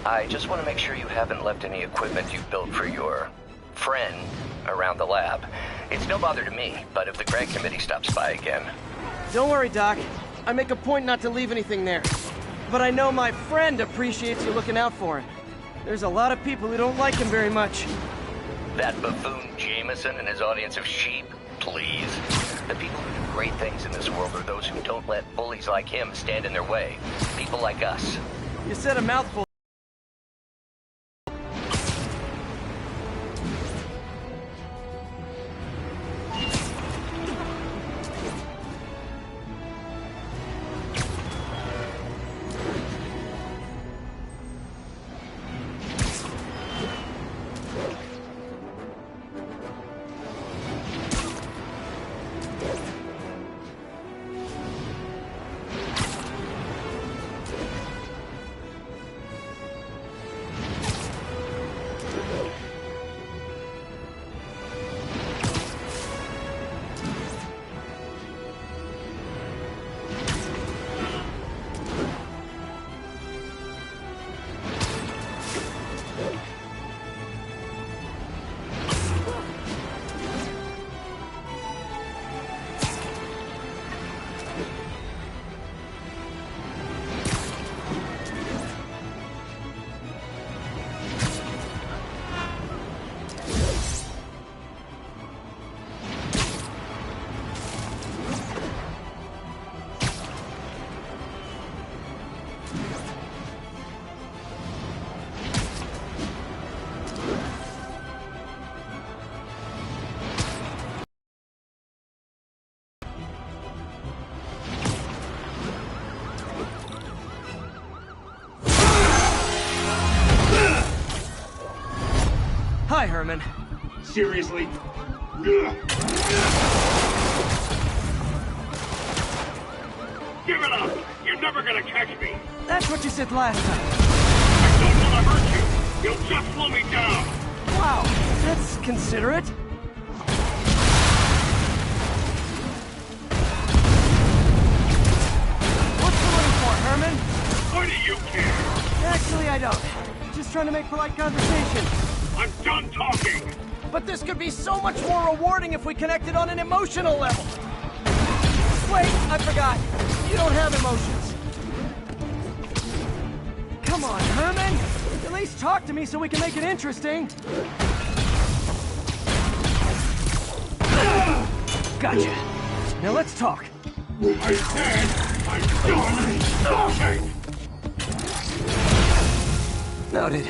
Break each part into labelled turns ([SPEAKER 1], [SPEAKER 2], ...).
[SPEAKER 1] I just want to make sure you haven't left any equipment you've built for your friend around the lab. It's no bother to me, but if the grant committee stops by again...
[SPEAKER 2] Don't worry, Doc. I make a point not to leave anything there. But I know my friend appreciates you looking out for him. There's a lot of people who don't like him very much.
[SPEAKER 1] That buffoon Jameson and his audience of sheep? Please. The people who do great things in this world are those who don't let bullies like him stand in their way. People like us.
[SPEAKER 2] You said a mouthful. Hi, Herman.
[SPEAKER 3] Seriously? Give it up! You're never gonna catch me!
[SPEAKER 2] That's what you said last time.
[SPEAKER 3] I don't want to hurt you! You'll just slow me down!
[SPEAKER 2] Wow, that's considerate. What's the looking for, Herman?
[SPEAKER 3] Why do you care?
[SPEAKER 2] Actually, I don't. Just trying to make polite conversation.
[SPEAKER 3] I'm done talking!
[SPEAKER 2] But this could be so much more rewarding if we connected on an emotional level. Wait, I forgot. You don't have emotions. Come on, Herman. At least talk to me so we can make it interesting. Gotcha. Now let's talk.
[SPEAKER 3] I said I'm done talking!
[SPEAKER 2] Noted.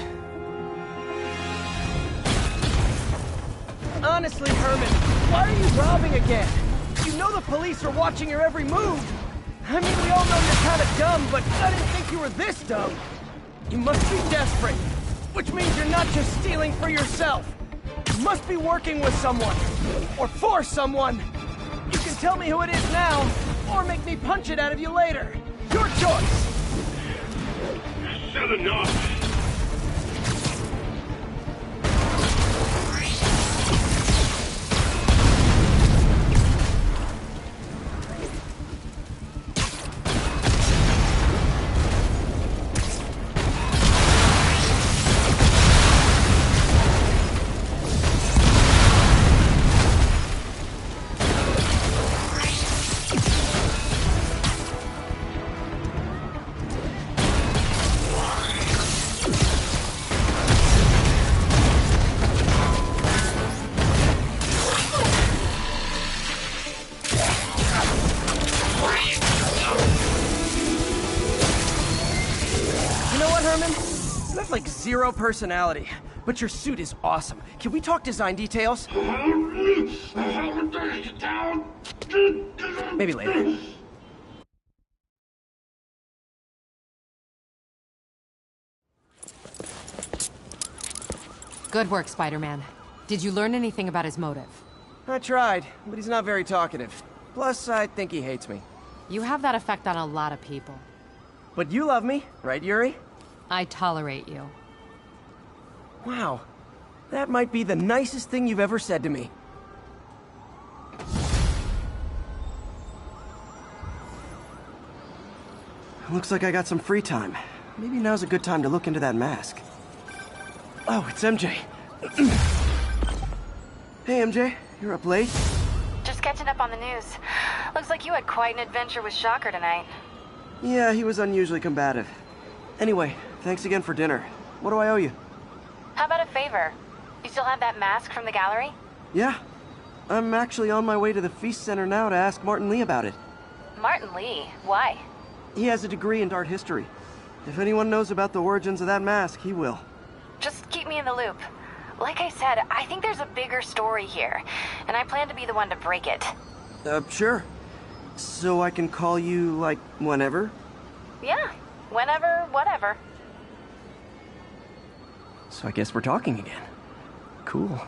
[SPEAKER 2] Honestly, Herman, why are you robbing again? You know the police are watching your every move. I mean, we all know you're kind of dumb, but I didn't think you were this dumb. You must be desperate, which means you're not just stealing for yourself. You must be working with someone, or for someone. You can tell me who it is now, or make me punch it out of you later. Your choice.
[SPEAKER 3] Said enough!
[SPEAKER 2] Like zero personality, but your suit is awesome. Can we talk design details? Maybe later.
[SPEAKER 4] Good work, Spider-Man. Did you learn anything about his motive?
[SPEAKER 2] I tried, but he's not very talkative. Plus, I think he hates me.
[SPEAKER 4] You have that effect on a lot of people.
[SPEAKER 2] But you love me, right, Yuri?
[SPEAKER 4] I tolerate you.
[SPEAKER 2] Wow. That might be the nicest thing you've ever said to me. Looks like I got some free time. Maybe now's a good time to look into that mask. Oh, it's MJ. Hey, MJ. You're up late?
[SPEAKER 5] Just catching up on the news. Looks like you had quite an adventure with Shocker tonight.
[SPEAKER 2] Yeah, he was unusually combative. Anyway, thanks again for dinner. What do I owe you?
[SPEAKER 5] How about a favor? You still have that mask from the gallery?
[SPEAKER 2] Yeah. I'm actually on my way to the Feast Center now to ask Martin Lee about it.
[SPEAKER 5] Martin Lee? Why?
[SPEAKER 2] He has a degree in art history. If anyone knows about the origins of that mask, he will.
[SPEAKER 5] Just keep me in the loop. Like I said, I think there's a bigger story here, and I plan to be the one to break it.
[SPEAKER 2] Sure. So I can call you, like, whenever?
[SPEAKER 5] Yeah, whenever, whatever.
[SPEAKER 2] So I guess we're talking again. Cool.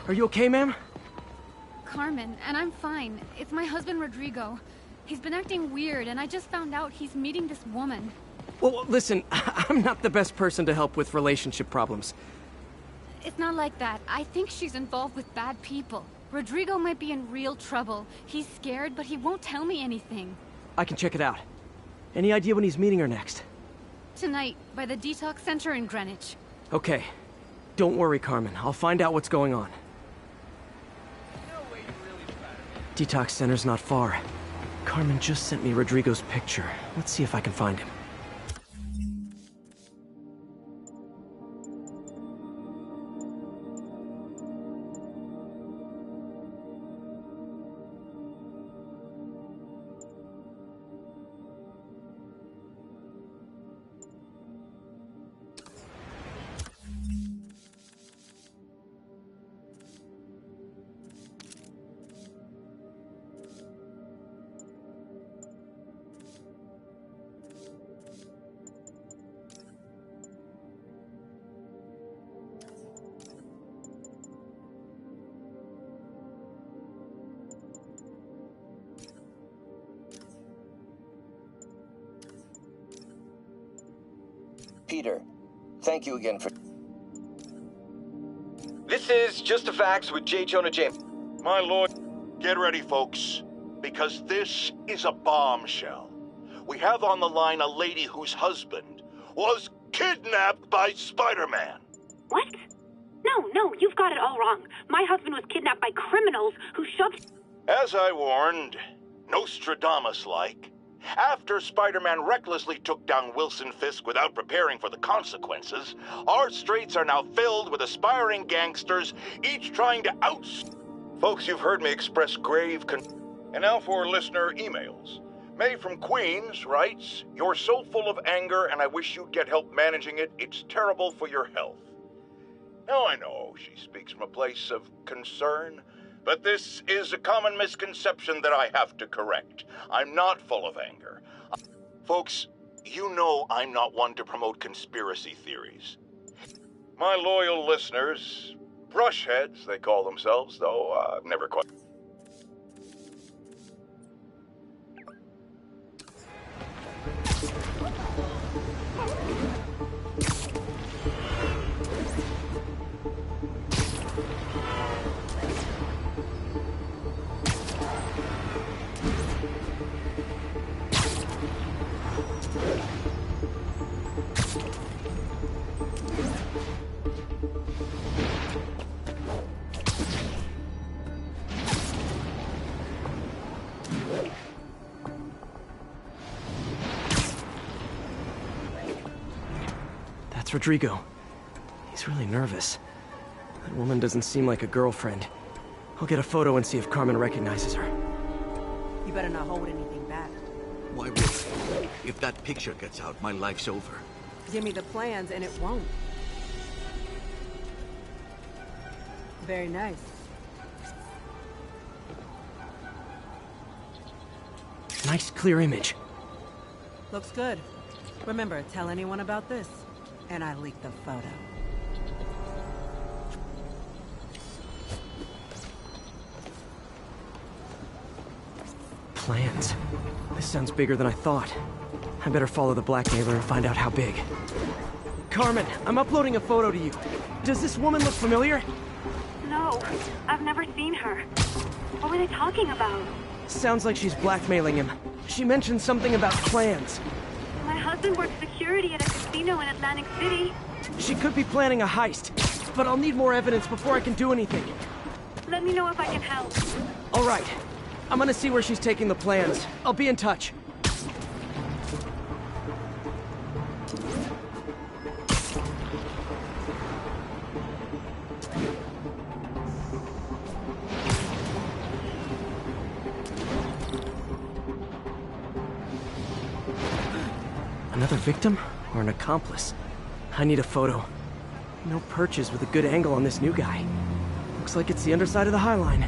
[SPEAKER 2] Are you okay, ma'am?
[SPEAKER 6] Carmen, and I'm fine. It's my husband, Rodrigo. He's been acting weird, and I just found out he's meeting this woman.
[SPEAKER 2] Well, listen, I'm not the best person to help with relationship problems.
[SPEAKER 6] It's not like that. I think she's involved with bad people. Rodrigo might be in real trouble. He's scared, but he won't tell me anything.
[SPEAKER 2] I can check it out. Any idea when he's meeting her next?
[SPEAKER 6] Tonight, by the detox center in Greenwich.
[SPEAKER 2] Okay. Don't worry, Carmen. I'll find out what's going on. Detox center's not far. Carmen just sent me Rodrigo's picture. Let's see if I can find him.
[SPEAKER 1] Peter, thank you again for...
[SPEAKER 7] This is Just the Facts with J. Jonah James.
[SPEAKER 3] My lord, get ready, folks, because this is a bombshell.
[SPEAKER 8] We have on the line a lady whose husband was kidnapped by Spider-Man.
[SPEAKER 9] What? No, you've got it all wrong. My husband was kidnapped by criminals who shoved...
[SPEAKER 8] As I warned, Nostradamus-like, after Spider-Man recklessly took down Wilson Fisk without preparing for the consequences, our streets are now filled with aspiring gangsters, each trying to Folks, you've heard me express grave And now for listener emails. May from Queens writes, "You're so full of anger and I wish you'd get help managing it. It's terrible for your health." Now I know she speaks from a place of concern, but this is a common misconception that I have to correct. I'm not full of anger. Folks, you know I'm not one to promote conspiracy theories. My loyal listeners, brushheads they call themselves, though I've never quite...
[SPEAKER 2] That's Rodrigo. He's really nervous. That woman doesn't seem like a girlfriend. I'll get a photo and see if Carmen recognizes her.
[SPEAKER 10] You better not hold anything back.
[SPEAKER 11] Why would I? If that picture gets out, my life's over.
[SPEAKER 10] Give me the plans and it won't. Very nice.
[SPEAKER 2] Nice, clear image.
[SPEAKER 10] Looks good. Remember, tell anyone about this, and I leak the photo.
[SPEAKER 2] Plans. This sounds bigger than I thought. I better follow the blackmailer and find out how big. Carmen, I'm uploading a photo to you. Does this woman look familiar?
[SPEAKER 9] No, I've never seen her. What were they talking about?
[SPEAKER 2] Sounds like she's blackmailing him. She mentioned something about plans.
[SPEAKER 9] My husband works security at a casino in Atlantic City.
[SPEAKER 2] She could be planning a heist, but I'll need more evidence before I can do anything.
[SPEAKER 9] Let me know if I can help.
[SPEAKER 2] All right. I'm gonna see where she's taking the plans. I'll be in touch. Another victim or an accomplice? I need a photo. No perches with a good angle on this new guy. Looks like it's the underside of the High Line.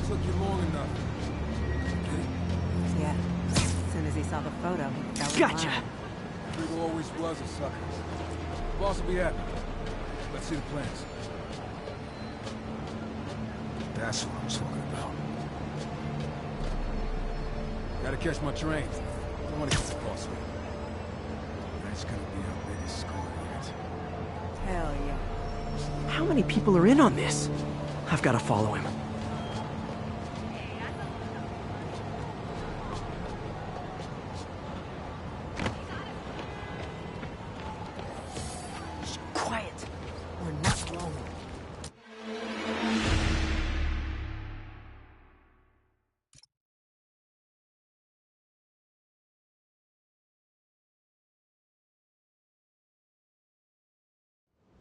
[SPEAKER 12] Took you long enough.
[SPEAKER 10] Yeah. As soon as he saw the photo, he fell in
[SPEAKER 2] Gotcha!
[SPEAKER 10] line.
[SPEAKER 12] Rodrigo always was a sucker. Boss will be happy. Let's see the plans. That's what I'm talking about. Gotta catch my train. I don't want to get the boss with it. That's gonna be our biggest score yet.
[SPEAKER 10] Hell yeah.
[SPEAKER 2] How many people are in on this? I've got to follow him.
[SPEAKER 10] Quiet. We're not alone.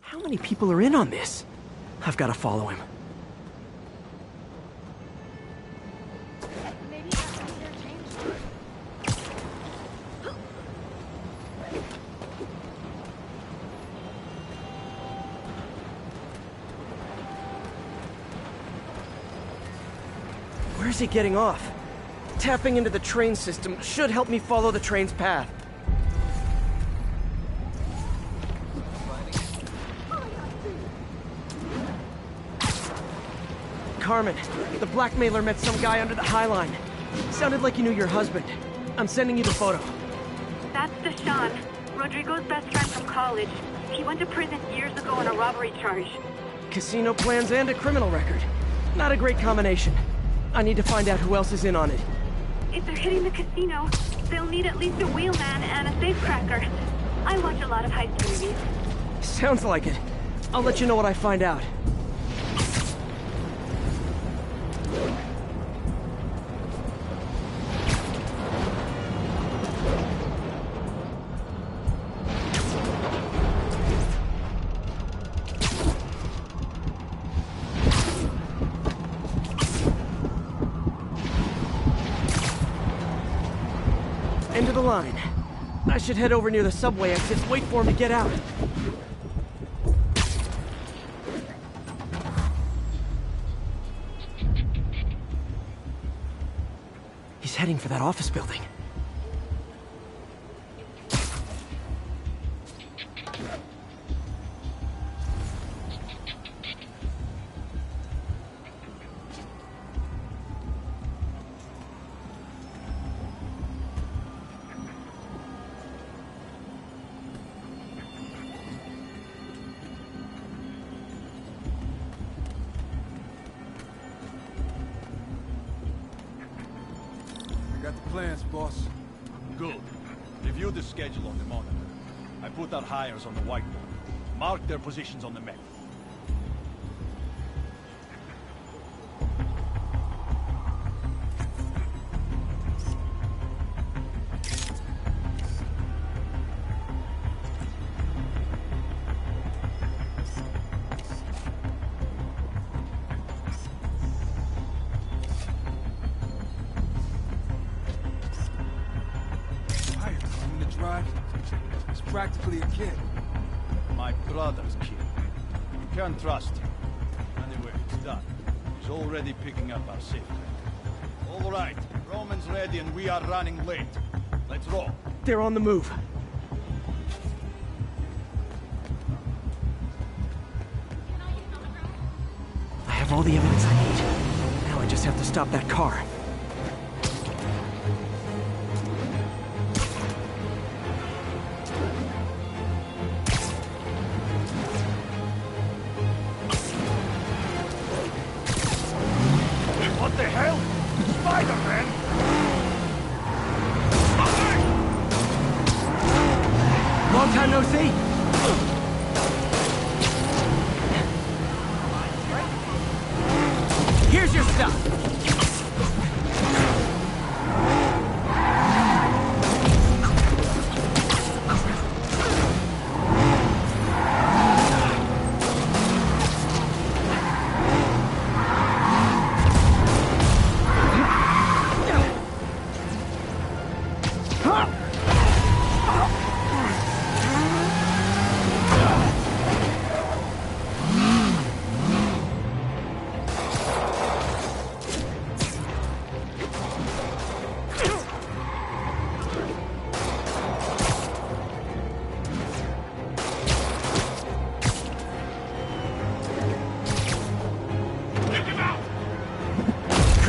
[SPEAKER 2] How many people are in on this? I've got to follow him. Where's he getting off? Tapping into the train system should help me follow the train's path. Carmen, the blackmailer met some guy under the High Line. Sounded like you knew your husband. I'm sending you the photo.
[SPEAKER 9] That's Deshaun, Rodrigo's best friend from college. He went to prison years ago on a robbery charge.
[SPEAKER 2] Casino plans and a criminal record. Not a great combination. I need to find out who else is in on it.
[SPEAKER 9] If they're hitting the casino, they'll need at least a wheelman and a safecracker. I watch a lot of heist movies.
[SPEAKER 2] Sounds like it. I'll let you know what I find out. End of the line. I should head over near the subway exits, wait for him to get out. He's heading for that office building.
[SPEAKER 12] Got the plans, boss.
[SPEAKER 13] Good. Review the schedule on the monitor. I put our hires on the whiteboard. Mark their positions on the map.
[SPEAKER 12] He's practically a kid.
[SPEAKER 13] My brother's kid. You can't trust him. Anyway, it's done. He's already picking up our safety. All right, Roman's ready and we are running late. Let's roll.
[SPEAKER 2] They're on the move. I have all the evidence I need. Now I just have to stop that car.
[SPEAKER 13] What the hell? Spider-Man!
[SPEAKER 2] Long time no see. Here's your stuff.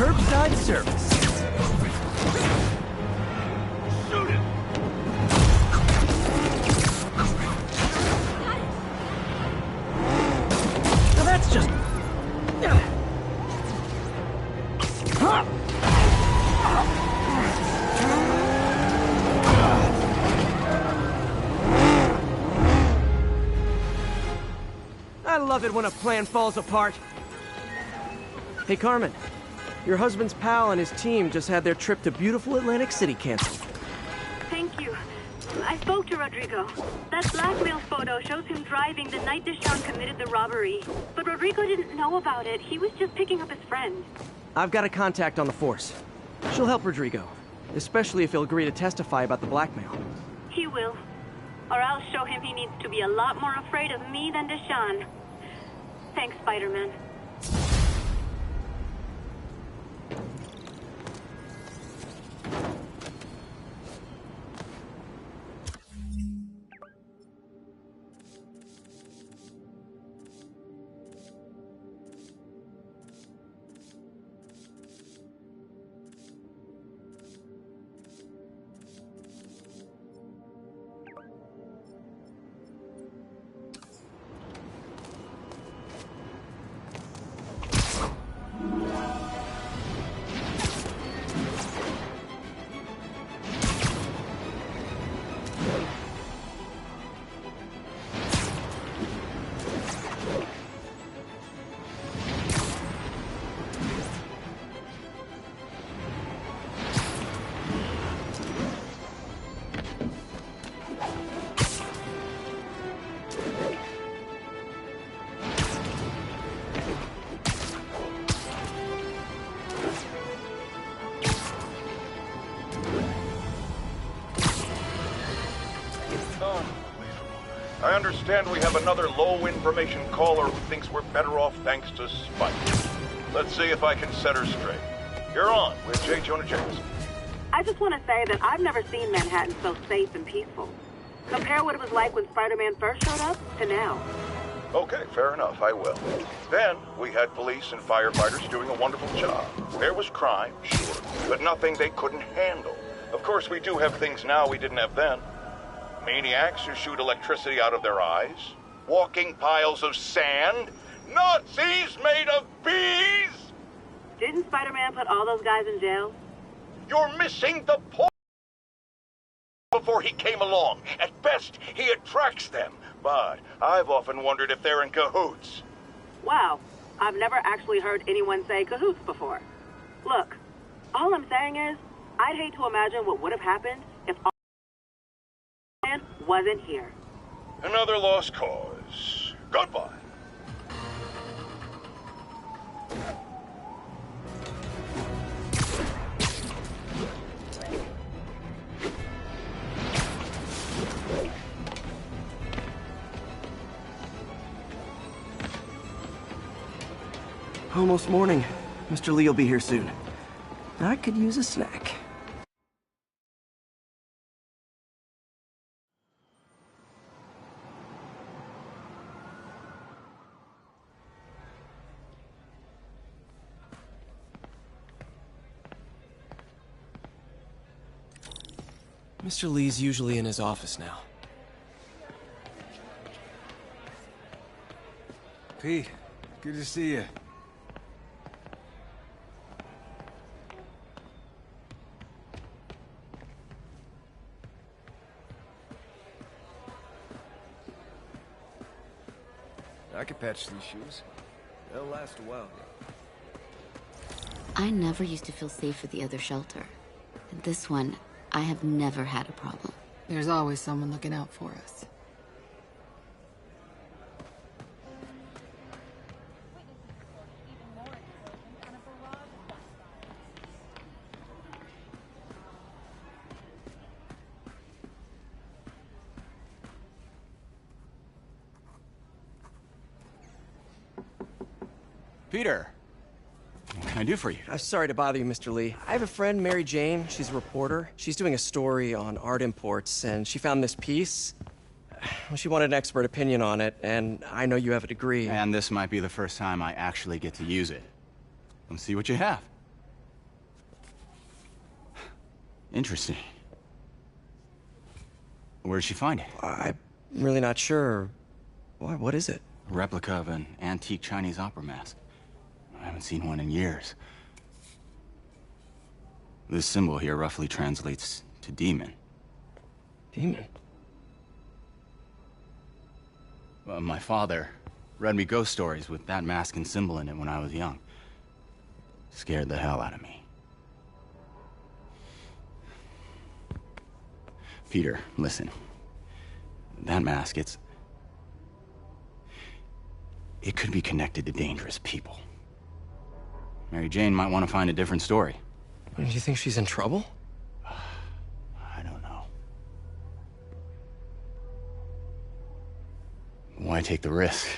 [SPEAKER 2] Curbside service.
[SPEAKER 3] Shoot him!
[SPEAKER 2] Now that's just... I love it when a plan falls apart. Hey, Carmen. Your husband's pal and his team just had their trip to beautiful Atlantic City canceled.
[SPEAKER 9] Thank you. I spoke to Rodrigo. That blackmail photo shows him driving the night Deshaun committed the robbery. But Rodrigo didn't know about it. He was just picking up his friend.
[SPEAKER 2] I've got a contact on the force. She'll help Rodrigo, especially if he'll agree to testify about the blackmail.
[SPEAKER 9] He will. Or I'll show him he needs to be a lot more afraid of me than Deshaun. Thanks, Spider-Man.
[SPEAKER 8] understand we have another low-information caller who thinks we're better off thanks to Spike. Let's see if I can set her straight. You're on with J. Jonah Jameson.
[SPEAKER 9] I just want to say that I've never seen Manhattan so safe and peaceful. Compare what it was like when Spider-Man first showed up to now.
[SPEAKER 8] Okay, fair enough, I will. Then, we had police and firefighters doing a wonderful job. There was crime, sure, but nothing they couldn't handle. Of course, we do have things now we didn't have then. Maniacs who shoot electricity out of their eyes, walking piles of sand, Nazis made of bees!
[SPEAKER 9] Didn't Spider-Man put all those guys in jail?
[SPEAKER 8] You're missing the point! Before he came along, at best, he attracts them. But I've often wondered if they're in cahoots.
[SPEAKER 9] Wow, I've never actually heard anyone say cahoots before. Look, all I'm saying is, I'd hate to imagine what would have happened if all man wasn't here.
[SPEAKER 8] Another lost cause. Goodbye.
[SPEAKER 2] Almost morning. Mr. Lee will be here soon. I could use a snack. Mr. Lee's usually in his office now.
[SPEAKER 12] Pete, good to see you. I could patch these shoes. They'll last a while.
[SPEAKER 14] I never used to feel safe at the other shelter. At this one, I have never had a problem.
[SPEAKER 4] There's always someone looking out for us.
[SPEAKER 15] Peter, what can I do for you?
[SPEAKER 2] I'm sorry to bother you, Mr. Lee. I have a friend, Mary Jane. She's a reporter. She's doing a story on art imports, and she found this piece. Well, she wanted an expert opinion on it, and I know you have a degree.
[SPEAKER 15] And this might be the first time I actually get to use it. Let's see what you have. Interesting. Where did she find it?
[SPEAKER 2] I'm really not sure. What is it?
[SPEAKER 15] A replica of an antique Chinese opera mask. I haven't seen one in years. This symbol here roughly translates to demon.
[SPEAKER 2] Demon?
[SPEAKER 15] Well, my father read me ghost stories with that mask and symbol in it when I was young. Scared the hell out of me. Peter, listen. That mask, it could be connected to dangerous people. Mary Jane might want to find a different story.
[SPEAKER 2] Do you think she's in trouble?
[SPEAKER 15] I don't know. Why take the risk?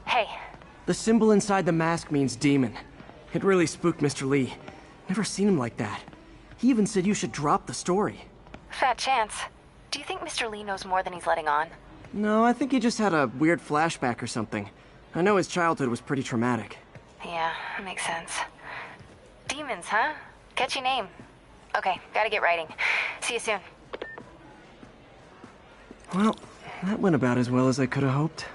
[SPEAKER 5] Hey.
[SPEAKER 2] The symbol inside the mask means demon. It really spooked Mr. Lee. Never seen him like that. He even said you should drop the story.
[SPEAKER 5] Fat chance. Do you think Mr. Lee knows more than he's letting on?
[SPEAKER 2] No, I think he just had a weird flashback or something. I know his childhood was pretty traumatic.
[SPEAKER 5] Yeah, makes sense. Demons, huh? Catchy name. Okay, gotta get writing. See you soon.
[SPEAKER 2] Well, that went about as well as I could have hoped.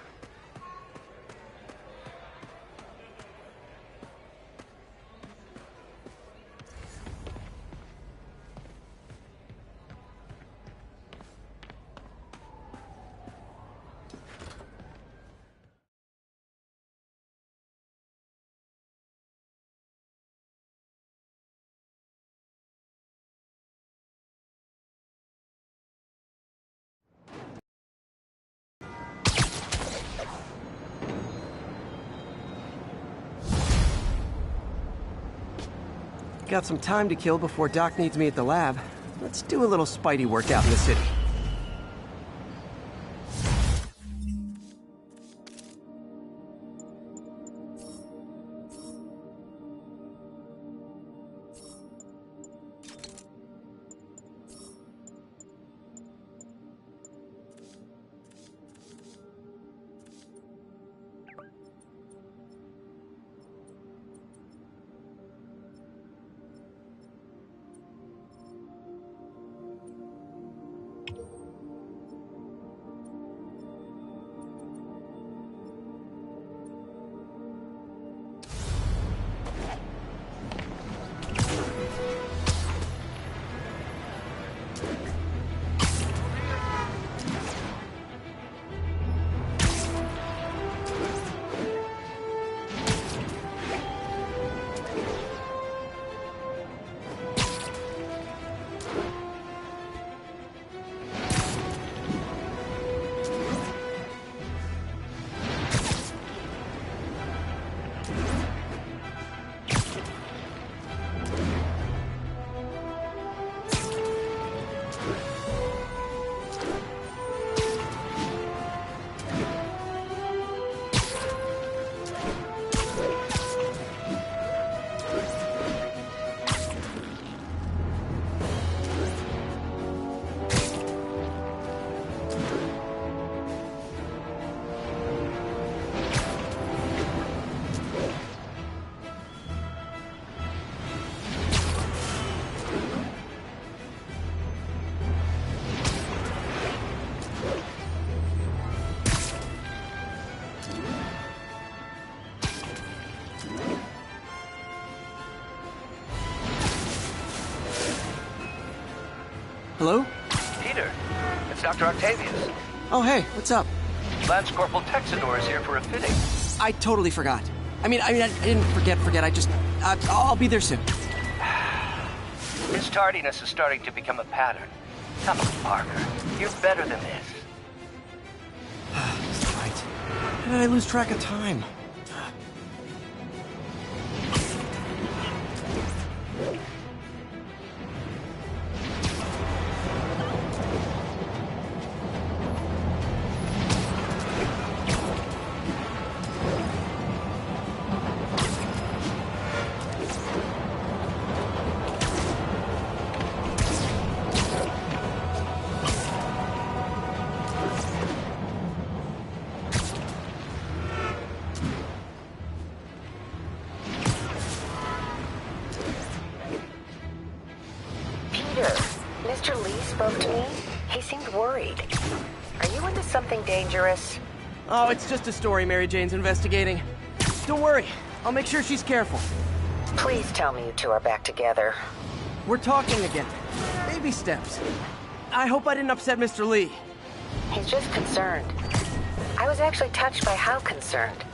[SPEAKER 2] got some time to kill before Doc needs me at the lab. Let's do a little Spidey workout in the city. Hello?
[SPEAKER 1] Peter, it's Dr. Octavius.
[SPEAKER 2] Oh, hey, what's up?
[SPEAKER 1] Lance Corporal Texador is here for a fitting.
[SPEAKER 2] I totally forgot. I didn't forget. I'll be there soon.
[SPEAKER 1] His tardiness is starting to become a pattern. Come on, Parker. You're better than this.
[SPEAKER 2] That's right. How did I lose track of time?
[SPEAKER 16] Mr. Lee spoke to me. He seemed worried. Are you into something dangerous?
[SPEAKER 2] Oh, it's just a story Mary Jane's investigating. Don't worry. I'll make sure she's careful.
[SPEAKER 16] Please tell me you two are back together.
[SPEAKER 2] We're talking again. Baby steps. I hope I didn't upset Mr. Lee.
[SPEAKER 16] He's just concerned. I was actually touched by how concerned.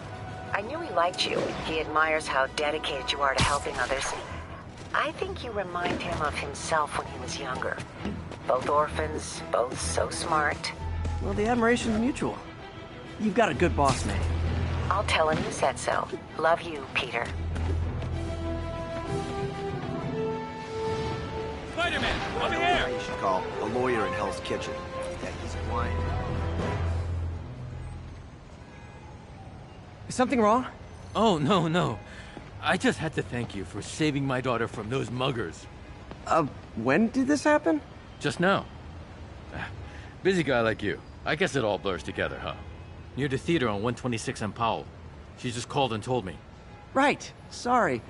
[SPEAKER 16] I knew he liked you. He admires how dedicated you are to helping others. I think you remind him of himself when he was younger. Both orphans, both so smart.
[SPEAKER 2] Well, the admiration's mutual. You've got a good boss, May.
[SPEAKER 16] I'll tell him you said so. Love you, Peter.
[SPEAKER 11] Spider-Man, over here! You should call a lawyer in Hell's Kitchen. Yeah, he's blind.
[SPEAKER 2] Is something wrong?
[SPEAKER 17] Oh, no. I just had to thank you for saving my daughter from those muggers.
[SPEAKER 2] When did this happen?
[SPEAKER 17] Just now. Busy guy like you. I guess it all blurs together, huh? Near the theater on 126 and Powell. She just called and told me.
[SPEAKER 2] Right. Sorry.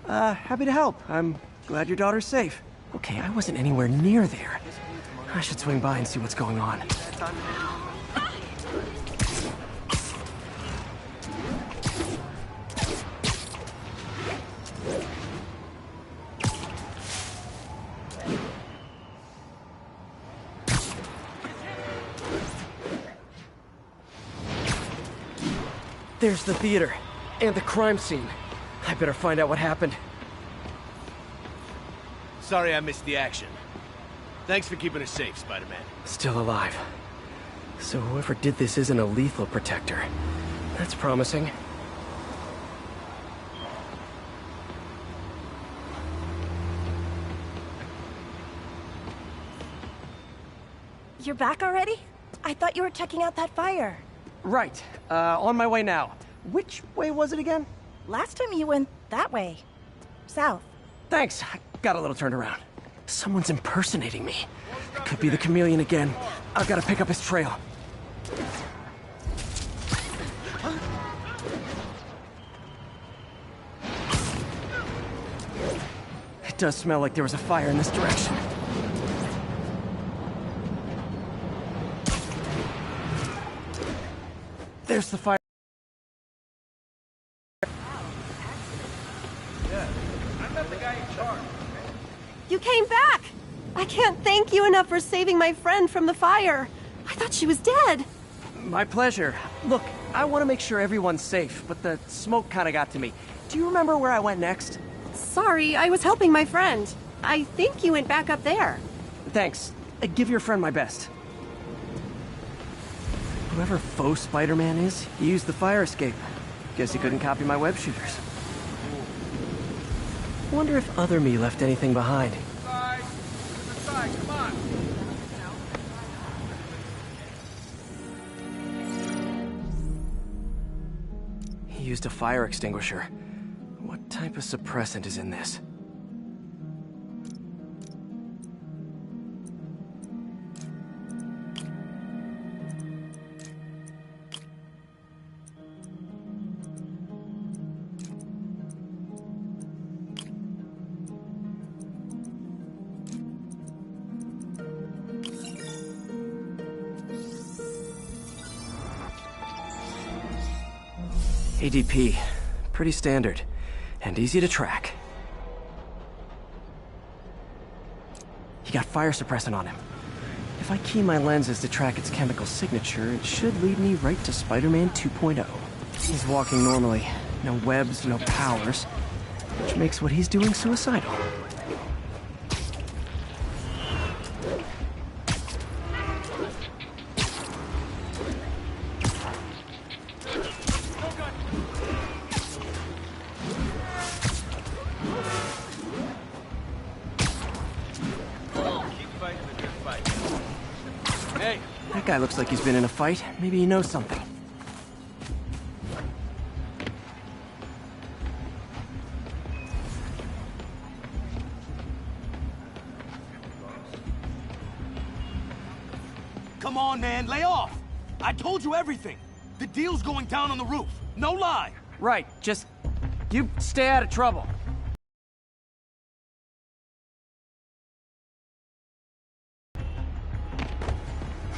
[SPEAKER 2] Happy to help. I'm glad your daughter's safe. Okay, I wasn't anywhere near there. I should swing by and see what's going on. There's the theater, and the crime scene. I better find out what happened.
[SPEAKER 18] Sorry I missed the action. Thanks for keeping us safe, Spider-Man.
[SPEAKER 2] Still alive. So whoever did this isn't a lethal protector. That's promising.
[SPEAKER 19] You're back already? I thought you were checking out that fire.
[SPEAKER 2] Right. On my way now. Which way was it again?
[SPEAKER 19] Last time you went that way. South.
[SPEAKER 2] Thanks. I got a little turned around. Someone's impersonating me. It could be the chameleon again. I've got to pick up his trail. It does smell like there was a fire in this direction. There's the fire.
[SPEAKER 19] You came back! I can't thank you enough for saving my friend from the fire. I thought she was dead.
[SPEAKER 2] My pleasure. Look, I want to make sure everyone's safe, but the smoke kind of got to me. Do you remember where I went next?
[SPEAKER 19] Sorry, I was helping my friend. I think you went back up there.
[SPEAKER 2] Thanks. Give your friend my best. Whoever faux Spider-Man is, he used the fire escape. Guess he couldn't copy my web shooters. Wonder if other me left anything behind.
[SPEAKER 12] Come on.
[SPEAKER 2] He used a fire extinguisher. What type of suppressant is in this? ADP. Pretty standard. And easy to track. He got fire suppressant on him. If I key my lenses to track its chemical signature, it should lead me right to Spider-Man 2.0. He's walking normally. No webs, no powers. Which makes what he's doing suicidal. That guy looks like he's been in a fight. Maybe he knows something.
[SPEAKER 18] Come on, man, lay off! I told you everything. The deal's going down on the roof. No lie.
[SPEAKER 2] Right, just... you stay out of trouble.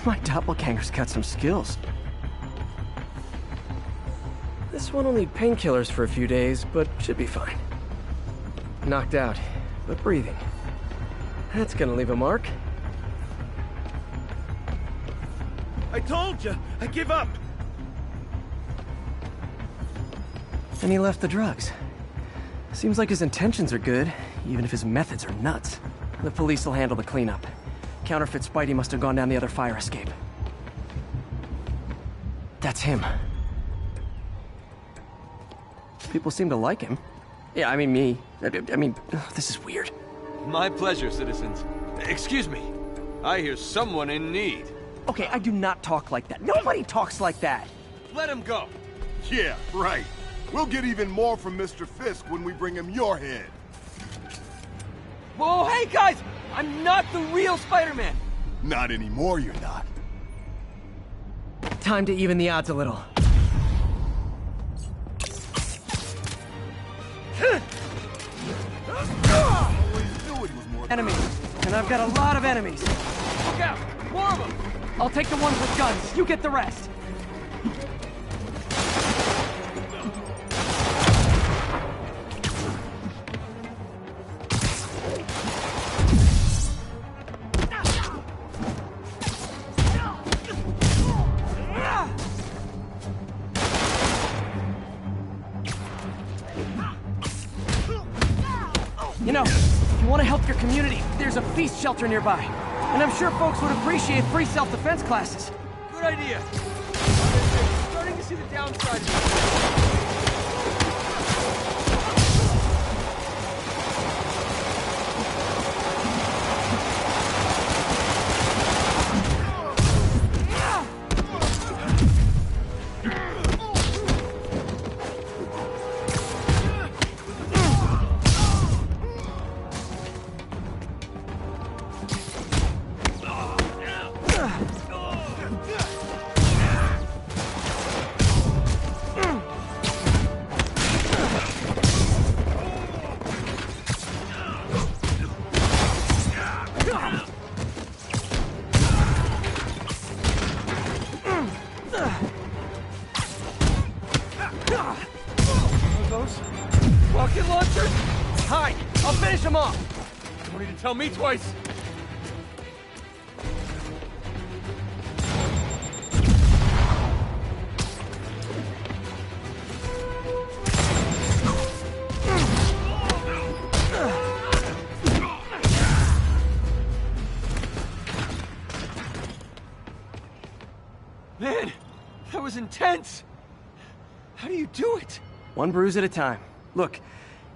[SPEAKER 2] My doppelganger's got some skills. This one will need painkillers for a few days, but should be fine. Knocked out, but breathing. That's gonna leave a mark.
[SPEAKER 18] I told you, I give up.
[SPEAKER 2] And he left the drugs. Seems like his intentions are good, even if his methods are nuts. The police will handle the cleanup. Counterfeit Spidey must have gone down the other fire escape. That's him. People seem to like him. Yeah, I mean me. I mean, this is weird.
[SPEAKER 18] My pleasure, citizens. Excuse me. I hear someone in need.
[SPEAKER 2] Okay, I do not talk like that. Nobody talks like that.
[SPEAKER 18] Let him go.
[SPEAKER 12] Yeah, right. We'll get even more from Mr. Fisk when we bring him your head.
[SPEAKER 2] Whoa, hey guys! I'm not the real Spider-Man!
[SPEAKER 12] Not anymore, you're not.
[SPEAKER 2] Time to even the odds a little. Enemies. And I've got a lot of enemies. Look out! More of them! I'll take the ones with guns. You get the rest. You know, if you want to help your community, there's a feast shelter nearby. And I'm sure folks would appreciate free self-defense classes.
[SPEAKER 18] Good idea.
[SPEAKER 2] Starting to see the downside of it. him off!
[SPEAKER 17] You need to tell me twice!
[SPEAKER 2] Man, that was intense! How do you do it?
[SPEAKER 20] One bruise at a time. Look,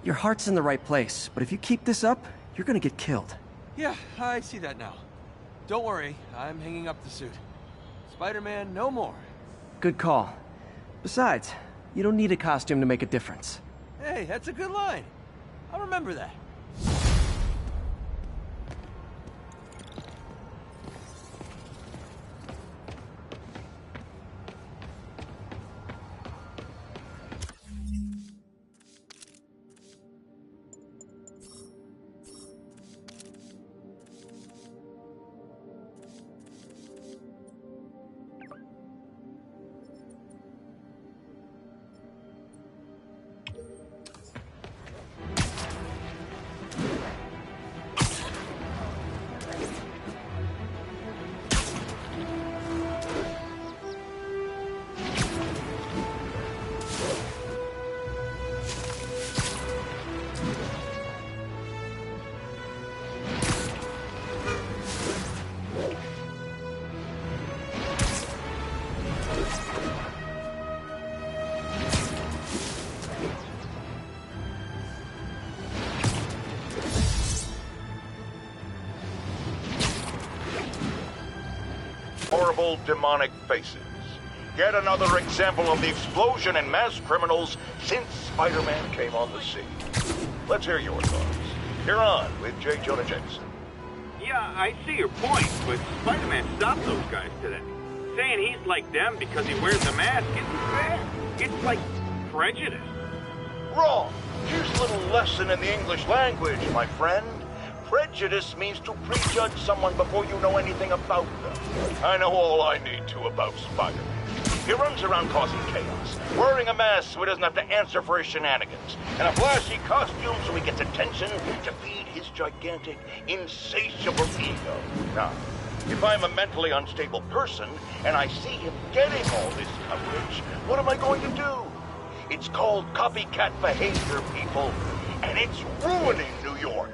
[SPEAKER 20] your heart's in the right place, but if you keep this up, you're gonna get killed.
[SPEAKER 2] Yeah, I see that now. Don't worry, I'm hanging up the suit. Spider-Man, no more.
[SPEAKER 20] Good call. Besides, you don't need a costume to make a difference.
[SPEAKER 2] Hey, that's a good line. I'll remember that.
[SPEAKER 8] Horrible demonic faces. Yet another example of the explosion in mass criminals since Spider-Man came on the scene. Let's hear your thoughts. You're on with J. Jonah Jameson.
[SPEAKER 3] Yeah, I see your point, but Spider-Man stopped those guys today. Saying he's like them because he wears a mask isn't fair. It's like prejudice.
[SPEAKER 8] Wrong. Here's a little lesson in the English language, my friend. Prejudice means to prejudge someone before you know anything about them. I know all I need to about Spider-Man. He runs around causing chaos, wearing a mask so he doesn't have to answer for his shenanigans, and a flashy costume so he gets attention to feed his gigantic, insatiable ego. Now, if I'm a mentally unstable person and I see him getting all this coverage, what am I going to do? It's called copycat behavior, people, and it's ruining New York.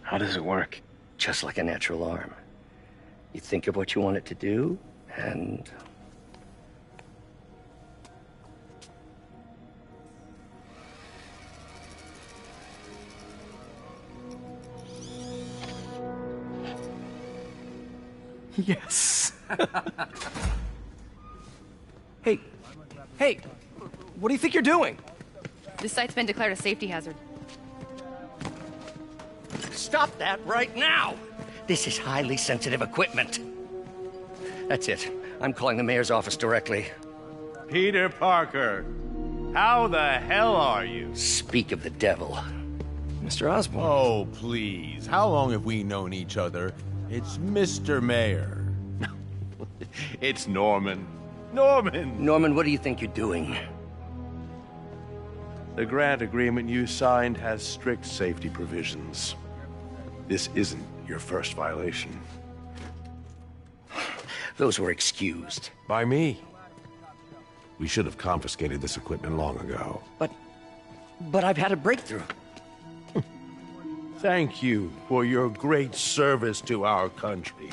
[SPEAKER 1] How does it work? Just like a natural arm. You think of what you want it to do, and...
[SPEAKER 20] Yes. Hey, what do you think you're doing?
[SPEAKER 21] This site's been declared a safety hazard.
[SPEAKER 1] Stop that right now! This is highly sensitive equipment. That's it. I'm calling the mayor's office directly.
[SPEAKER 22] Peter Parker, how the hell are you?
[SPEAKER 1] Speak of the devil.
[SPEAKER 20] Mr. Osborn.
[SPEAKER 22] Oh, please. How long have we known each other? It's Mr. Mayor. It's Norman.
[SPEAKER 1] Norman, what do you think you're doing?
[SPEAKER 22] The grant agreement you signed has strict safety provisions. This isn't your first violation.
[SPEAKER 1] Those were excused.
[SPEAKER 22] By me. We should have confiscated this equipment long ago.
[SPEAKER 1] But I've had a breakthrough.
[SPEAKER 22] Thank you for your great service to our country.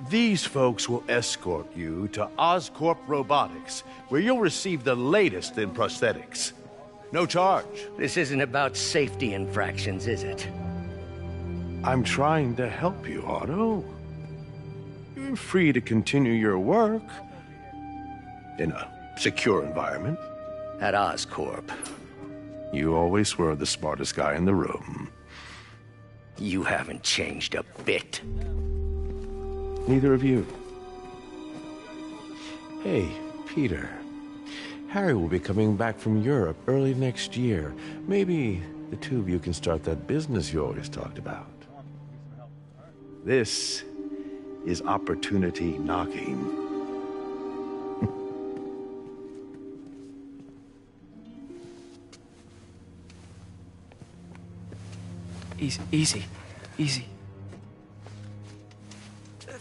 [SPEAKER 22] These folks will escort you to Oscorp Robotics, where you'll receive the latest in prosthetics. No charge.
[SPEAKER 6] This isn't about safety infractions, is it?
[SPEAKER 7] I'm trying to help you, Otto. You're free to continue your work in a secure environment.
[SPEAKER 6] At Oscorp.
[SPEAKER 7] You always were the smartest guy in the room.
[SPEAKER 6] You haven't changed a bit.
[SPEAKER 7] Neither of you. Hey, Peter. Harry will be coming back from Europe early next year. Maybe the two of you can start that business you always talked about. This is opportunity knocking.
[SPEAKER 20] Easy.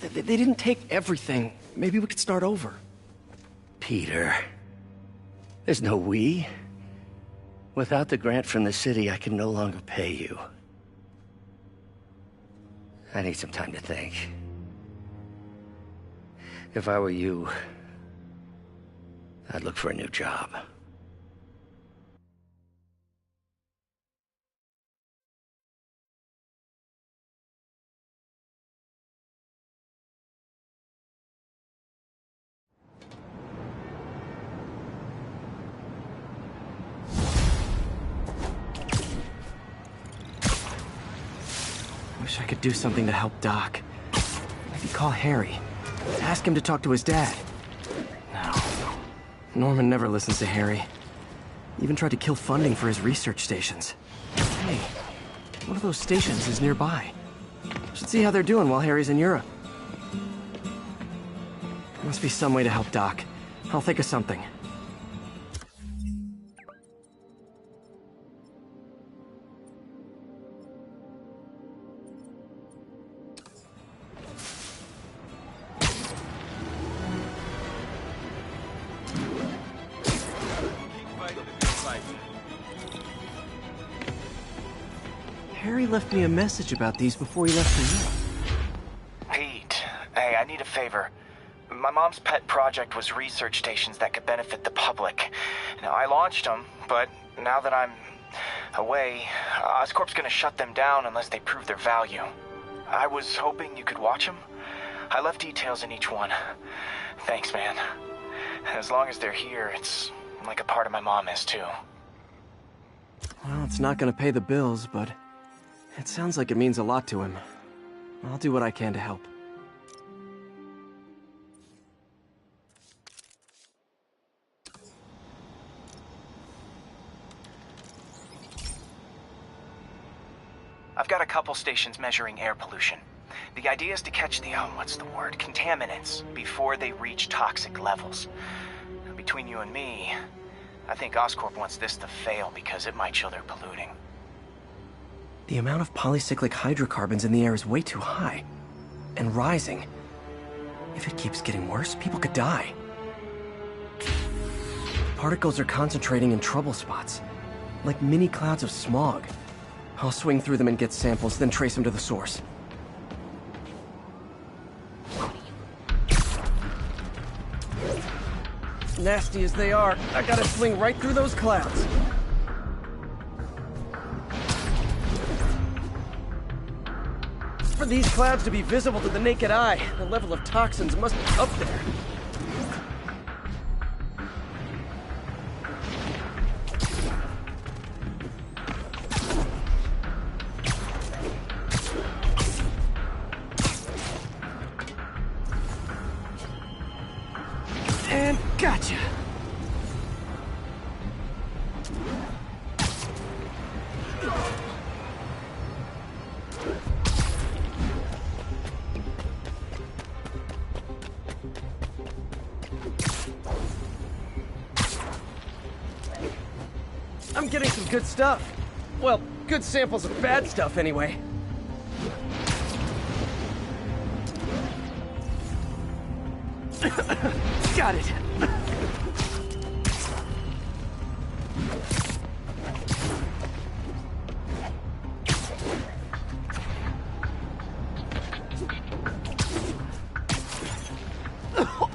[SPEAKER 20] They didn't take everything. Maybe we could start over.
[SPEAKER 6] Peter. There's no we. Without the grant from the city, I can no longer pay you. I need some time to think. If I were you, I'd look for a new job.
[SPEAKER 20] Wish I could do something to help Doc. Maybe call Harry. Ask him to talk to his dad. No. Norman never listens to Harry. Even tried to kill funding for his research stations. Hey, one of those stations is nearby. Should see how they're doing while Harry's in Europe. There must be some way to help Doc. I'll think of something. Harry left me a message about these before he left for you.
[SPEAKER 23] Pete, hey, I need a favor. My mom's pet project was research stations that could benefit the public. Now, I launched them, but now that I'm away, Oscorp's gonna shut them down unless they prove their value. I was hoping you could watch them. I left details in each one. Thanks, man. As long as they're here, it's like a part of my mom is, too.
[SPEAKER 20] Well, it's not gonna pay the bills, but it sounds like it means a lot to him. I'll do what I can to help.
[SPEAKER 23] I've got a couple stations measuring air pollution. The idea is to catch the, contaminants before they reach toxic levels. Between you and me, I think Oscorp wants this to fail because it might show they're polluting.
[SPEAKER 20] The amount of polycyclic hydrocarbons in the air is way too high. And rising. If it keeps getting worse, people could die. Particles are concentrating in trouble spots. Like mini clouds of smog. I'll swing through them and get samples, then trace them to the source. Nasty as they are, I gotta swing right through those clouds. For these clouds to be visible to the naked eye, the level of toxins must be up there. And gotcha! I'm getting some good stuff. Well, good samples of bad stuff anyway. Got it.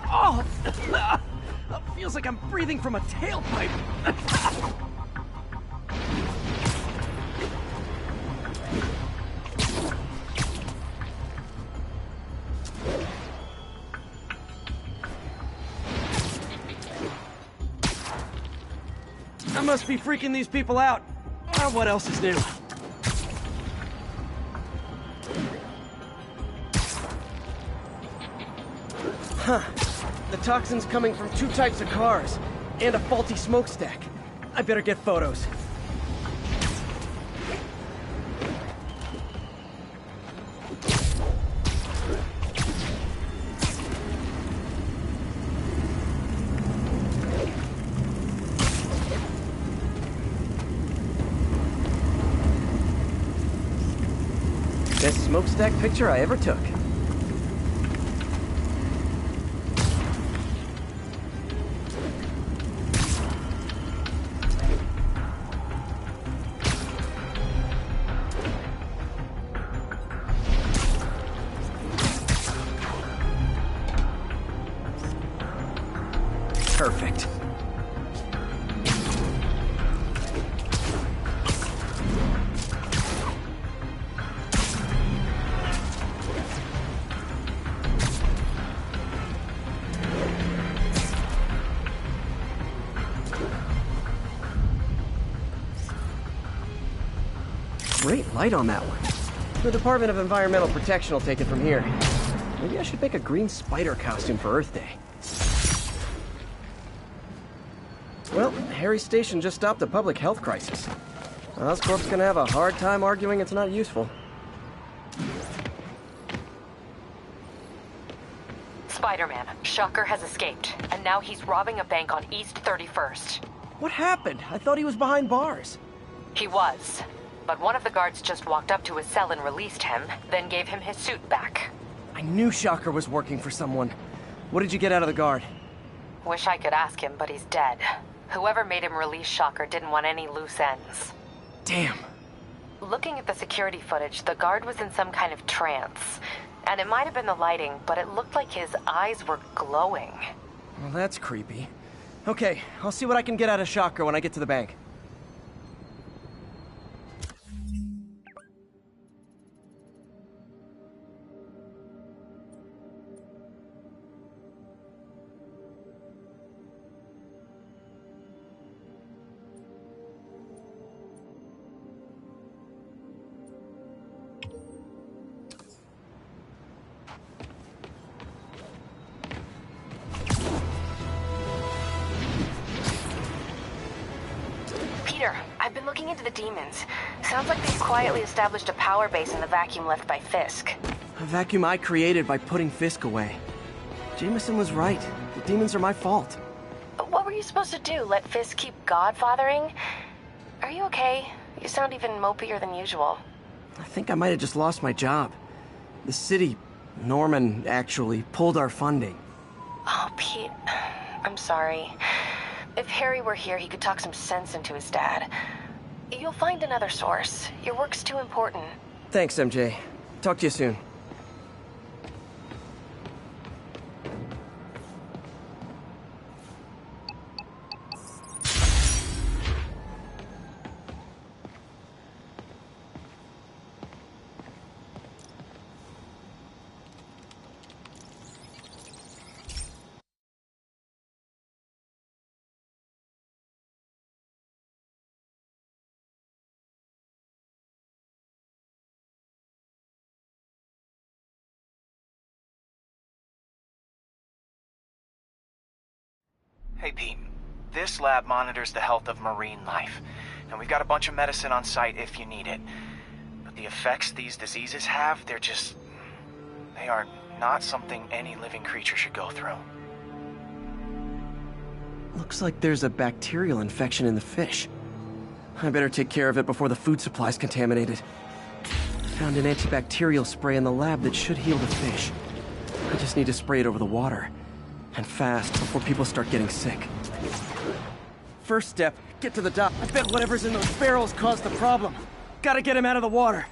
[SPEAKER 20] Oh, feels like I'm breathing from a tailpipe.
[SPEAKER 2] must be freaking these people out. What else is new? Huh. The toxin's coming from 2 types of cars, and a faulty smokestack. I better get photos. Best smokestack picture I ever took. Perfect. Great light on that one. The Department of Environmental Protection will take it from here. Maybe I should make a green spider costume for Earth Day. Well, Harry's station just stopped a public health crisis. Oscorp's gonna have a hard time arguing it's not useful.
[SPEAKER 9] Spider-Man, Shocker has escaped, and now he's robbing a bank on East 31st.
[SPEAKER 2] What happened? I thought he was behind bars.
[SPEAKER 9] He was, but one of the guards just walked up to his cell and released him, then gave him his suit back.
[SPEAKER 2] I knew Shocker was working for someone. What did you get out of the guard?
[SPEAKER 9] Wish I could ask him, but he's dead. Whoever made him release Shocker didn't want any loose ends.
[SPEAKER 2] Damn.
[SPEAKER 9] Looking at the security footage, the guard was in some kind of trance. And it might have been the lighting, but it looked like his eyes were glowing.
[SPEAKER 2] Well, that's creepy. Okay, I'll see what I can get out of Shocker when I get to the bank.
[SPEAKER 9] I've been looking into the demons. Sounds like they've quietly established a power base in the vacuum left by Fisk.
[SPEAKER 2] A vacuum I created by putting Fisk away. Jameson was right. The demons are my fault.
[SPEAKER 9] What were you supposed to do? Let Fisk keep godfathering? Are you okay? You sound even mopier than usual.
[SPEAKER 2] I think I might have just lost my job. The city, Norman, actually, pulled our funding.
[SPEAKER 9] Oh, Pete. I'm sorry. If Harry were here, he could talk some sense into his dad. You'll find another source. Your work's too important.
[SPEAKER 2] Thanks, MJ. Talk to you soon.
[SPEAKER 23] Hey, Pete. This lab monitors the health of marine life, and we've got a bunch of medicine on site if you need it. But the effects these diseases have, they are not something any living creature should go through.
[SPEAKER 2] Looks like there's a bacterial infection in the fish. I better take care of it before the food supply's contaminated. Found an antibacterial spray in the lab that should heal the fish. I just need to spray it over the water. And fast, before people start getting sick. First step, get to the dock. I bet whatever's in those barrels caused the problem. Gotta get him out of the water.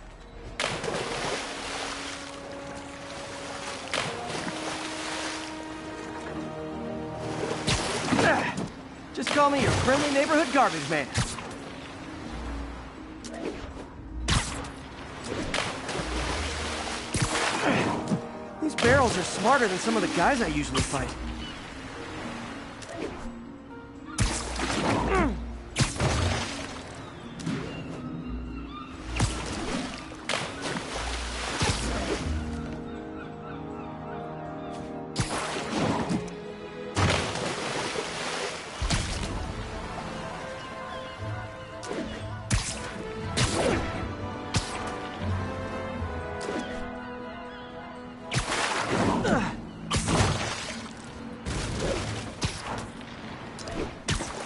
[SPEAKER 2] Just call me your friendly neighborhood garbage man. These barrels are smarter than some of the guys I usually fight.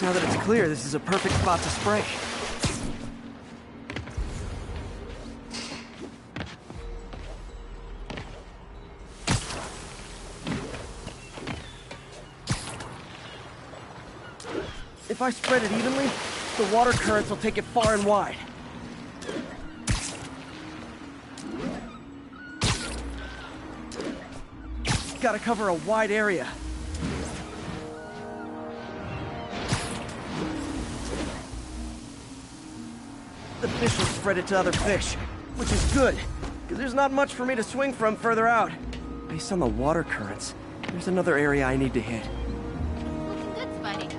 [SPEAKER 2] Now that it's clear, this is a perfect spot to spray. If I spread it evenly, the water currents will take it far and wide. Gotta cover a wide area. The fish will spread it to other fish, which is good, because there's not much for me to swing from further out. Based on the water currents, there's another area I need to hit.
[SPEAKER 21] Looking good, Spidey.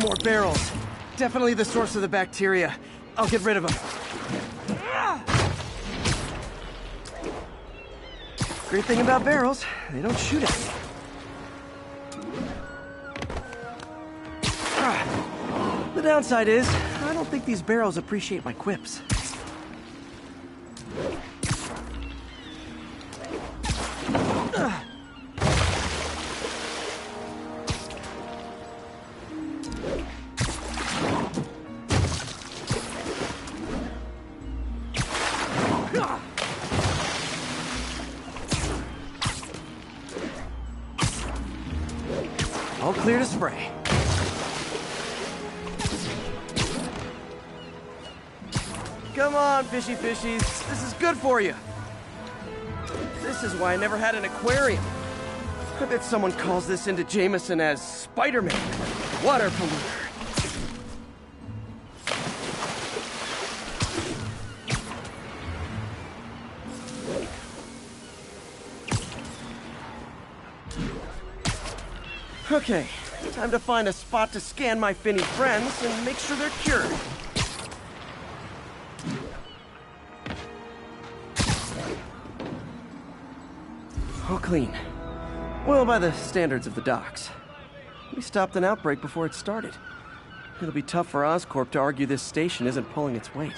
[SPEAKER 2] More barrels. Definitely the source of the bacteria. I'll get rid of them. Great thing about barrels, they don't shoot at me. The downside is, I don't think these barrels appreciate my quips. All clear to spray. Come on, fishy fishies. This is good for you. This is why I never had an aquarium. I bet someone calls this into Jameson as Spider-Man, water polluter. Okay, time to find a spot to scan my finny friends and make sure they're cured. All clean. Well, by the standards of the docks. We stopped an outbreak before it started. It'll be tough for Oscorp to argue this station isn't pulling its weight.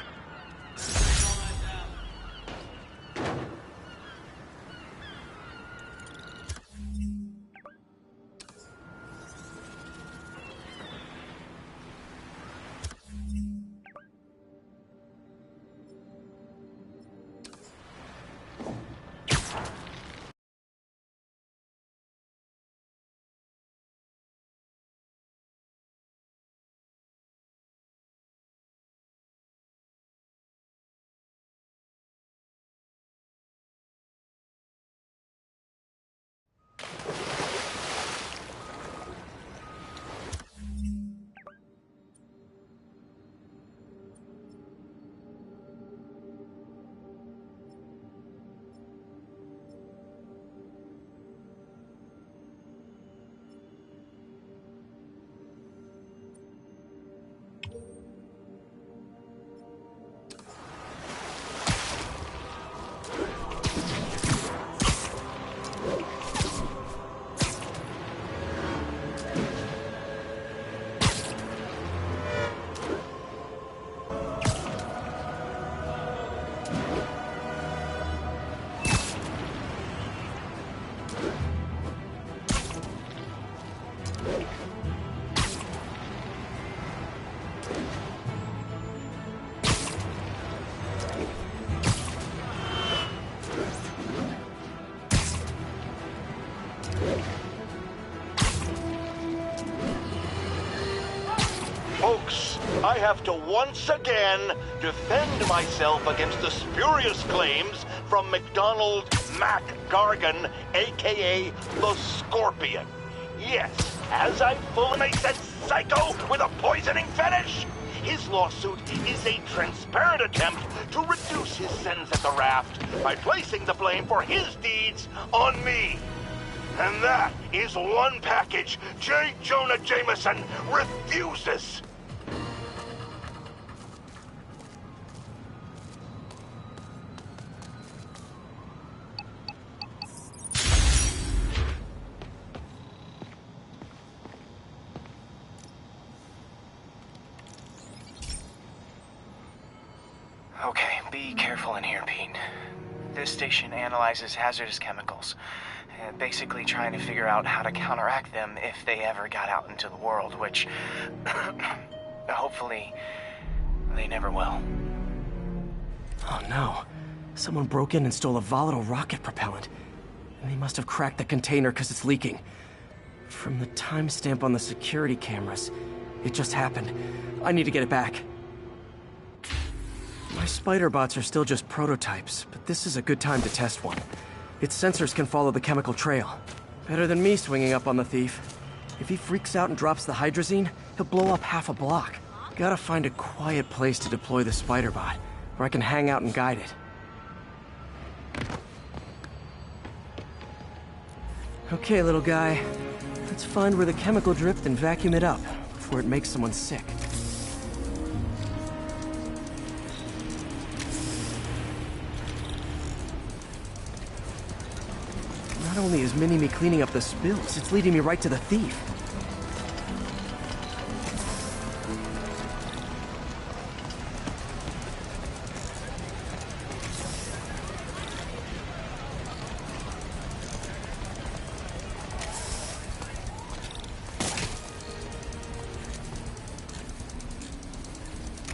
[SPEAKER 8] Folks, I have to once again defend myself against the spurious claims from McDonald Mac Gargan, a.k.a. the Scorpion. Yes, as I fully said, psycho with a poisoning fetish. His lawsuit is a transparent attempt to reduce his sins at the raft by placing the blame for his deeds on me. And that is one package J. Jonah Jameson refuses.
[SPEAKER 23] Okay, be careful in here, Pete. This station analyzes hazardous chemicals, basically trying to figure out how to counteract them if they ever got out into the world, which hopefully they never will.
[SPEAKER 20] Oh no. Someone broke in and stole a volatile rocket propellant. And they must have cracked the container because it's leaking. From the timestamp on the security cameras, it just happened. I need to get it back. My spider bots are still just prototypes, but this is a good time to test one. Its sensors can follow the chemical trail. Better than me swinging up on the thief. If he freaks out and drops the hydrazine, he'll blow up half a block. Gotta find a quiet place to deploy the spider bot, where I can hang out and guide it. Okay, little guy. Let's find where the chemical dripped and vacuum it up before it makes someone sick. Not only is Mini-Me cleaning up the spills, it's leading me right to the thief.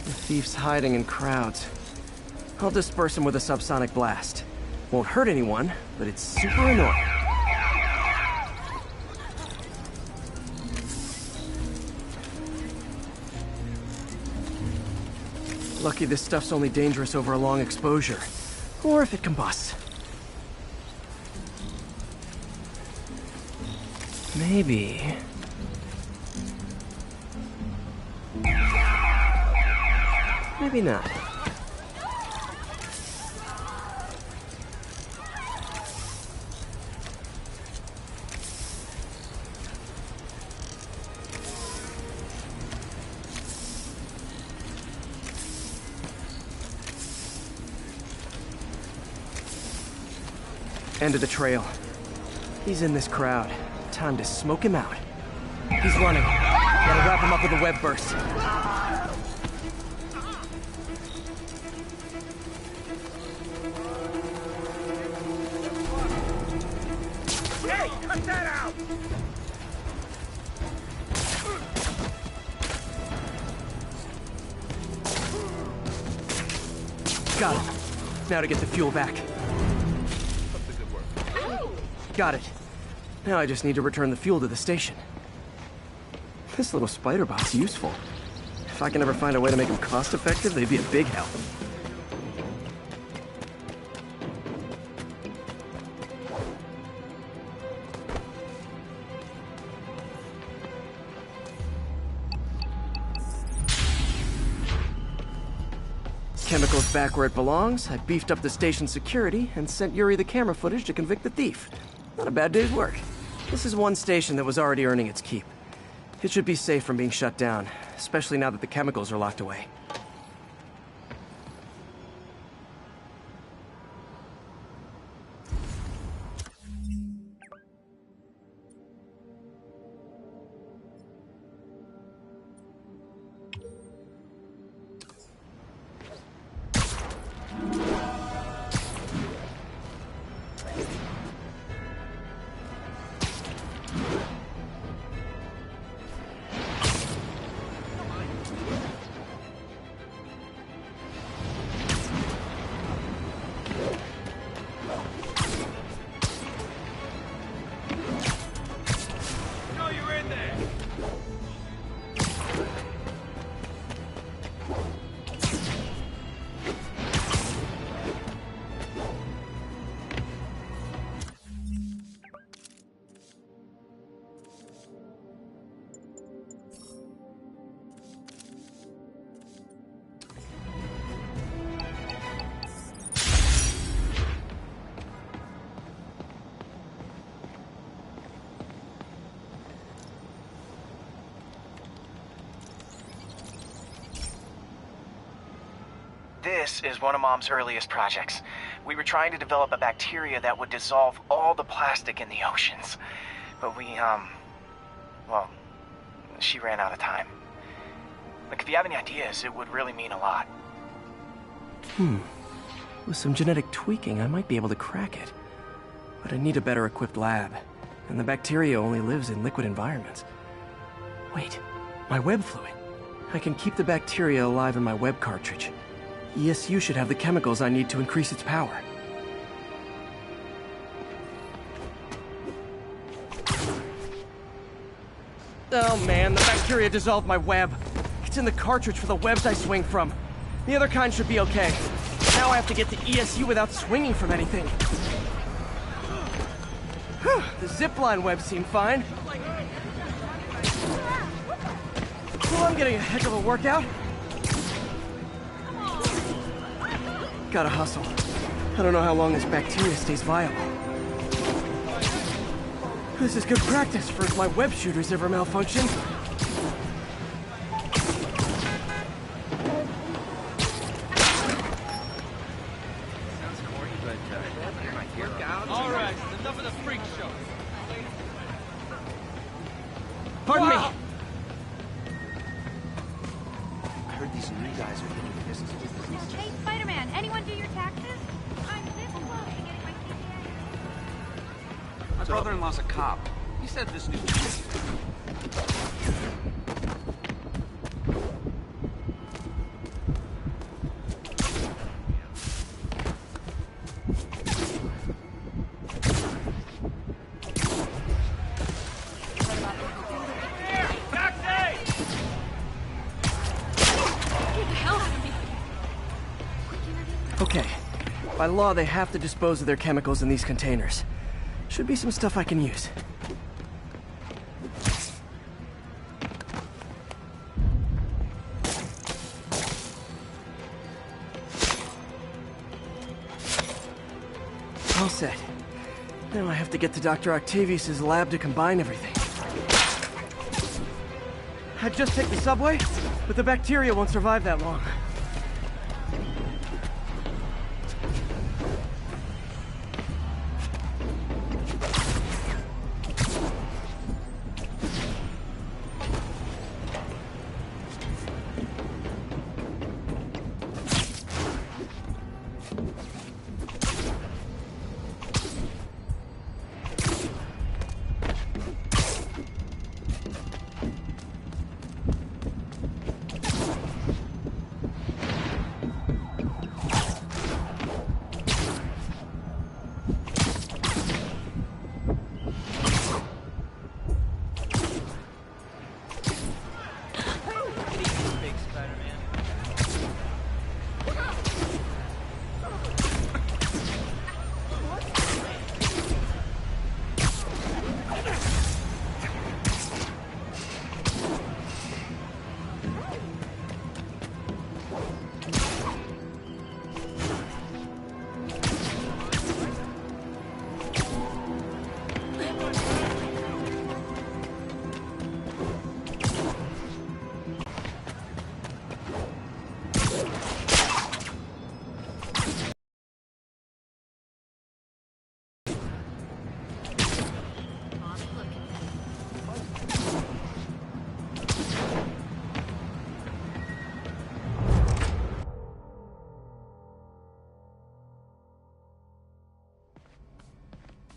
[SPEAKER 20] The thief's hiding in crowds. I'll disperse him with a subsonic blast. Won't hurt anyone, but it's super annoying. Lucky this stuff's only dangerous over a long exposure. Or if it combusts. Maybe... maybe not. End of the trail. He's in this crowd. Time to smoke him out. He's running. Gotta wrap him up with a web burst.
[SPEAKER 2] Hey, cut that out!
[SPEAKER 20] Got him. Now to get the fuel back. Got it. Now I just need to return the fuel to the station. This little spider bot's useful. If I can ever find a way to make them cost-effective, they'd be a big help. Chemicals back where it belongs. I beefed up the station security and sent Yuri the camera footage to convict the thief. Not a bad day's work. This is one station that was already earning its keep. It should be safe from being shut down, especially now that the chemicals are locked away.
[SPEAKER 23] This is one of Mom's earliest projects. We were trying to develop a bacteria that would dissolve all the plastic in the oceans. But well, she ran out of time. Look, if you have any ideas, it would really mean a lot.
[SPEAKER 20] With some genetic tweaking, I might be able to crack it. But I need a better equipped lab. And the bacteria only lives in liquid environments. Wait, my web fluid. I can keep the bacteria alive in my web cartridge. ESU should have the chemicals I need to increase its power.
[SPEAKER 2] Oh man, the bacteria dissolved my web. It's in the cartridge for the webs I swing from. The other kind should be okay. Now I have to get to ESU without swinging from anything. The zipline webs seem fine. Well, I'm getting a heck of a workout. Gotta hustle. I don't know how long this bacteria stays viable. This is good practice for if my web shooters ever malfunction.
[SPEAKER 18] All right, enough of the freak show.
[SPEAKER 2] Pardon me.
[SPEAKER 11] I heard these new guys are getting the business.
[SPEAKER 21] Hey, Spider-Man, anyone do your taxes? I'm this close to getting my CPA.
[SPEAKER 11] My brother-in-law's a cop. He said this new...
[SPEAKER 2] Okay. By law, they have to dispose of their chemicals in these containers. Should be some stuff I can use. All set. Now I have to get to Dr. Octavius's lab to combine everything. I'd just take the subway, but the bacteria won't survive that long.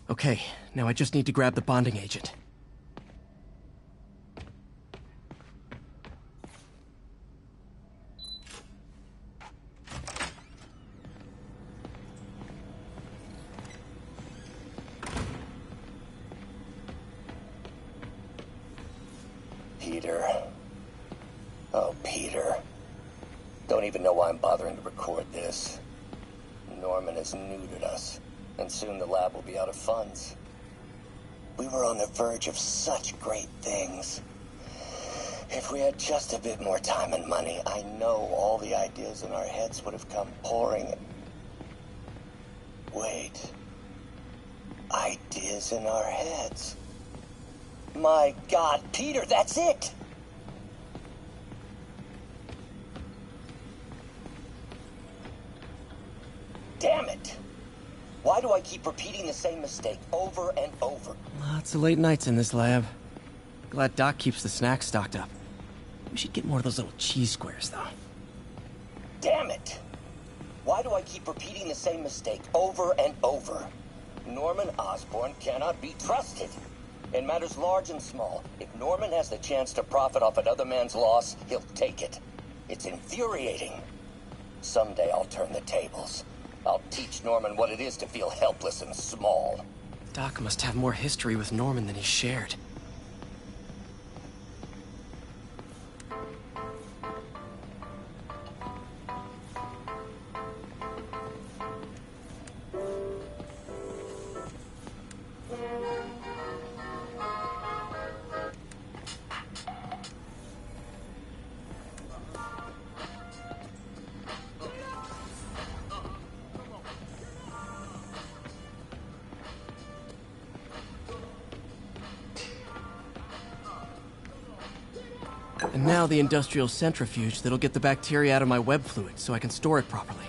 [SPEAKER 2] Okay, now I just need to grab the bonding agent.
[SPEAKER 6] Peter. Oh, Peter. Don't even know why I'm bothering to record this. Norman has neutered us, and soon the lab will be out of funds. We were on the verge of such great things. If we had just a bit more time and money, I know all the ideas in our heads would have come pouring. Wait. Ideas in our heads. My God, Peter, that's it! Damn it! Why do I keep repeating the same mistake over and over?
[SPEAKER 2] Lots of late nights in this lab. Glad Doc keeps the snacks stocked up. We should get more of those little cheese squares, though.
[SPEAKER 6] Damn it! Why do I keep repeating the same mistake over and over? Norman Osborn cannot be trusted. In matters large and small, if Norman has the chance to profit off another man's loss, he'll take it. It's infuriating. Someday I'll turn the tables. I'll teach Norman what it is to feel helpless and small.
[SPEAKER 20] Doc must have more history with Norman than he shared. And now the industrial centrifuge that'll get the bacteria out of my web fluid so I can store it properly.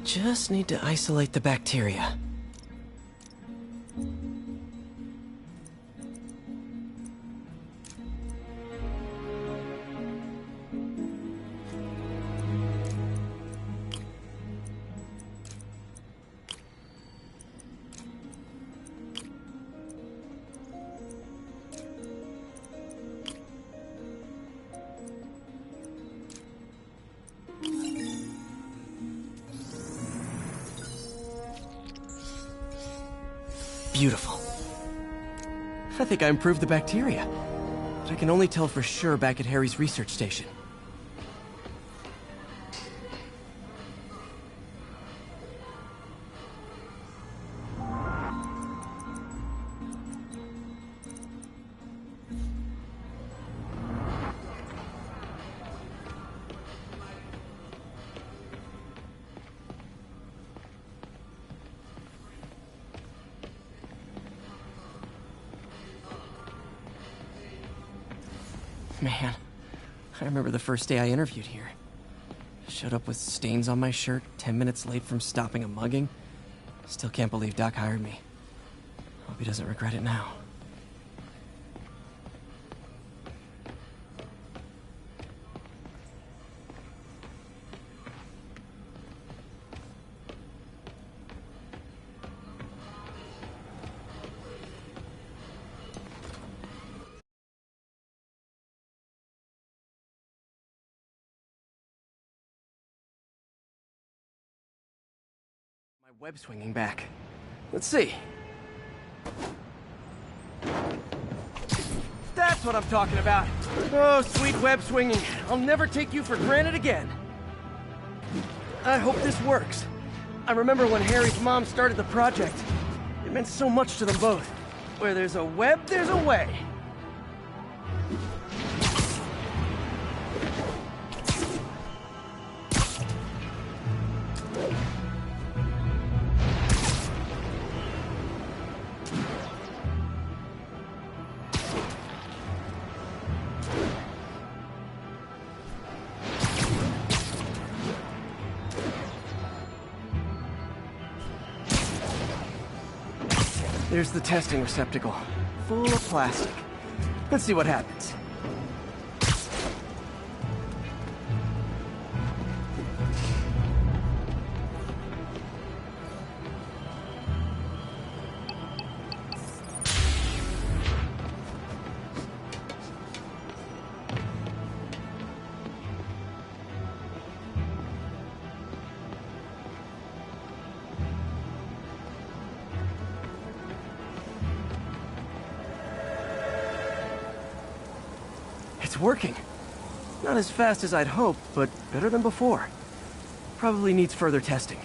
[SPEAKER 20] Just need to isolate the bacteria. Beautiful. I think I improved the bacteria, but I can only tell for sure back at Harry's research station. Man, I remember the first day I interviewed here. Showed up with stains on my shirt, 10 minutes late from stopping a mugging. Still can't believe Doc hired me. Hope he doesn't regret it now. Web swinging back. Let's see.
[SPEAKER 2] That's what I'm talking about. Oh, sweet web swinging. I'll never take you for granted again. I hope this works. I remember when Harry's mom started the project. It meant so much to them both. Where there's a web, there's a way. There's the testing receptacle, full of plastic. Let's see what happens. It's working. Not as fast as I'd hoped, but better than before. Probably needs further testing.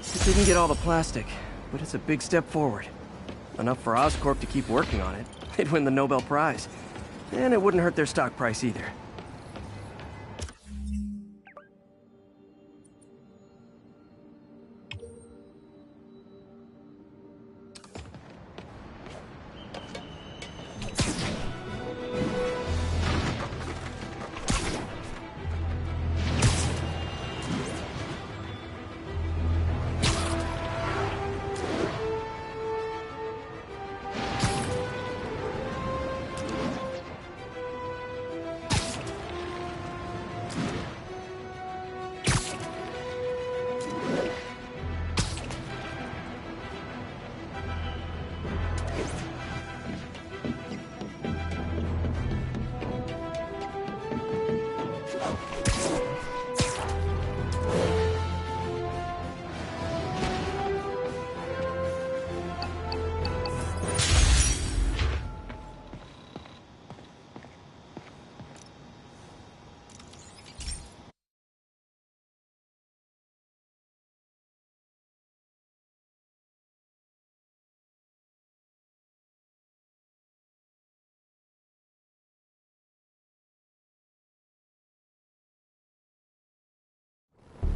[SPEAKER 2] It didn't get all the plastic, but it's a big step forward. Enough for Oscorp to keep working on it. They'd win the Nobel Prize. And it wouldn't hurt their stock price either.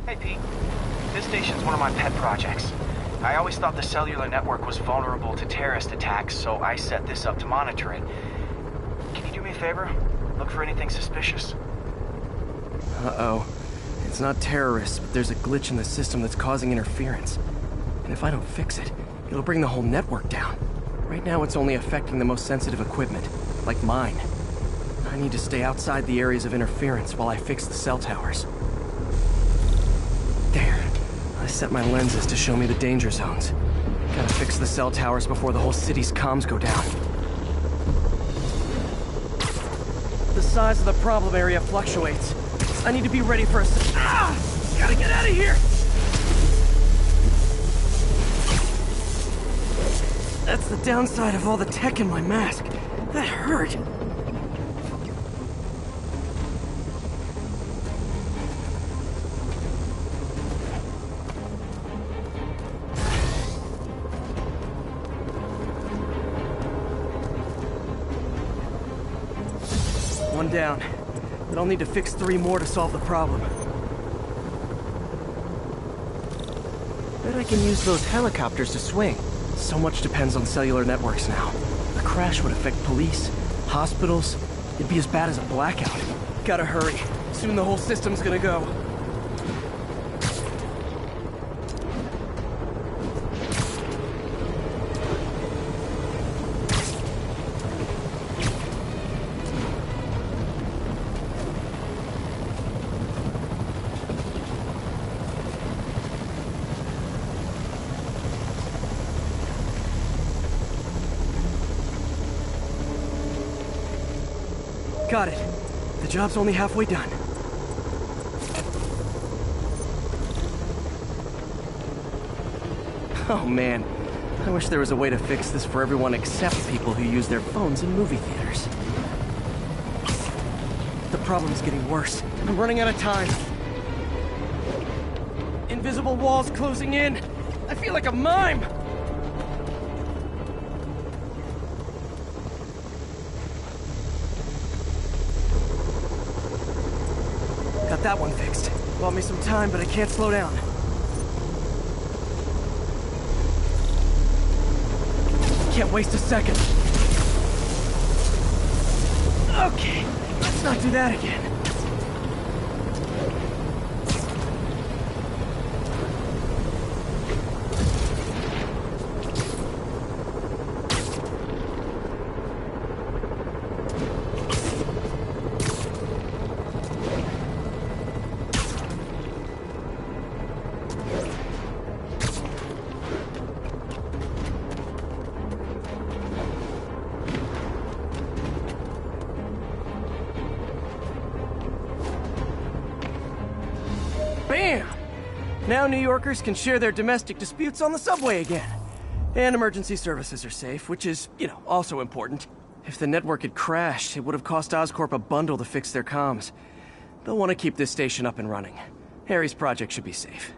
[SPEAKER 23] Hey, Pete. This station's one of my pet projects. I always thought the cellular network was vulnerable to terrorist attacks, so I set this up to monitor it. Can you do me a favor? Look for anything suspicious.
[SPEAKER 20] Uh-oh. It's not terrorists, but there's a glitch in the system that's causing interference. And if I don't fix it, it'll bring the whole network down. Right now, it's only affecting the most sensitive equipment, like mine. I need to stay outside the areas of interference while I fix the cell towers. There. I set my lenses to show me the danger zones. Gotta fix the cell towers before the whole city's comms go down. The size of the problem area fluctuates. I need to be ready for a gotta get out of here! That's the downside of all the tech in my mask. That hurt. One down. But I'll need to fix 3 more to solve the problem. Bet I can use those helicopters to swing. So much depends on cellular networks now. A crash would affect police, hospitals. It'd be as bad as a blackout. Gotta hurry. Soon the whole system's gonna go. Got it. The job's only halfway done. Oh man, I wish there was a way to fix this for everyone except people who use their phones in movie theaters. The problem's getting worse. I'm running out of time. Invisible walls closing in. I feel like a mime. Got that one fixed. Bought me some time, but I can't slow down. Can't waste a second. Okay, let's not do that again. Bam! Now New Yorkers can share their domestic disputes on the subway again. And emergency services are safe, which is, also important. If the network had crashed, it would have cost Oscorp a bundle to fix their comms. They'll want to keep this station up and running. Harry's project should be safe.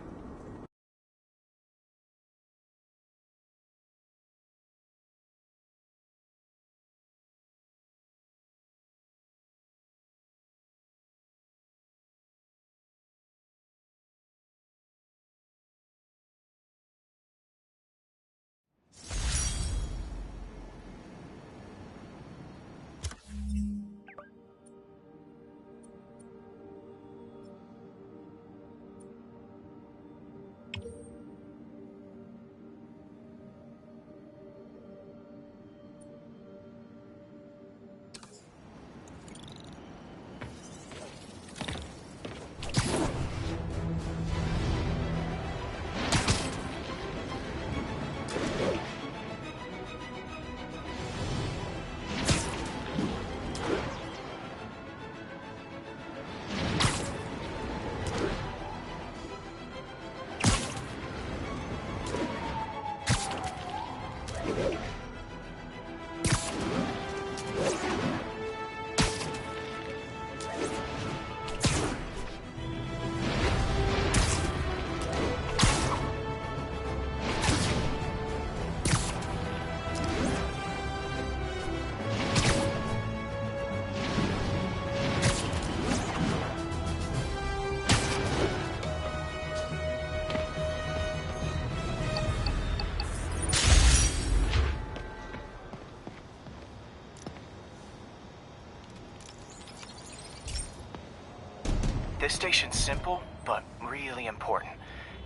[SPEAKER 23] This station's simple, but really important.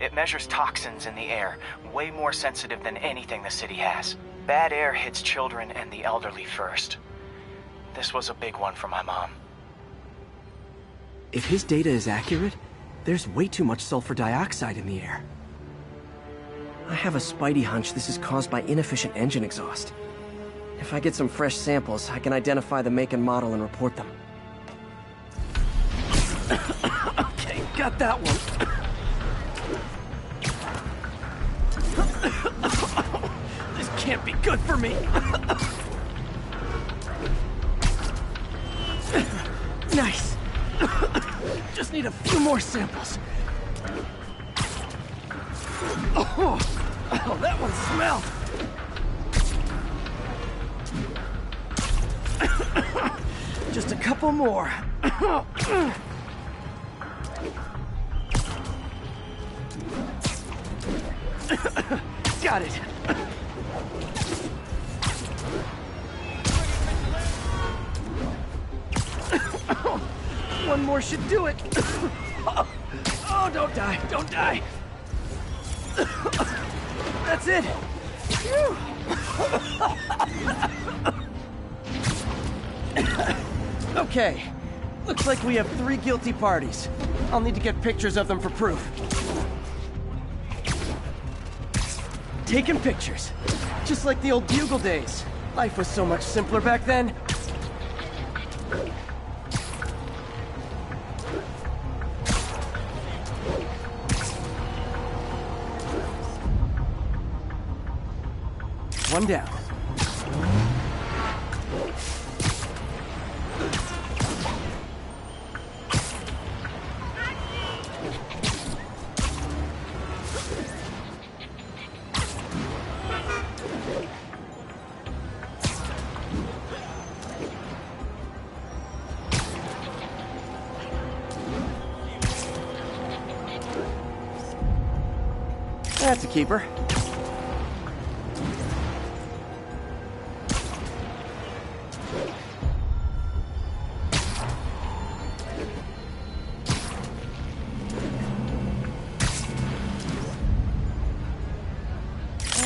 [SPEAKER 23] It measures toxins in the air, way more sensitive than anything the city has. Bad air hits children and the elderly first. This was a big one for my mom.
[SPEAKER 20] If his data is accurate, there's way too much sulfur dioxide in the air. I have a spidey hunch this is caused by inefficient engine exhaust. If I get some fresh samples, I can identify the make and model and report them. Okay, got that one. This can't be good for me. Nice. Just need a few more samples. Oh, that one smelled. Just a couple more. Got it. One more should do it. Oh, don't die, don't die. That's it. Phew. Okay. Looks like we have 3 guilty parties. I'll need to get pictures of them for proof. Taking pictures. Just like the old Bugle days. Life was so much simpler back then. One down. That's a keeper.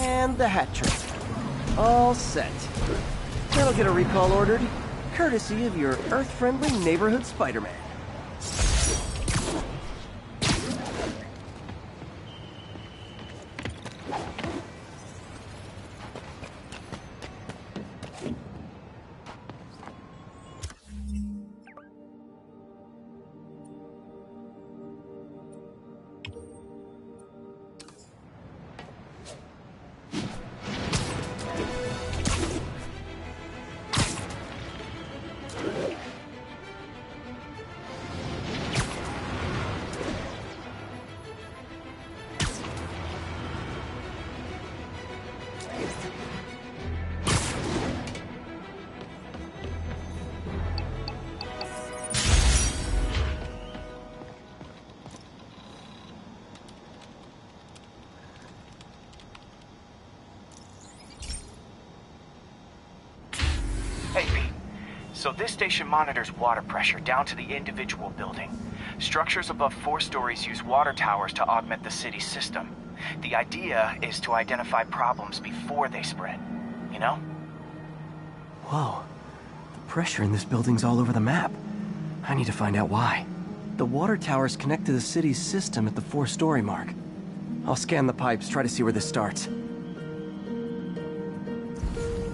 [SPEAKER 20] And the hat trick. All set. That'll get a recall ordered, courtesy of your Earth-friendly neighborhood Spider-Man.
[SPEAKER 23] So this station monitors water pressure down to the individual building. Structures above 4 stories use water towers to augment the city's system. The idea is to identify problems before they spread, you know?
[SPEAKER 20] Whoa. The pressure in this building's all over the map. I need to find out why. The water towers connect to the city's system at the 4-story mark. I'll scan the pipes, try to see where this starts.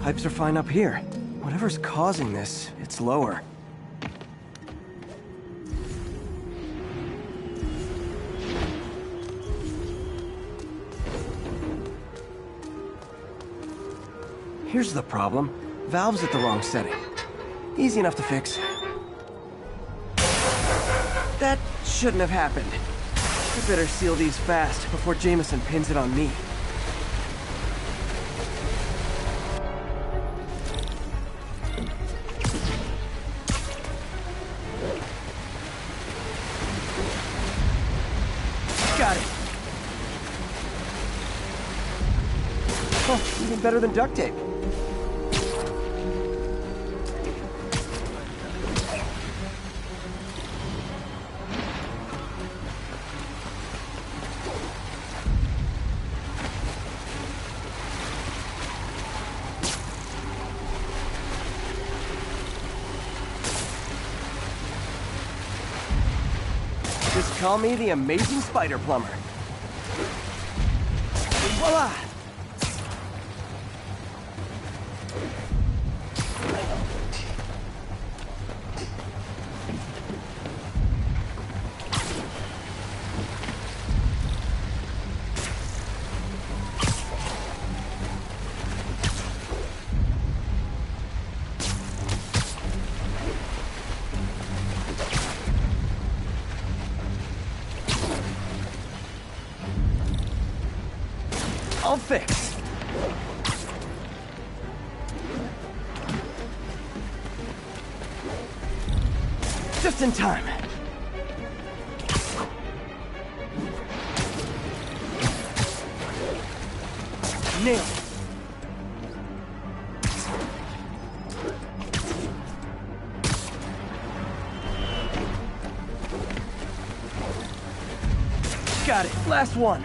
[SPEAKER 20] Pipes are fine up here. Whatever's causing this, it's lower. Here's the problem. Valve's at the wrong setting. Easy enough to fix. That shouldn't have happened. I better seal these fast before Jameson pins it on me. Got it. Oh, even better than duct tape.
[SPEAKER 2] call me the amazing spider plumber. Voila! I'll fix. Just in time. Nailed it. Got it. Last one.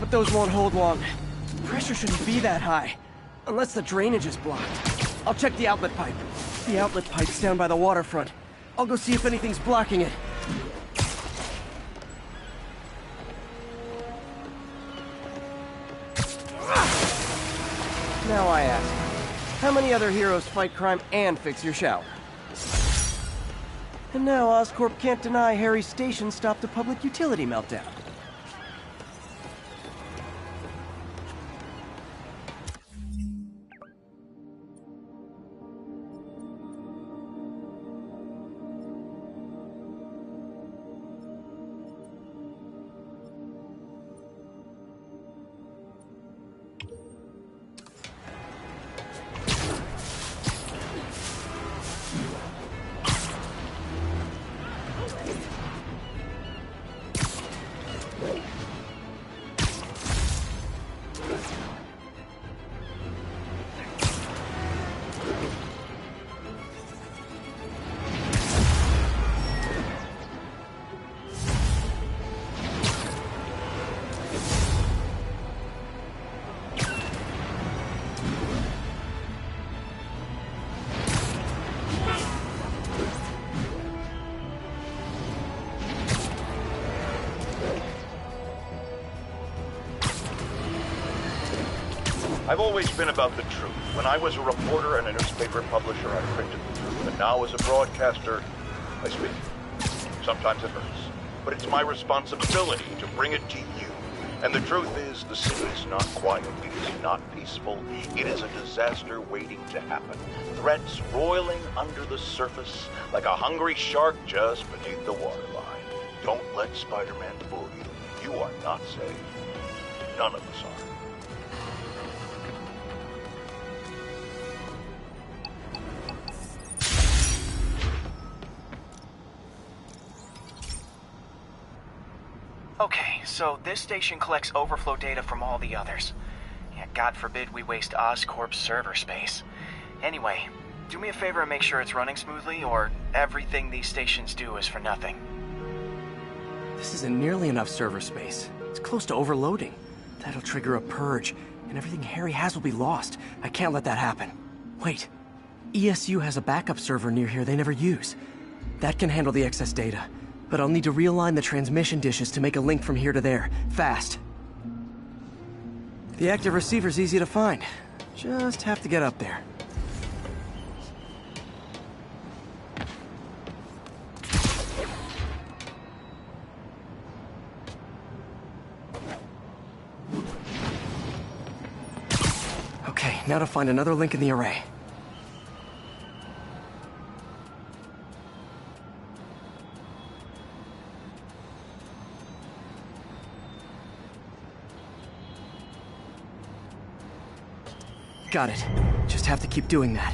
[SPEAKER 2] But those won't hold long. Pressure shouldn't be that high, unless the drainage is blocked. I'll check the outlet pipe. The outlet pipe's down by the waterfront. I'll go see if anything's blocking it. Now I ask, how many other heroes fight crime and fix your shower? And now Oscorp can't deny Harry's station stopped a public utility meltdown.
[SPEAKER 8] I've always been about the truth. When I was a reporter and a newspaper publisher, I printed the truth. And now as a broadcaster, I speak. Sometimes it hurts. But it's my responsibility to bring it to you. And the truth is, the city is not quiet. It is not peaceful. It is a disaster waiting to happen. Threats roiling under the surface like a hungry shark just beneath the waterline. Don't let Spider-Man fool you. You are not safe. None of us are.
[SPEAKER 23] Okay, so this station collects overflow data from all the others. Yeah, God forbid we waste Oscorp's server space. Anyway, do me a favor and make sure it's running smoothly, or everything these stations do is for nothing.
[SPEAKER 20] This isn't nearly enough server space. It's close to overloading. That'll trigger a purge, and everything Harry has will be lost. I can't let that happen. Wait. ESU has a backup server near here they never use. That can handle the excess data. But I'll need to realign the transmission dishes to make a link from here to there, fast. The active receiver's easy to find. Just have to get up there. Okay, now to find another link in the array. Got it. Just have to keep doing that.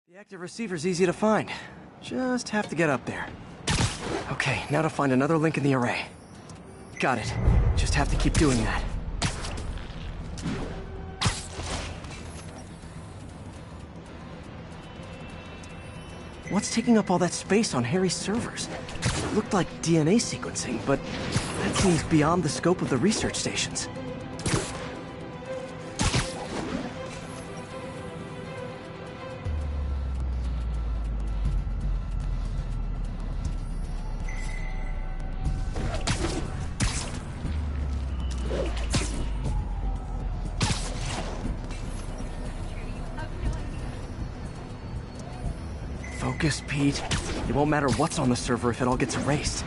[SPEAKER 20] The active receiver's easy to find. Just have to get up there. Okay, now to find another link in the array. Got it. Just have to keep doing that. What's taking up all that space on Harry's servers? It looked like DNA sequencing, but that seems beyond the scope of the research stations. Focus, Pete. It won't matter what's on the server if it all gets erased.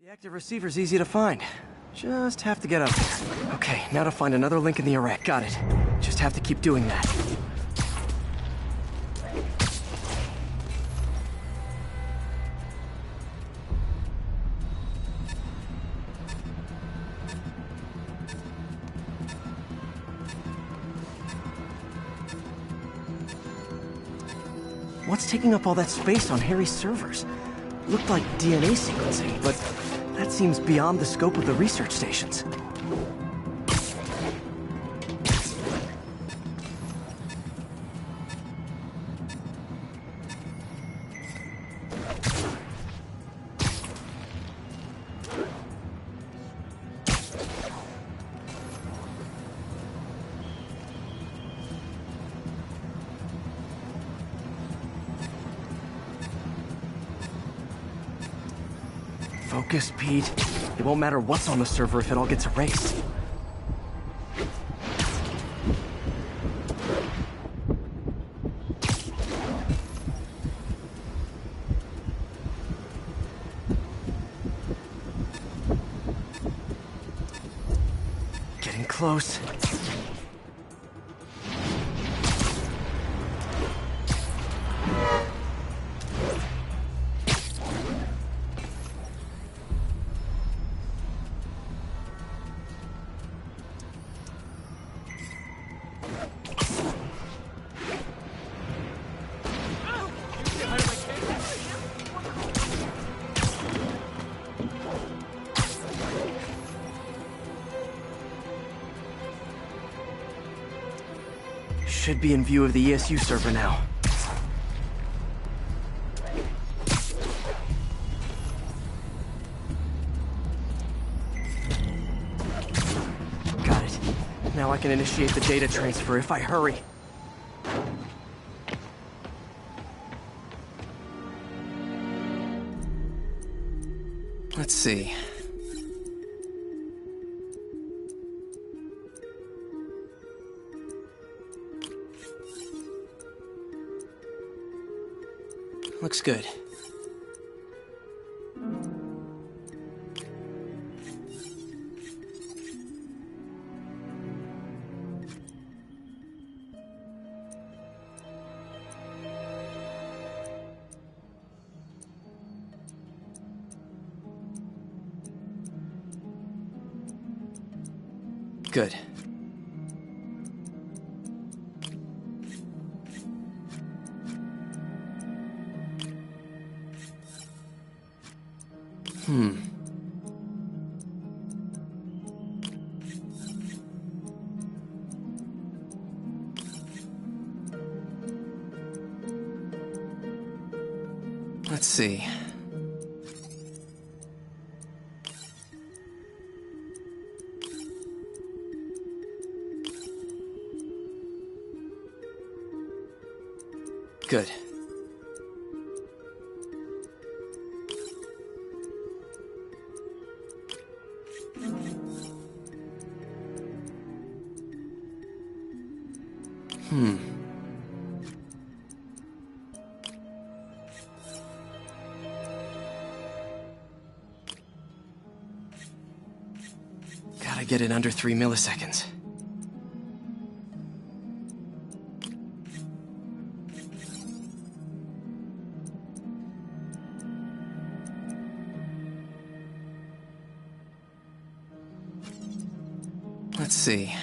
[SPEAKER 20] The active receiver's easy to find. Just have to get up there. Okay, now to find another link in the array. Got it. Just have to keep doing that. What's taking up all that space on Harry's servers? Looked like DNA sequencing, but that seems beyond the scope of the research stations. Focus, Pete. It won't matter what's on the server if it all gets erased. Getting close. Should be in view of the ESU server now. Got it. Now I can initiate the data transfer if I hurry. Let's see. Looks good. Good. Let's see. Good. Gotta get it under 3 milliseconds. Let's see.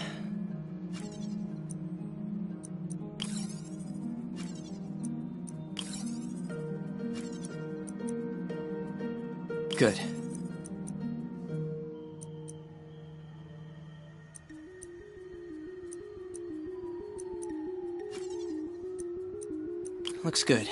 [SPEAKER 20] Good. Looks good.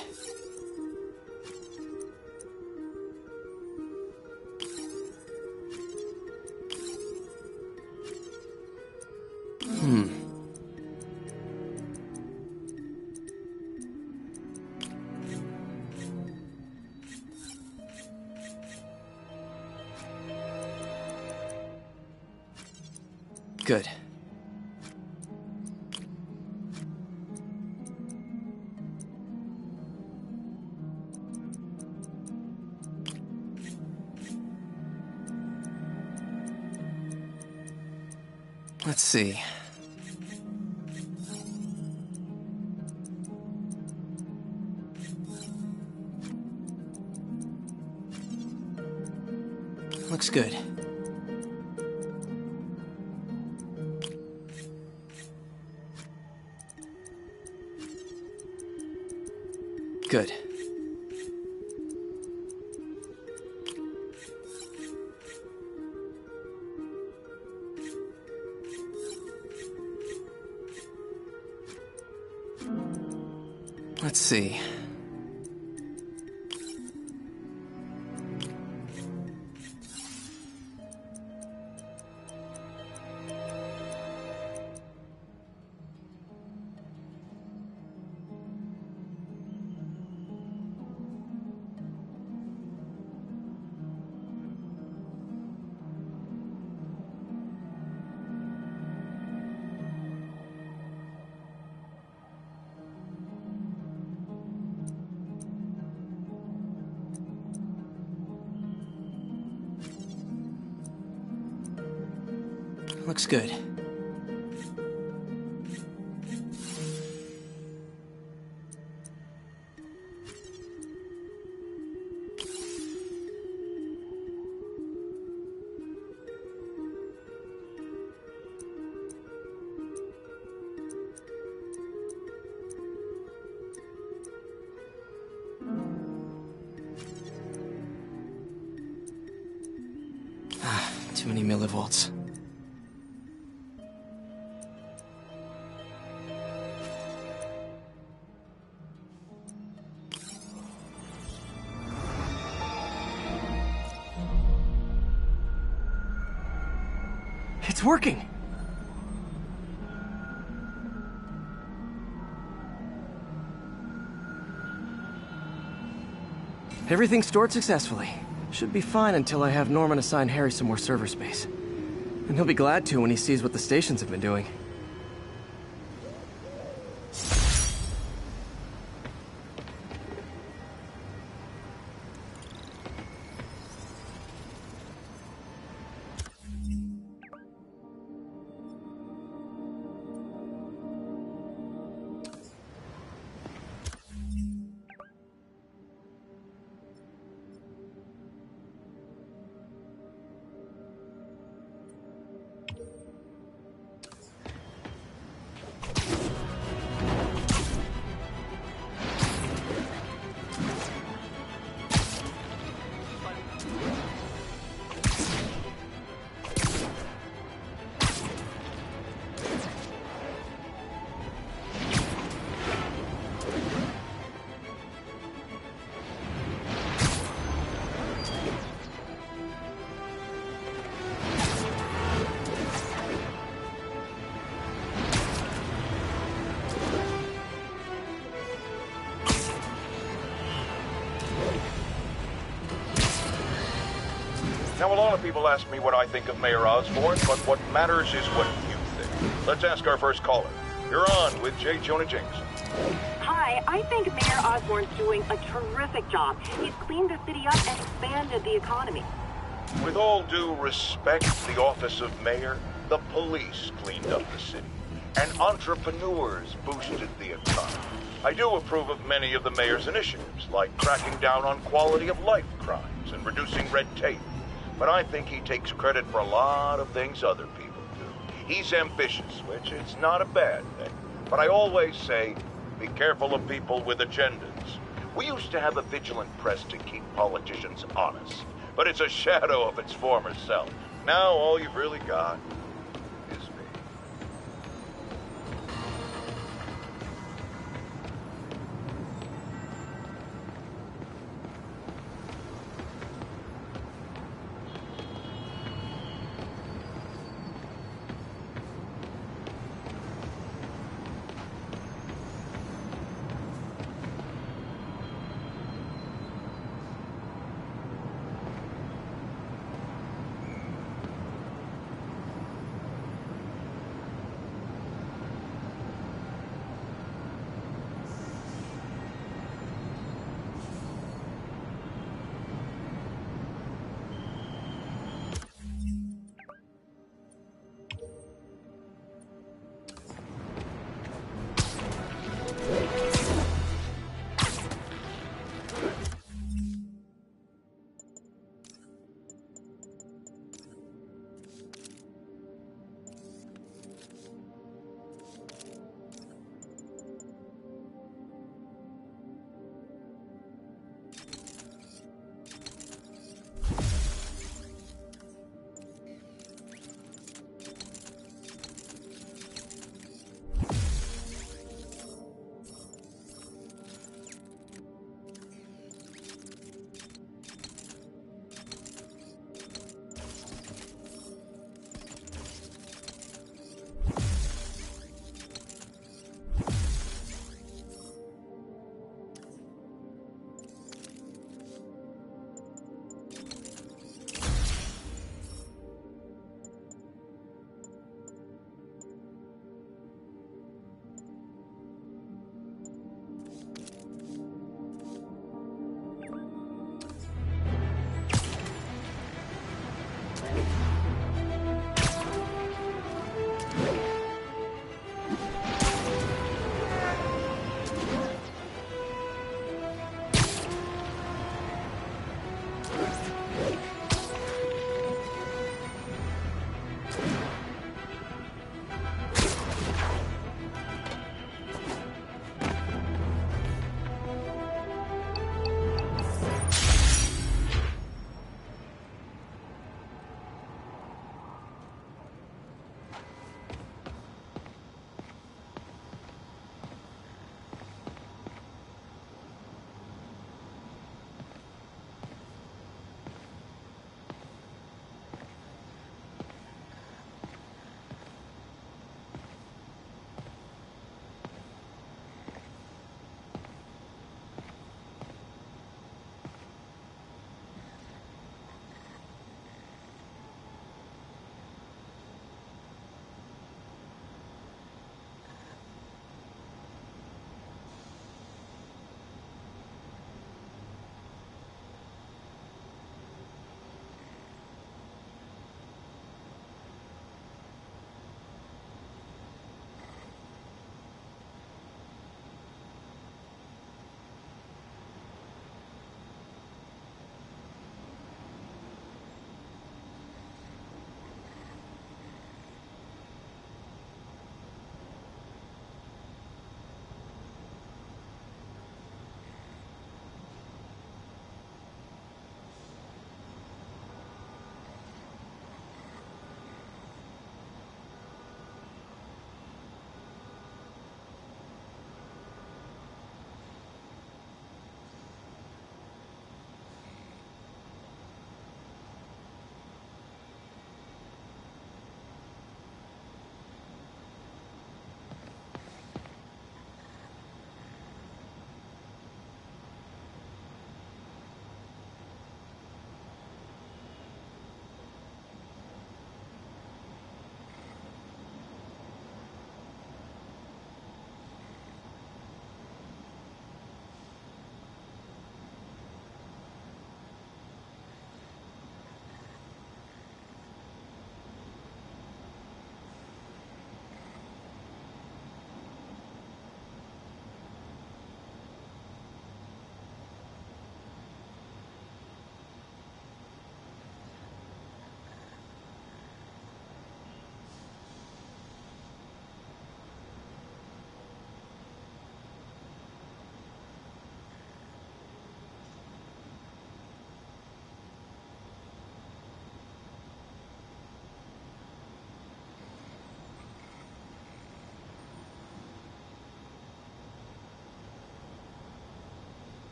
[SPEAKER 20] Good. Let's see. Looks good. Good. Let's see. Looks good. Too many millivolts. It's working! Everything stored successfully. Should be fine until I have Norman assign Harry some more server space. And he'll be glad to when he sees what the stations have been doing.
[SPEAKER 8] Now, a lot of people ask me what I think of Mayor Osborn, but what matters is what you think. Let's ask our first caller. You're on with J. Jonah Jameson.
[SPEAKER 10] Hi, I think Mayor Osborn's doing a terrific job. He's cleaned the city up and expanded the economy.
[SPEAKER 8] With all due respect, the office of mayor, the police cleaned up the city, and entrepreneurs boosted the economy. I do approve of many of the mayor's initiatives, like cracking down on quality-of-life crimes and reducing red tape. But I think he takes credit for a lot of things other people do. He's ambitious, which is not a bad thing. But I always say, be careful of people with agendas. We used to have a vigilant press to keep politicians honest, but it's a shadow of its former self. Now all you've really got is me.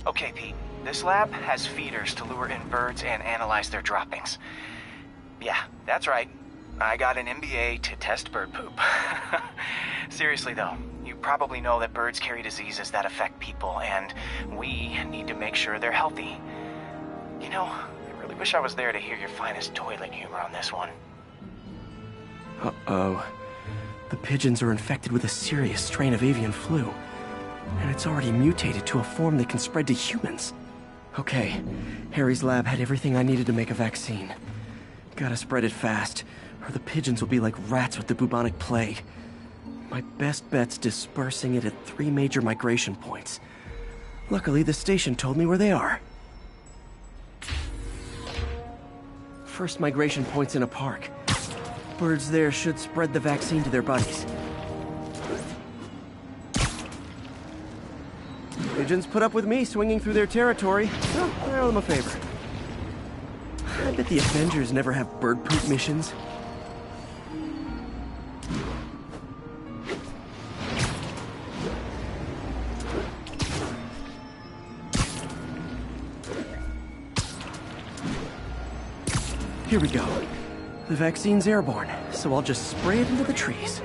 [SPEAKER 23] Okay, Pete. This lab has feeders to lure in birds and analyze their droppings. Yeah, that's right. I got an MBA to test bird poop. Seriously though, you probably know that birds carry diseases that affect people, and we need to make sure they're healthy. You know, I really wish I was there to hear your finest toilet humor on this one.
[SPEAKER 20] Uh-oh. The pigeons are infected with a serious strain of avian flu, and it's already mutated to a form that can spread to humans. Okay, Harry's lab had everything I needed to make a vaccine. Gotta spread it fast, or the pigeons will be like rats with the bubonic plague. My best bet's dispersing it at 3 major migration points. Luckily, the station told me where they are. First migration point's in a park. Birds there should spread the vaccine to their buddies. Pigeons put up with me swinging through their territory, so I owe them a favor. I bet the Avengers never have bird poop missions. Here we go. The vaccine's airborne, so I'll just spray it into the trees.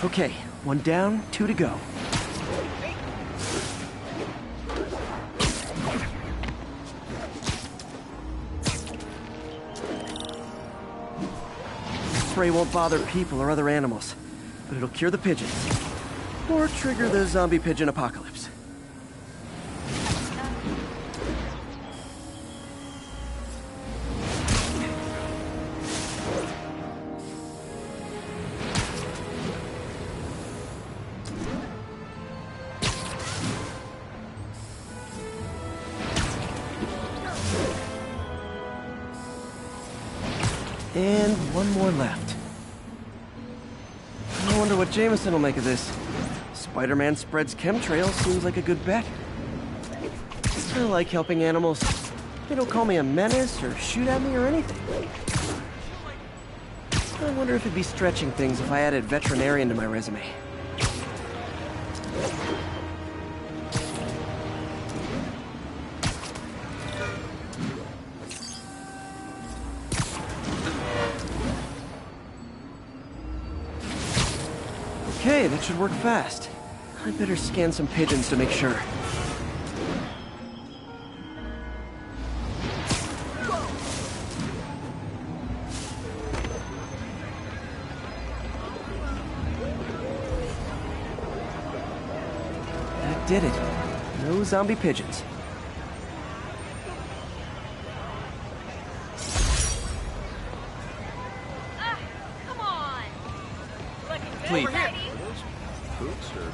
[SPEAKER 20] Okay, 1 down, 2 to go. Spray won't bother people or other animals, but it'll cure the pigeons. Or trigger the zombie pigeon apocalypse. And 1 more left. I wonder what Jameson will make of this. Spider-Man spreads chemtrails seems like a good bet. I like helping animals. They don't call me a menace or shoot at me or anything. I wonder if it'd be stretching things if I added veterinarian to my resume. Okay, that should work fast. I'd better scan some pigeons to make sure. That did it. No zombie pigeons.
[SPEAKER 21] Come on!
[SPEAKER 17] Please.
[SPEAKER 21] Over here.
[SPEAKER 7] Boots or...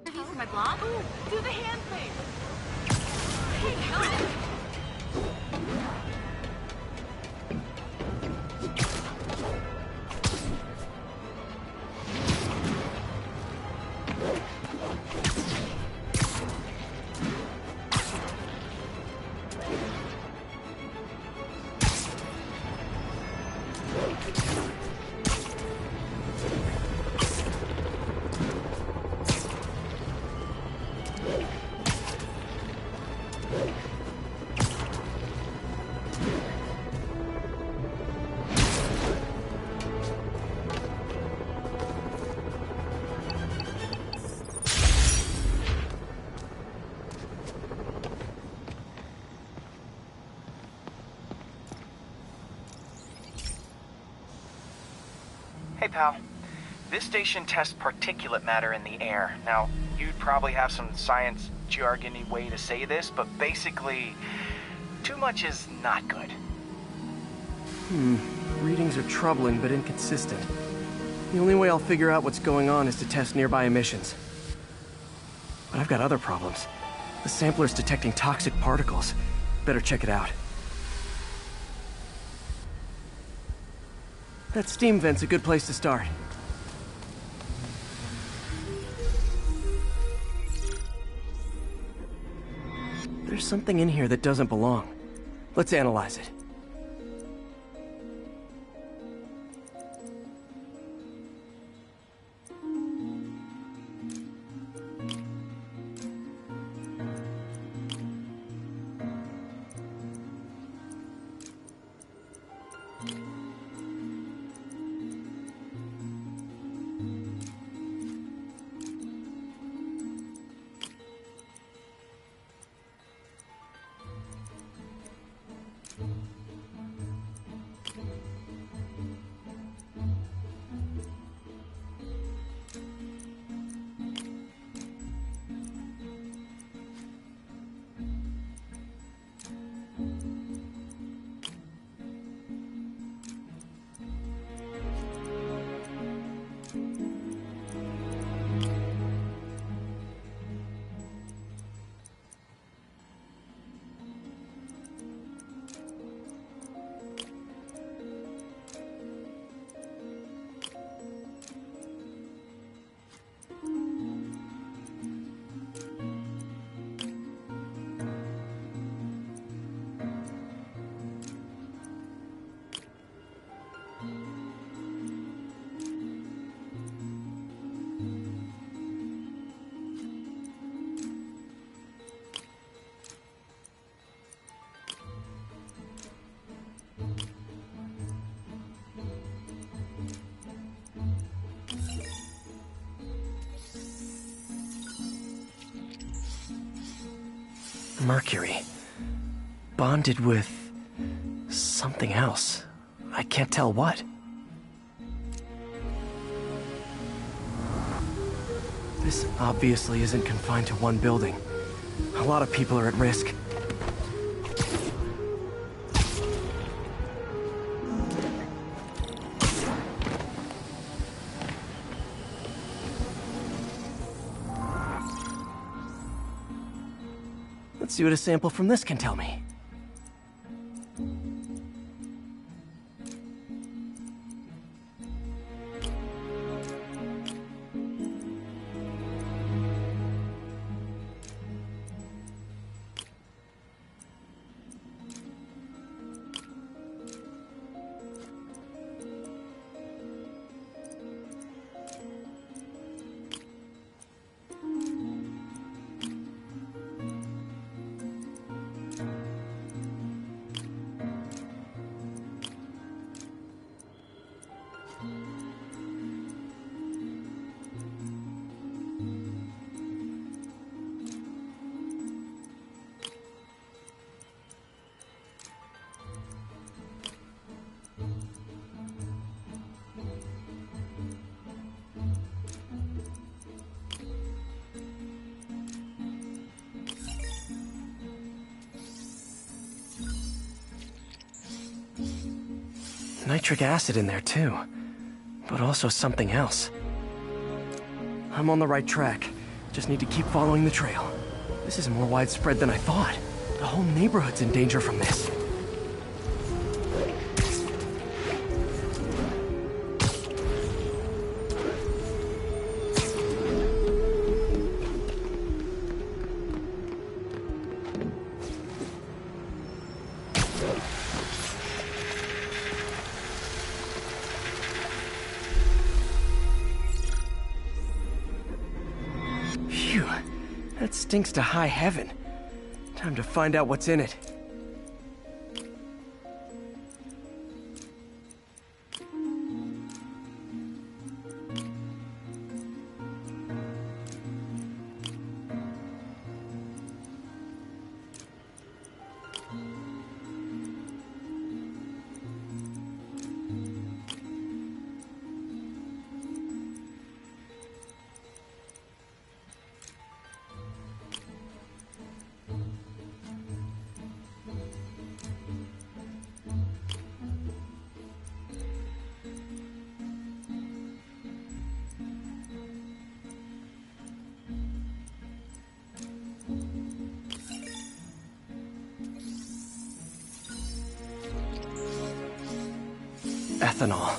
[SPEAKER 21] Review for my blog? Ooh, do the hand thing! Hey, help!
[SPEAKER 23] Hey, pal. This station tests particulate matter in the air. Now, you'd probably have some science jargony way to say this, but basically, Too much is not good.
[SPEAKER 20] Readings are troubling but inconsistent. The only way I'll figure out what's going on is to test nearby emissions. But I've got other problems. The sampler's detecting toxic particles. Better check it out. That steam vent's a good place to start. There's something in here that doesn't belong. Let's analyze it. Mercury. Bonded with something else. I can't tell what. This obviously isn't confined to one building. A lot of people are at risk. Let's see what a sample from this can tell me. Nitric acid in there too, but also something else. I'm on the right track. Just need to keep following the trail. This is more widespread than I thought. The whole neighborhood's in danger from this. That stinks to high heaven. Time to find out what's in it. ethanol.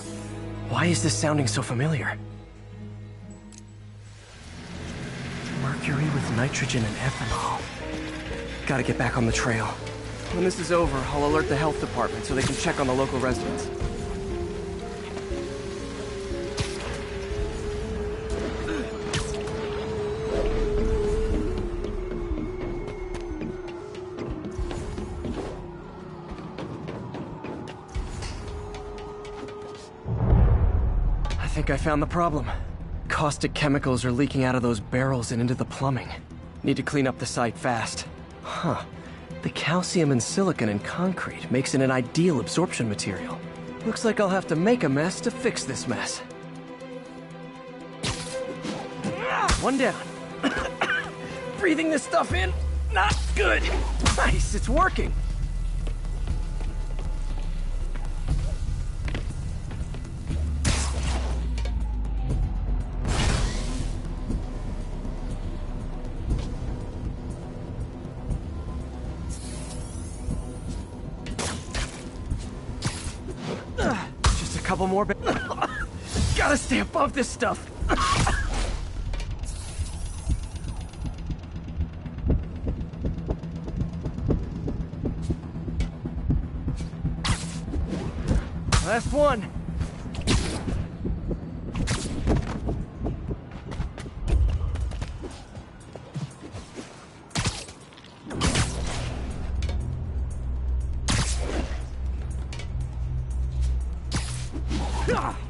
[SPEAKER 20] Why is this sounding so familiar? Mercury with nitrogen and ethanol. Gotta get back on the trail. When this is over, I'll alert the health department so they can check on the local residents. I think I found the problem. Caustic chemicals are leaking out of those barrels and into the plumbing. Need to clean up the site fast. Huh. The calcium and silicon in concrete makes it an ideal absorption material. Looks like I'll have to make a mess to fix this mess. One down. Breathing this stuff in, not good. Nice, it's working. Just a couple more Gotta stay above this stuff. Last one.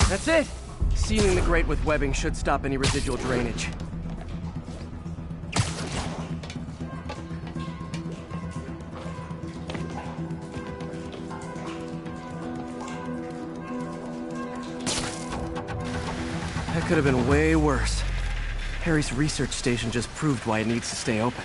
[SPEAKER 20] That's it. Sealing the grate with webbing should stop any residual drainage. That could have been way worse. Harry's research station just proved why it needs to stay open.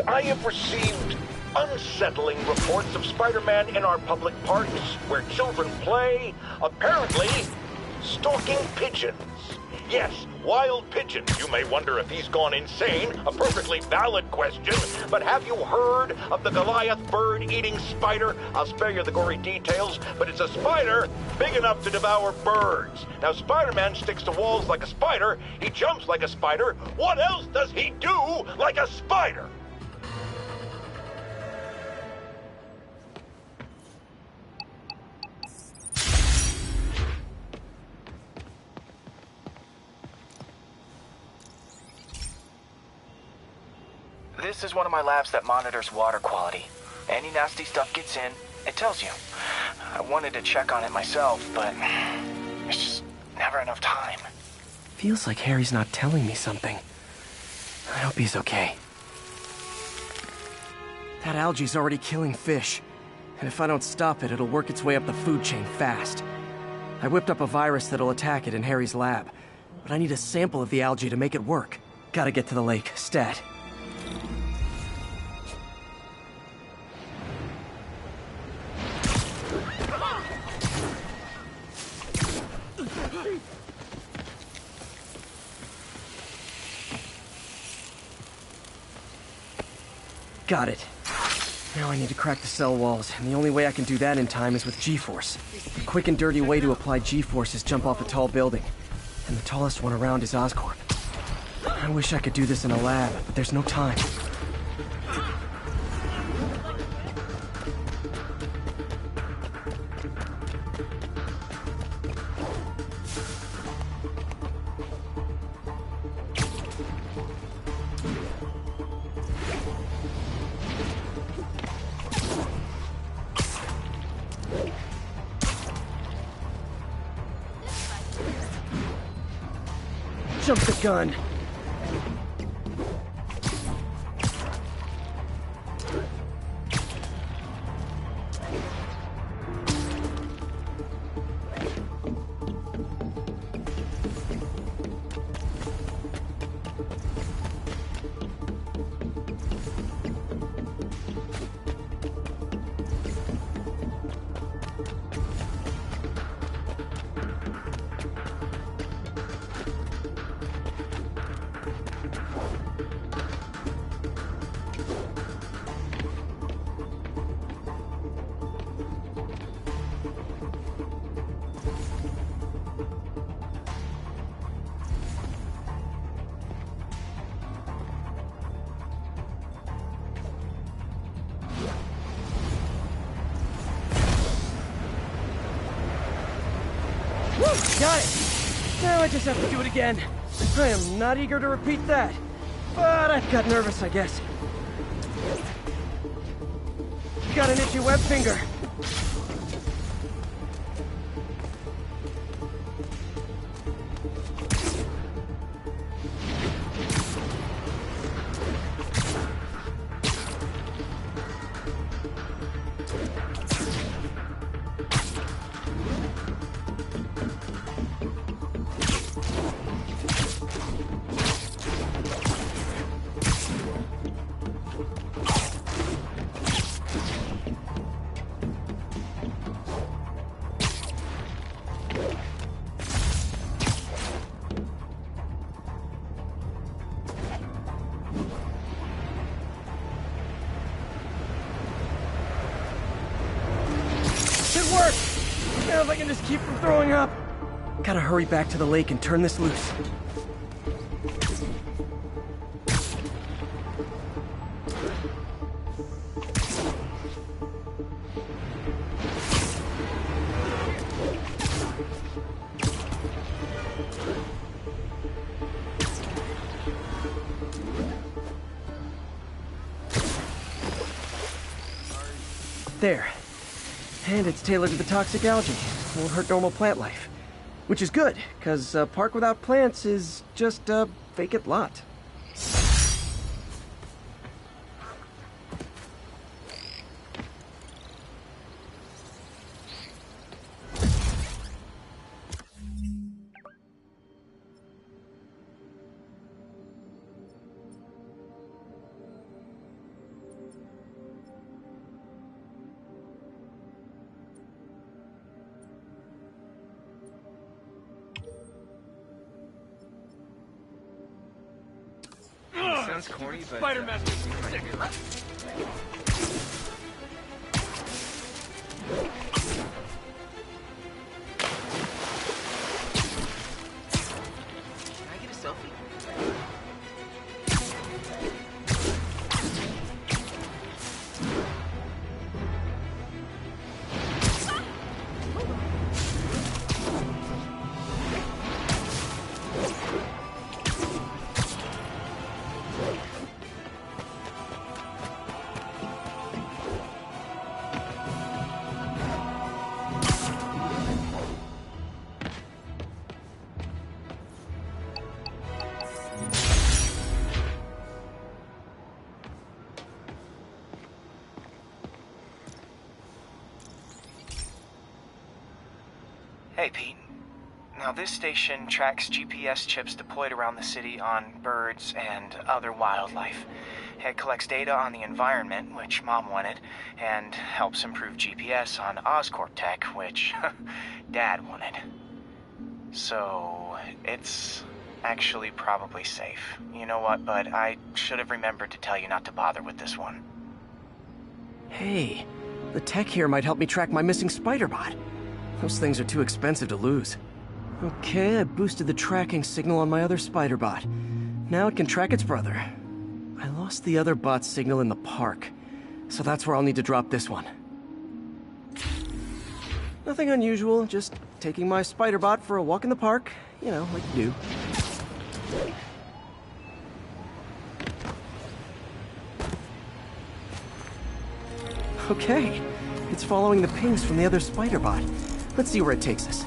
[SPEAKER 8] I have received unsettling reports of Spider-Man in our public parks, where children play, apparently stalking pigeons. Yes, wild pigeons. You may wonder if he's gone insane, a perfectly valid question, but have you heard of the Goliath bird-eating spider? I'll spare you the gory details, but it's a spider big enough to devour birds. Now, Spider-Man sticks to walls like a spider, he jumps like a spider. What else does he do like a spider?
[SPEAKER 23] This is one of my labs that monitors water quality. Any nasty stuff gets in, it tells you. I wanted to check on it myself, but there's just never enough time.
[SPEAKER 20] Feels like Harry's not telling me something. I hope he's okay. That algae's already killing fish. And if I don't stop it, it'll work its way up the food chain fast. I whipped up a virus that'll attack it in Harry's lab, but I need a sample of the algae to make it work. Gotta get to the lake, stat. Got it. Now I need to crack the cell walls, and the only way I can do that in time is with G-Force. The quick and dirty way to apply G-Force is jump off a tall building, and the tallest one around is Oscorp. I wish I could do this in a lab, but there's no time. Jump the gun. Got it! Now I just have to do it again. I am not eager to repeat that, but I've got nervous, I guess. Got an itchy web finger. It worked! Now if I can just keep from throwing up. Gotta hurry back to the lake and turn this loose. There. And it's tailored to the toxic algae. Won't hurt normal plant life. Which is good, because a park without plants is just a vacant lot.
[SPEAKER 11] Sounds corny, but
[SPEAKER 2] Spider-Man.
[SPEAKER 11] Can I get a selfie?
[SPEAKER 23] Hey, Pete. Now, this station tracks GPS chips deployed around the city on birds and other wildlife. It collects data on the environment, which Mom wanted, and helps improve GPS on Oscorp tech, which Dad wanted. So, it's actually probably safe. You know what, bud? I should have remembered to tell you not to bother with this one.
[SPEAKER 20] Hey, the tech here might help me track my missing spider bot. Those things are too expensive to lose. Okay, I boosted the tracking signal on my other spider bot. Now it can track its brother. I lost the other bot's signal in the park, so that's where I'll need to drop this one. Nothing unusual, just taking my spider bot for a walk in the park, you know, like you do. Okay, it's following the pings from the other spider bot. Let's see where it takes us.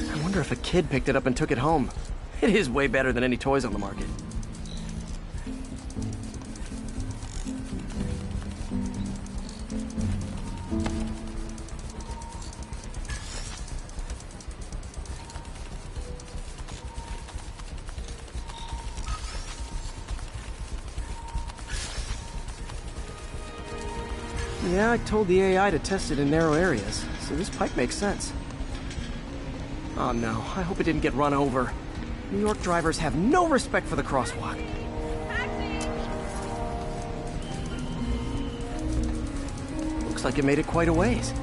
[SPEAKER 20] I wonder if a kid picked it up and took it home. It is way better than any toys on the market. Yeah, I told the AI to test it in narrow areas, so this pipe makes sense. Oh no, I hope it didn't get run over. New York drivers have no respect for the crosswalk. Looks like it made it quite a ways.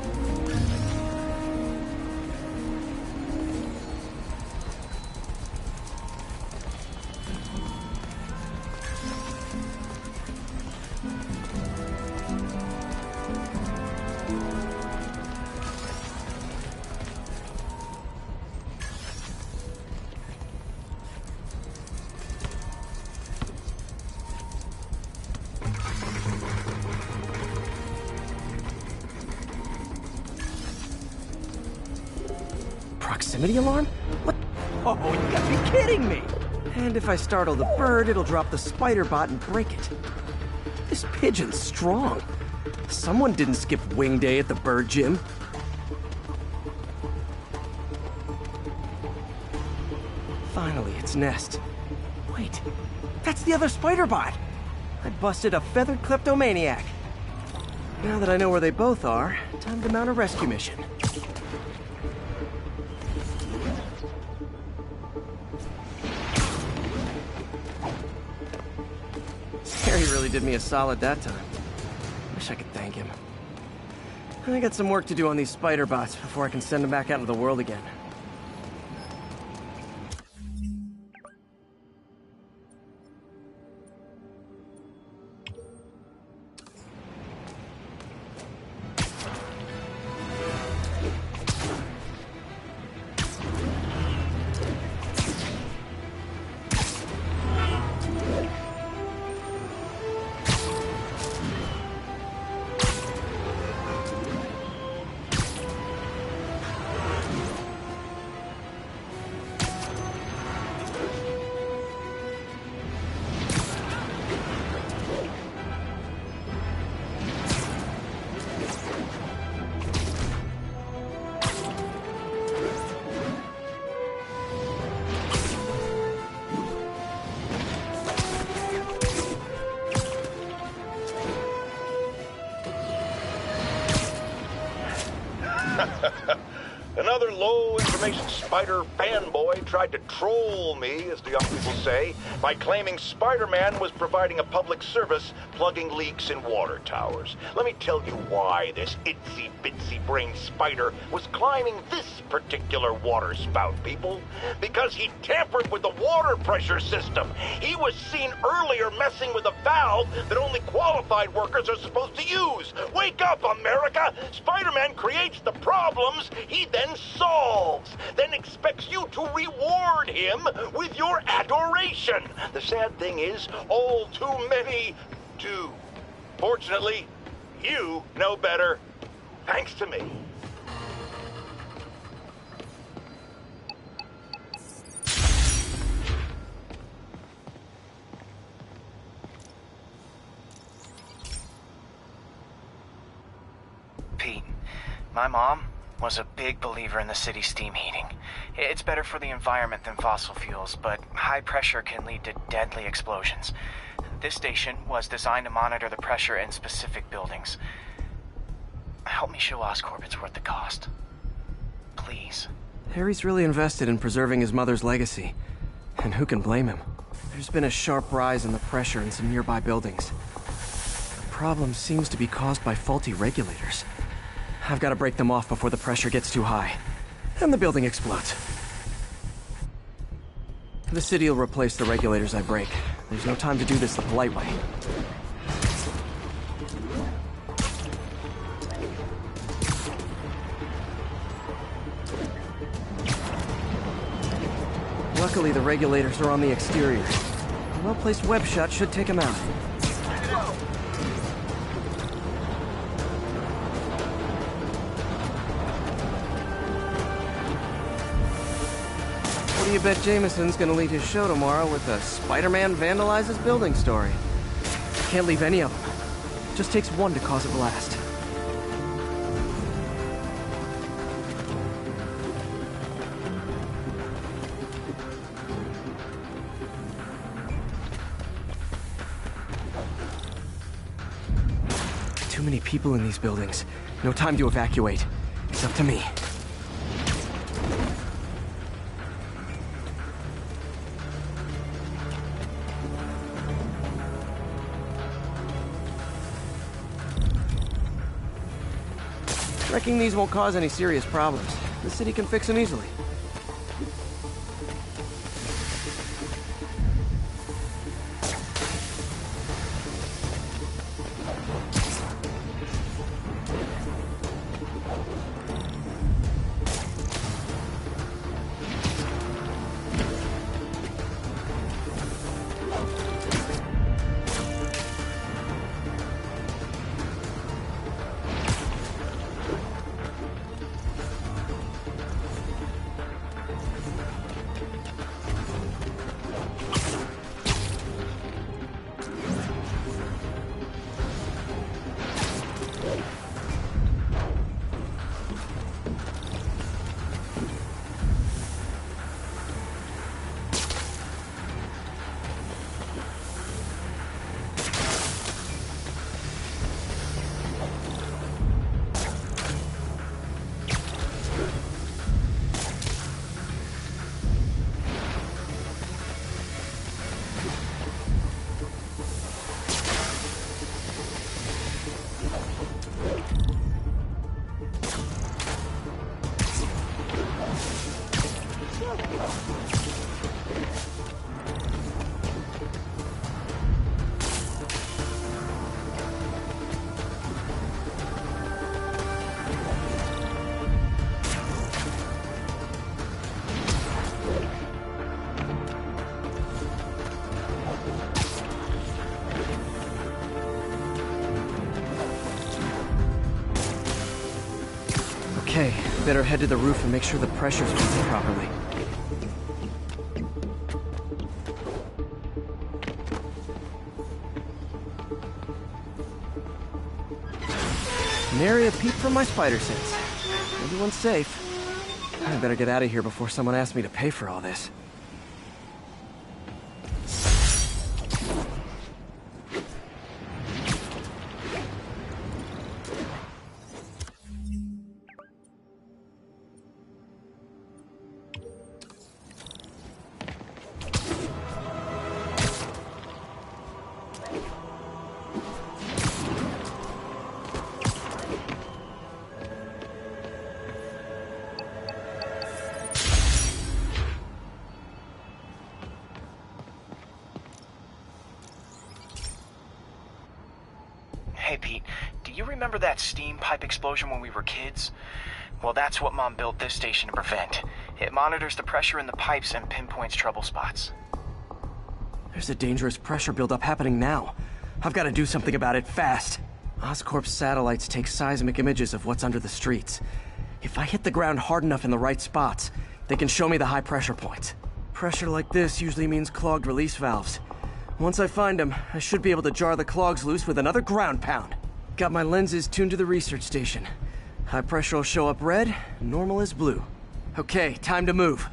[SPEAKER 20] Proximity alarm? What? Oh, you gotta be kidding me! And if I startle the bird, it'll drop the spider bot and break it. This pigeon's strong. Someone didn't skip wing day at the bird gym. Finally, its nest. Wait, that's the other spider bot! I busted a feathered kleptomaniac. Now that I know where they both are, time to mount a rescue mission. Harry really did me a solid that time. Wish I could thank him. I got some work to do on these spider bots before I can send them back out into the world again.
[SPEAKER 8] information Spider fanboy tried to troll me, as the young people say, by claiming Spider-Man was providing a public service plugging leaks in water towers. Let me tell you why this itsy-bitsy-brain spider was climbing this particular water spout, people. Because he tampered with the water pressure system. He was seen earlier messing with a valve that only qualified workers are supposed to use. Wake up, America! Spider-Man creates the problems he then solves, then expects you to reward him with your adoration. The sad thing is, all too many do. Fortunately, you know better, thanks to me.
[SPEAKER 23] Pete, my mom was a big believer in the city's steam heating. It's better for the environment than fossil fuels, but high pressure can lead to deadly explosions. This station was designed to monitor the pressure in specific buildings. Help me show Oscorp it's worth the cost. Please.
[SPEAKER 20] Harry's really invested in preserving his mother's legacy. And who can blame him? There's been a sharp rise in the pressure in some nearby buildings. The problem seems to be caused by faulty regulators. I've got to break them off before the pressure gets too high. And the building explodes. The city will replace the regulators I break. There's no time to do this the polite way. Luckily, the regulators are on the exterior. A well-placed web shot should take them out. What do you bet Jameson's gonna lead his show tomorrow with a Spider-Man vandalizes building story? Can't leave any of them. Just takes one to cause a blast. Too many people in these buildings. No time to evacuate. It's up to me. Wrecking these won't cause any serious problems. The city can fix them easily. Okay, better head to the roof and make sure the pressure's working properly. Nary a peep from my spider sense. Everyone's safe. I better get out of here before someone asks me to pay for all this.
[SPEAKER 23] Hey, Pete, do you remember that steam pipe explosion when we were kids? Well, that's what Mom built this station to prevent. It monitors the pressure in the pipes and pinpoints trouble spots.
[SPEAKER 20] There's a dangerous pressure buildup happening now. I've got to do something about it fast. Oscorp's satellites take seismic images of what's under the streets. If I hit the ground hard enough in the right spots, they can show me the high pressure points. Pressure like this usually means clogged release valves. Once I find them, I should be able to jar the clogs loose with another ground pound. Got my lenses tuned to the research station. High pressure will show up red, normal is blue. Okay, time to move.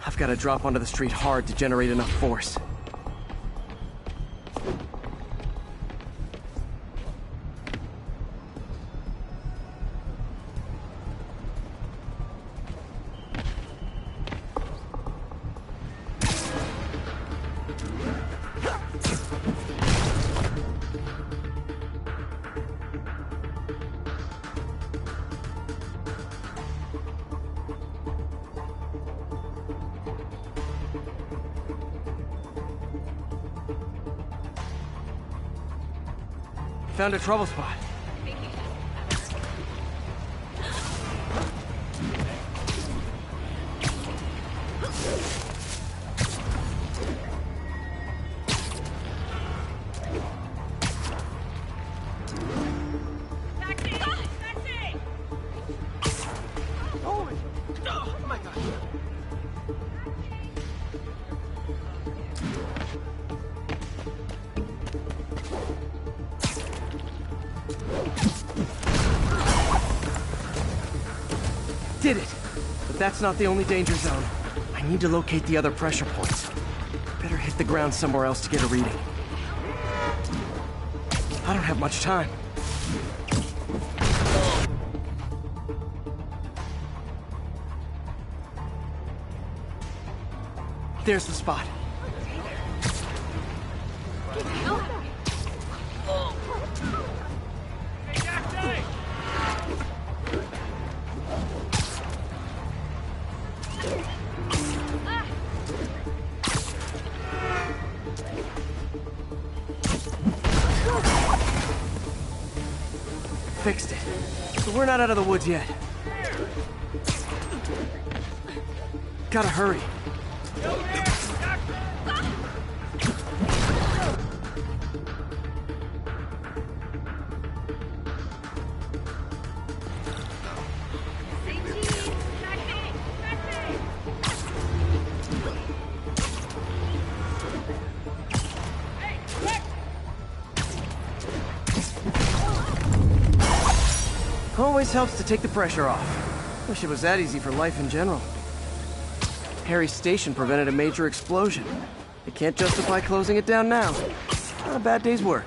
[SPEAKER 20] I've got to drop onto the street hard to generate enough force. Found a trouble spot. Did it! But that's not the only danger zone. I need to locate the other pressure points. Better hit the ground somewhere else to get a reading. I don't have much time. There's the spot. Fixed it. But we're not out of the woods yet. Gotta hurry. Always helps to take the pressure off. Wish it was that easy for life in general. Harry's station prevented a major explosion. They can't justify closing it down now. Not a bad day's work.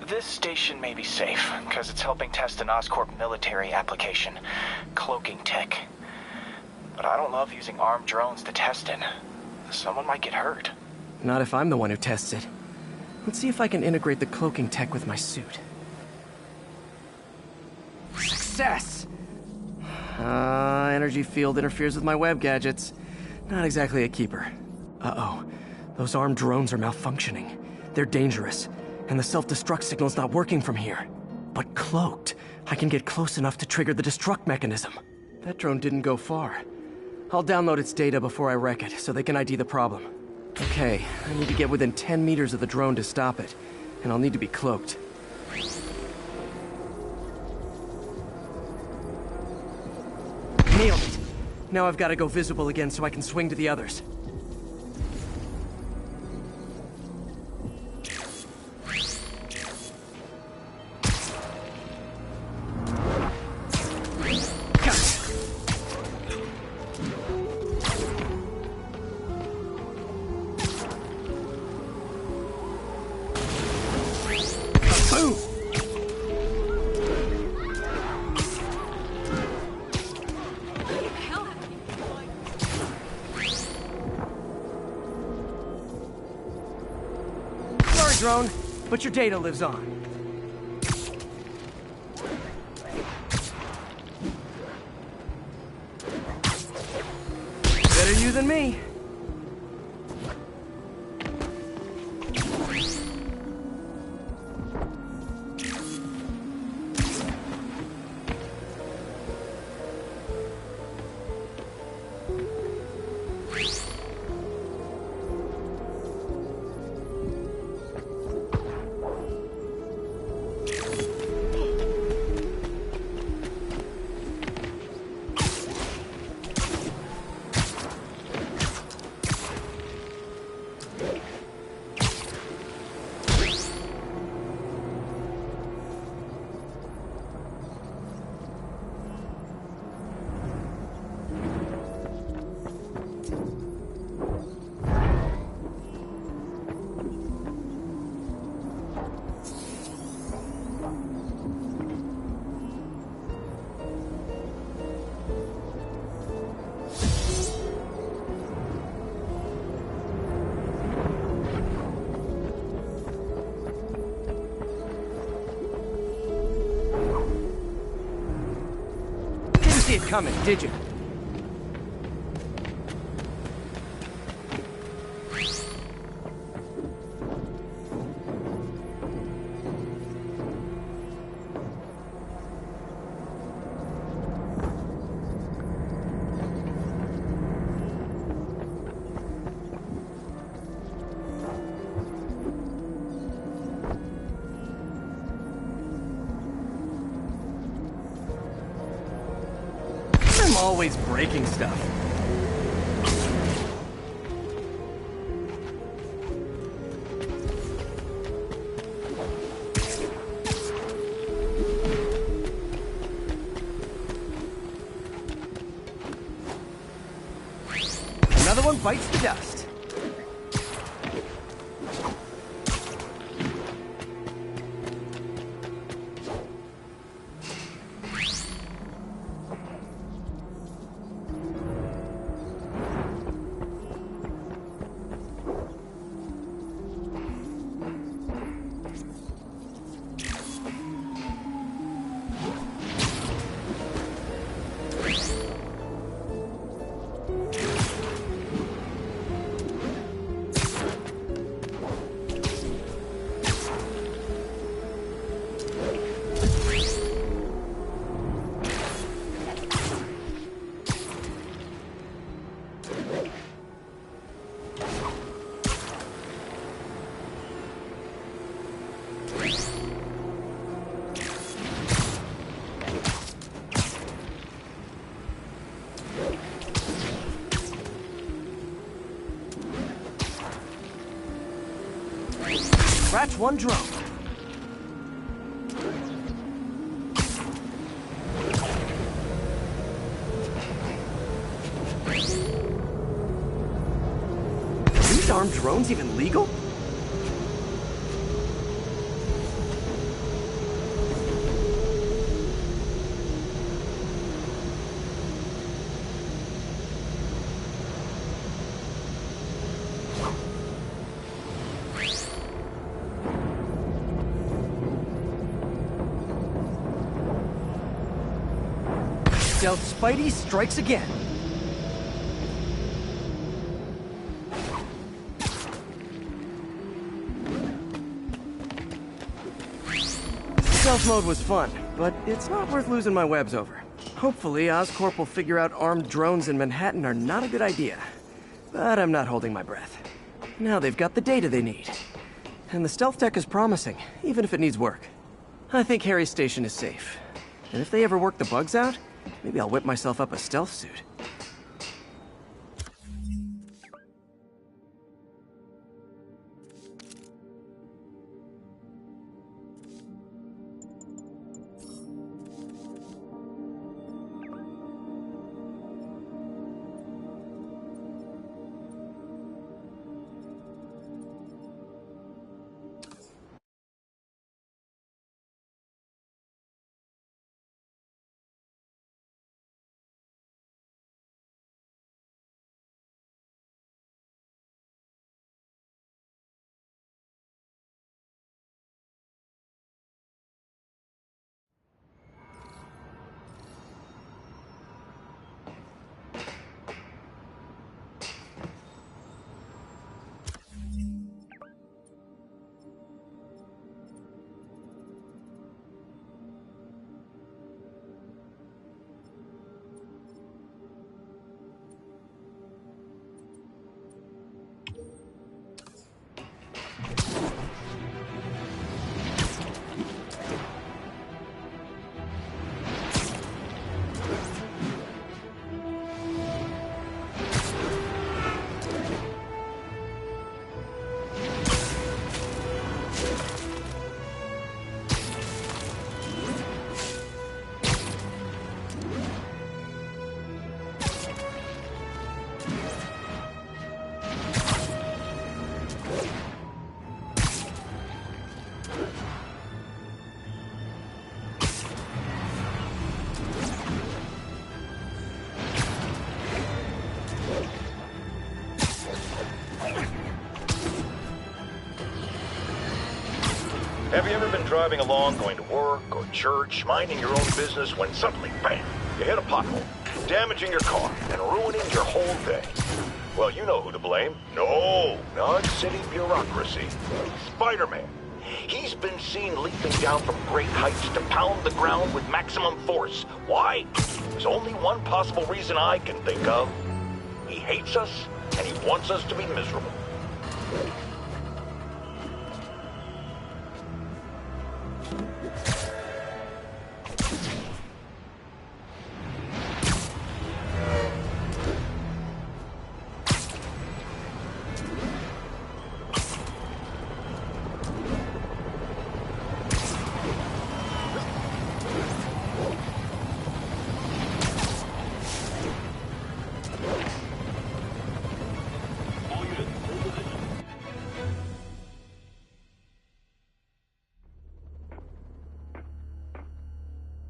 [SPEAKER 23] This station may be safe, because it's helping test an Oscorp military application, cloaking tech. But I don't love using armed drones to test it. Someone might get hurt.
[SPEAKER 20] Not if I'm the one who tests it. Let's see if I can integrate the cloaking tech with my suit. Success! Energy field interferes with my web gadgets. Not exactly a keeper. Uh-oh. Those armed drones are malfunctioning. They're dangerous. and the self-destruct signal's not working from here. But cloaked, I can get close enough to trigger the destruct mechanism. That drone didn't go far. I'll download its data before I wreck it, so they can ID the problem. Okay, I need to get within 10 meters of the drone to stop it, and I'll need to be cloaked. Nailed it! Now I've got to go visible again so I can swing to the others. Drone, but your data lives on. Better you than me. See it coming, did you? I'm always breaking stuff. Another one bites the dust. Scratch one drone. Are these armed drones even legal? Stealth Spidey strikes again. Stealth mode was fun, but it's not worth losing my webs over. Hopefully, Oscorp will figure out armed drones in Manhattan are not a good idea. But I'm not holding my breath. Now they've got the data they need. And the stealth tech is promising, even if it needs work. I think Harry's station is safe. And if they ever work the bugs out, maybe I'll whip myself up a stealth suit.
[SPEAKER 8] Have you ever been driving along, going to work or church, minding your own business, when suddenly, bam, you hit a pothole, damaging your car and ruining your whole day? Well, you know who to blame. No, not city bureaucracy. Spider-Man. He's been seen leaping down from great heights to pound the ground with maximum force. Why? There's only one possible reason I can think of. He hates us, and he wants us to be miserable.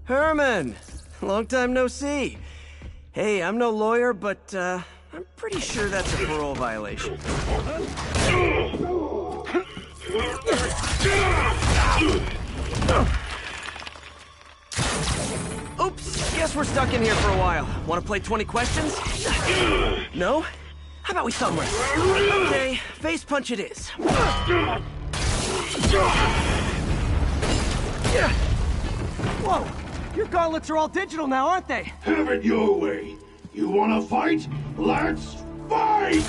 [SPEAKER 20] Herman! Long time no see. Hey, I'm no lawyer, but, I'm pretty sure that's a parole violation. Oops, guess we're stuck in here for a while. Want to play 20 questions? No? How about we thumb wrestle? Okay, face punch it is.
[SPEAKER 2] Whoa! Your gauntlets are all digital now, aren't they?
[SPEAKER 4] Have it your way. You wanna fight? Let's fight!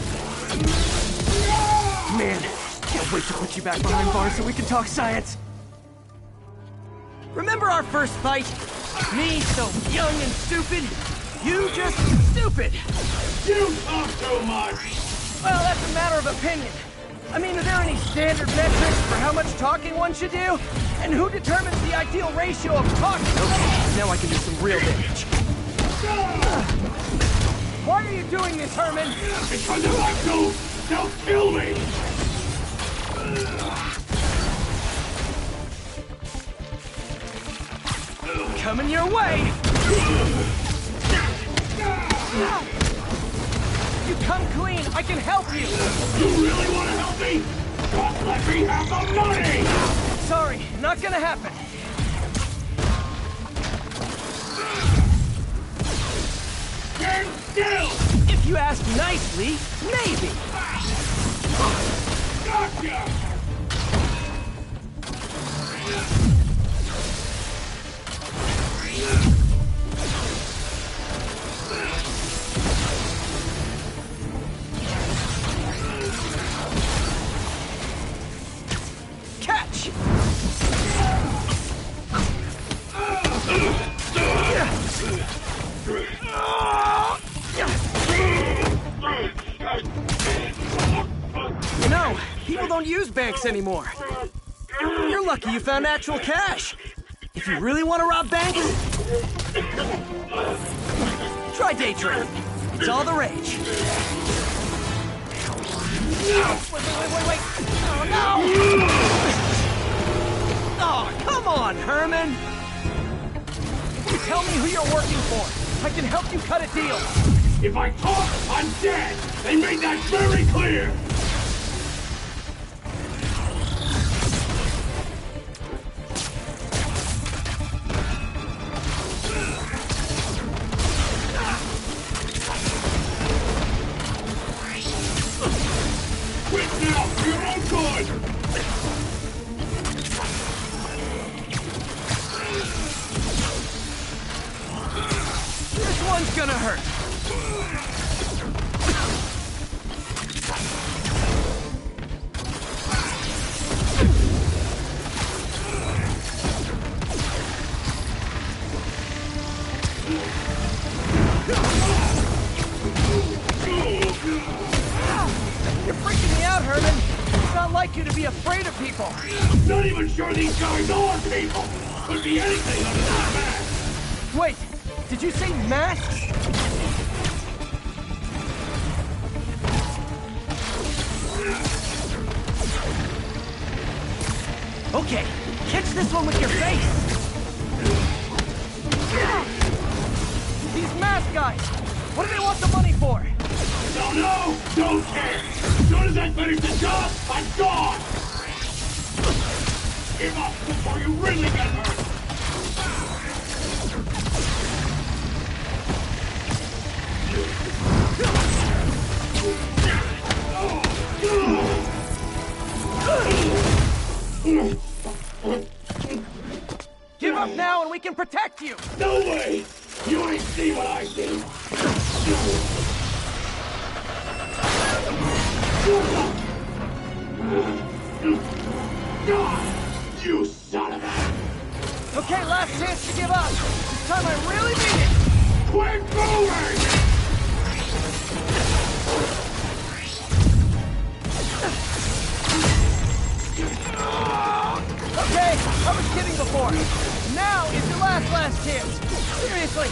[SPEAKER 2] Man, can't wait to put you back behind bars so we can talk science.
[SPEAKER 20] Remember our first fight? Me so young and stupid, you just stupid.
[SPEAKER 4] You talk too much.
[SPEAKER 2] Well, that's a matter of opinion. I mean, are there any standard metrics for how much talking one should do? And who determines the ideal ratio of talking?
[SPEAKER 20] Okay, now I can do some real damage.
[SPEAKER 2] Why are you doing this, Herman?
[SPEAKER 4] Because if I don't, they'll kill me.
[SPEAKER 2] Coming your way! You come clean, I can help you!
[SPEAKER 4] You really want to help me? Just let me have the money!
[SPEAKER 2] Sorry, not gonna happen.
[SPEAKER 4] Stand still!
[SPEAKER 2] If you ask nicely, maybe.
[SPEAKER 4] Gotcha!
[SPEAKER 2] Catch! You know, people don't use banks anymore. You're lucky you found actual cash. If you really want to rob banks, try day trading. It's all the rage. Wait. Oh, no! Oh, come on, Herman! If you tell me who you're working for, I can help you cut a deal.
[SPEAKER 4] If I talk, I'm dead! They made that very clear! Quit now, for your own good!
[SPEAKER 2] This one's gonna hurt. You're freaking me out, Herman. It's not like you to be afraid of people.
[SPEAKER 4] Not even sure these guys are people! Could be anything under that mask!
[SPEAKER 2] Wait, did you say masks? Okay, catch this one with your face! These mask guys! What do they want the money for?
[SPEAKER 4] Don't know! Don't care! As soon as I finish the job, I'm gone! Give up before you really get hurt!
[SPEAKER 2] Give up now and we can protect you!
[SPEAKER 4] No way! You ain't see what I see! You son of a...
[SPEAKER 2] Okay, last chance to give up. This time I really mean it!
[SPEAKER 4] Quit moving!
[SPEAKER 2] Okay, I was kidding before. Now is your last chance. Seriously.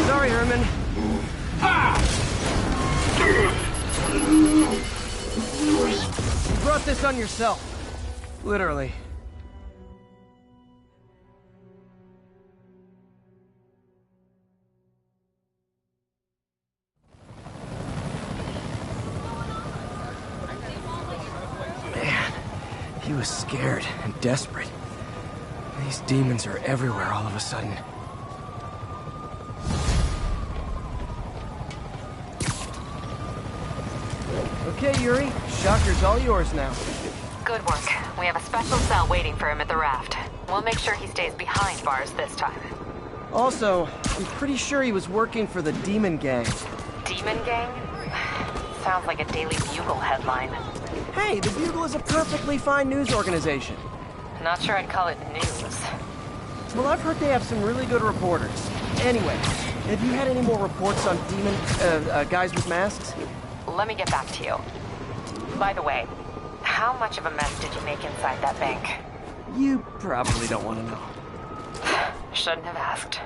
[SPEAKER 2] Sorry, Herman. You brought this on yourself. Literally.
[SPEAKER 20] Man, he was scared and desperate. These demons are everywhere all of a sudden.
[SPEAKER 2] Okay, Yuri. Shocker's all yours now.
[SPEAKER 5] Good work. We have a special cell waiting for him at the raft. We'll make sure he stays behind bars this time.
[SPEAKER 2] Also, I'm pretty sure he was working for the Demon Gang.
[SPEAKER 5] Demon Gang? Sounds like a Daily Bugle headline.
[SPEAKER 2] Hey, the Bugle is a perfectly fine news organization.
[SPEAKER 5] Not sure I'd call it news.
[SPEAKER 2] Well, I've heard they have some really good reporters. Anyway, have you had any more reports on guys with masks?
[SPEAKER 5] Let me get back to you. By the way, how much of a mess did you make inside that bank?
[SPEAKER 2] You probably don't want to know.
[SPEAKER 5] Shouldn't have asked.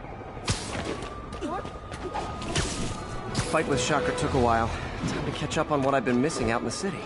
[SPEAKER 2] The fight with Shocker took a while. Time to catch up on what I've been missing out in the city.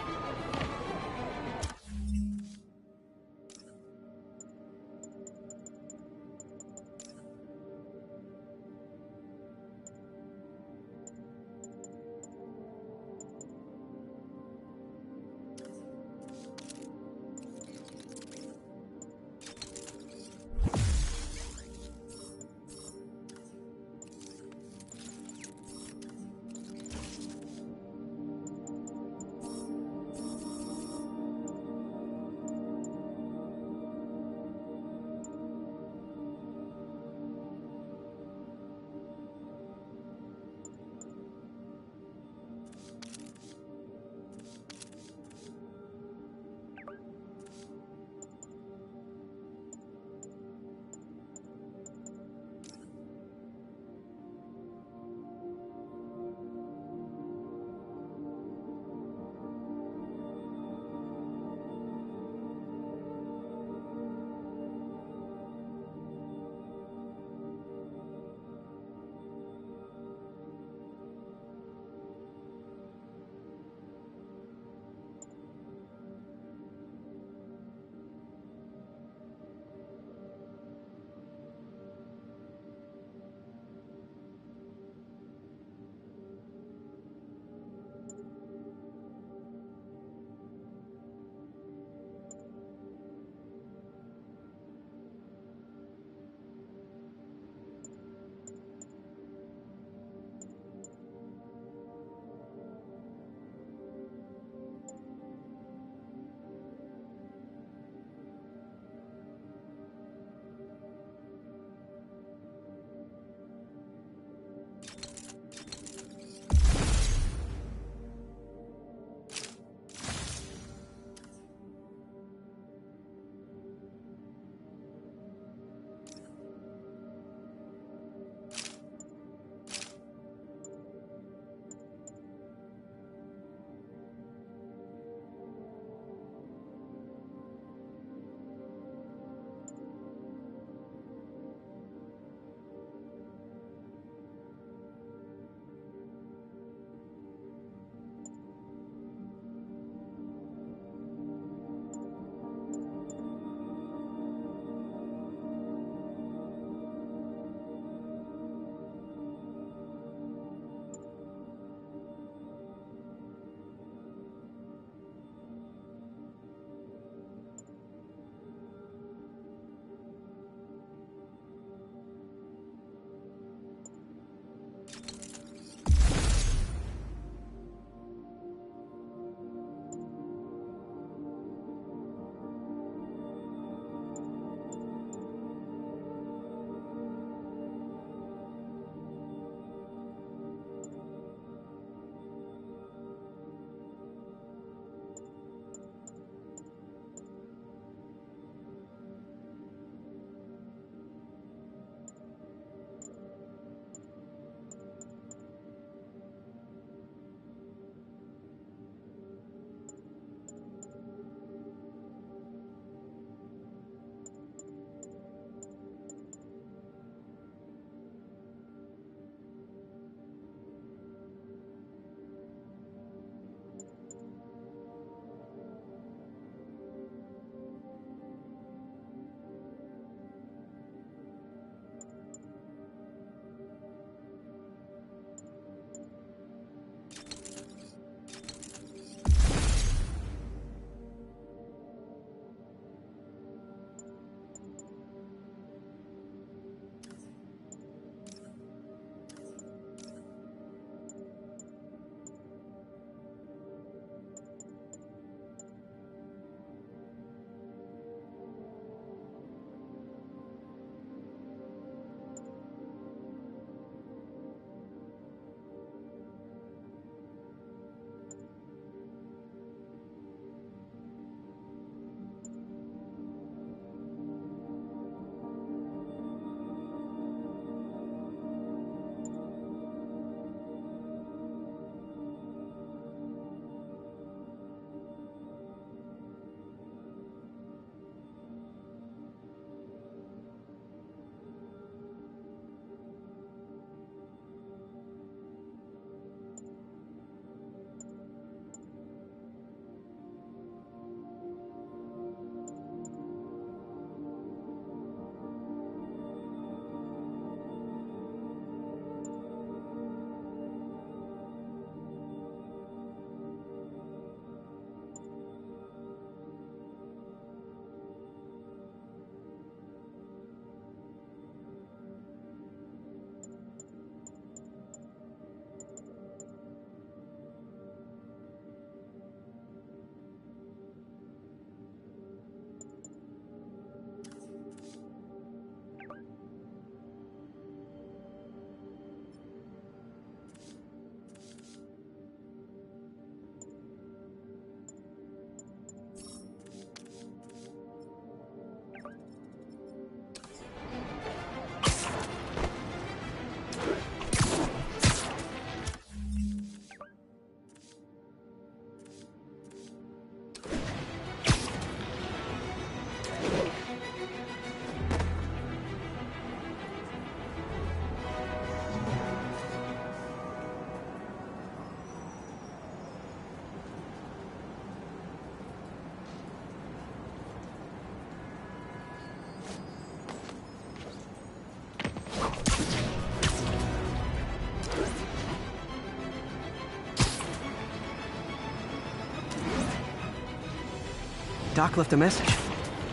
[SPEAKER 20] Doc left a message.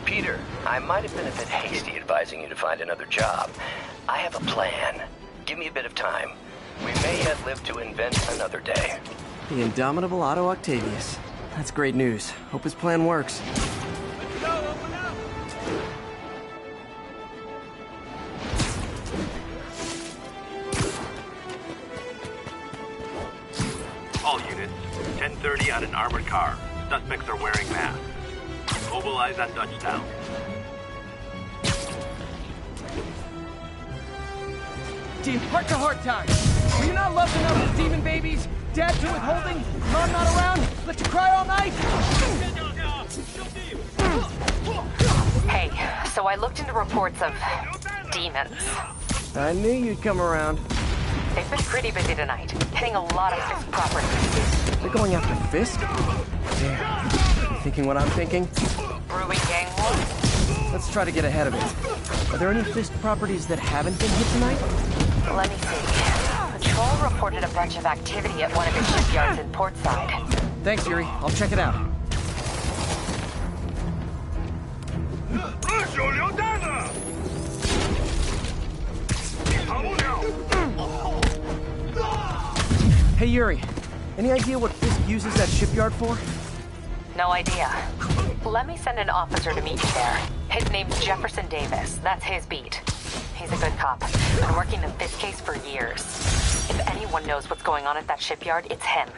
[SPEAKER 1] Peter, I might have been a bit hasty advising you to find another job. I have a plan. Give me a bit of time. We may yet live to invent another day.
[SPEAKER 20] The indomitable Otto Octavius. That's great news. Hope his plan works.
[SPEAKER 13] All units, 10:30 on an armored car. Suspects are wearing masks. Mobilize on Dutchtown.
[SPEAKER 2] Team, heart-to-heart time. Were you not loved enough as demon babies? Dad too withholding? Mom not around? Let you cry all night?
[SPEAKER 5] Hey, so I looked into reports of demons.
[SPEAKER 20] I knew you'd come around.
[SPEAKER 5] They've been pretty busy tonight, hitting a lot of Fisk properties.
[SPEAKER 20] They're going after Fisk? Damn. You thinking what I'm thinking?
[SPEAKER 5] Brewing gang war?
[SPEAKER 20] Let's try to get ahead of it. Are there any Fisk properties that haven't been hit tonight?
[SPEAKER 5] Let me see. Patrol reported a bunch of activity at one of its shipyards in Portside.
[SPEAKER 20] Thanks, Yuri. I'll check it out. Hey, Yuri. Any idea what Fisk uses that shipyard for?
[SPEAKER 5] No idea. Let me send an officer to meet you there. His name's Jefferson Davis. That's his beat. He's a good cop. Been working the Fisk case for years. If anyone knows what's going on at that shipyard, it's him.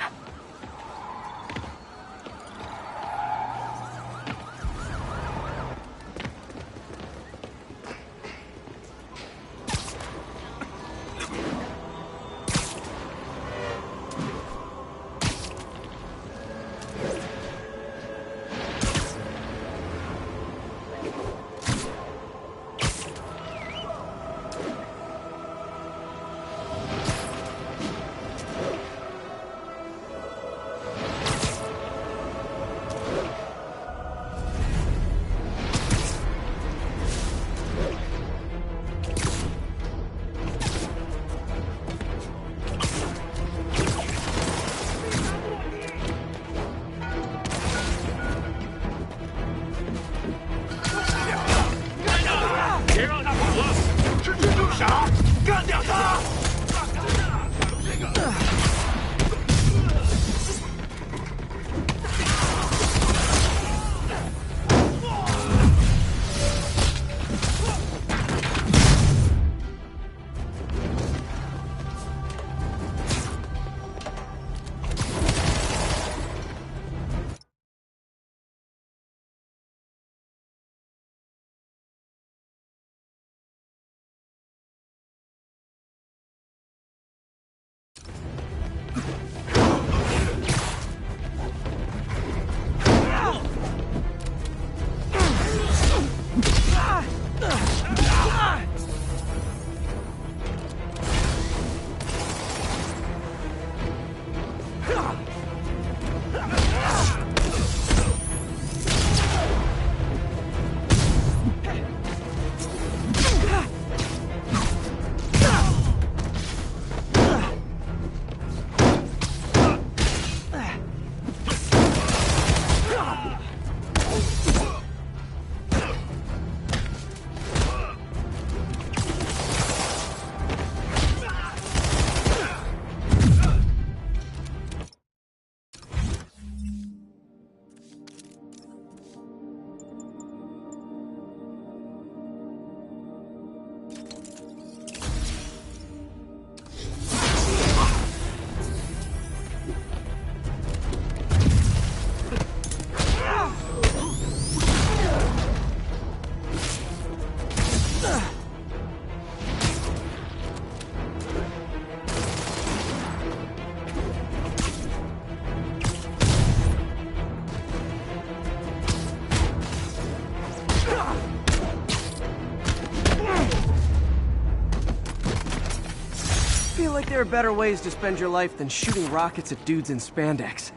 [SPEAKER 20] I feel like there are better ways to spend your life than shooting rockets at dudes in spandex.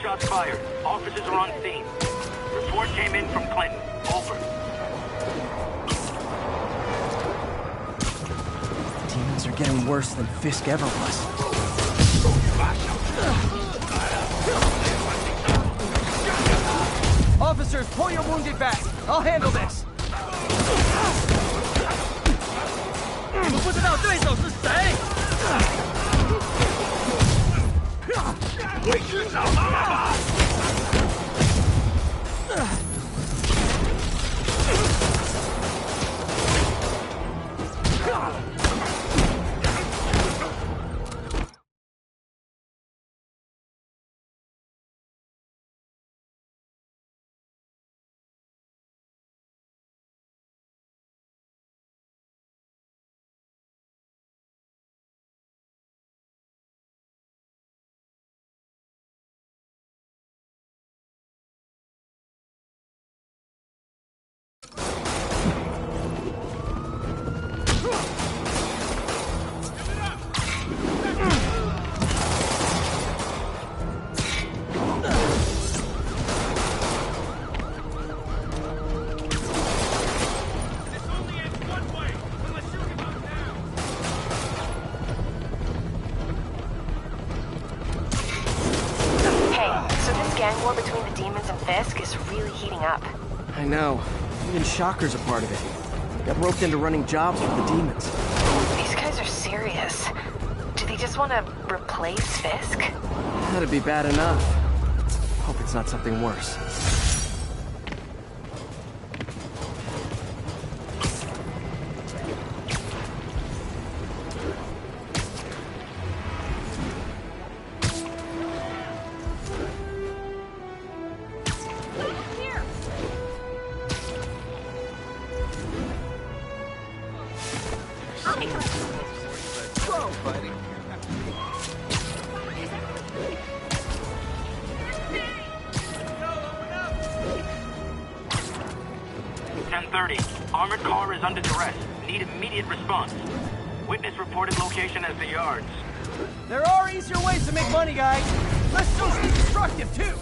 [SPEAKER 13] shots fired. Officers are on scene. Report came in from Clinton. Over.
[SPEAKER 20] Demons are getting worse than Fisk ever was.
[SPEAKER 2] Officers, pull your wounded back. I'll handle this. 你们不知道对手是谁？
[SPEAKER 4] 回去找妈妈吧。
[SPEAKER 9] gang war between the demons and Fisk is really heating up.
[SPEAKER 20] I know. Even Shocker's a part of it. Got roped into running jobs for the demons.
[SPEAKER 9] These guys are serious. Do they just want to replace Fisk?
[SPEAKER 20] That'd be bad enough. Hope it's not something worse.
[SPEAKER 13] Armored car is under duress. Need immediate response. Witness reported location as the yards.
[SPEAKER 2] There are easier ways to make money, guys. Less socially destructive, too.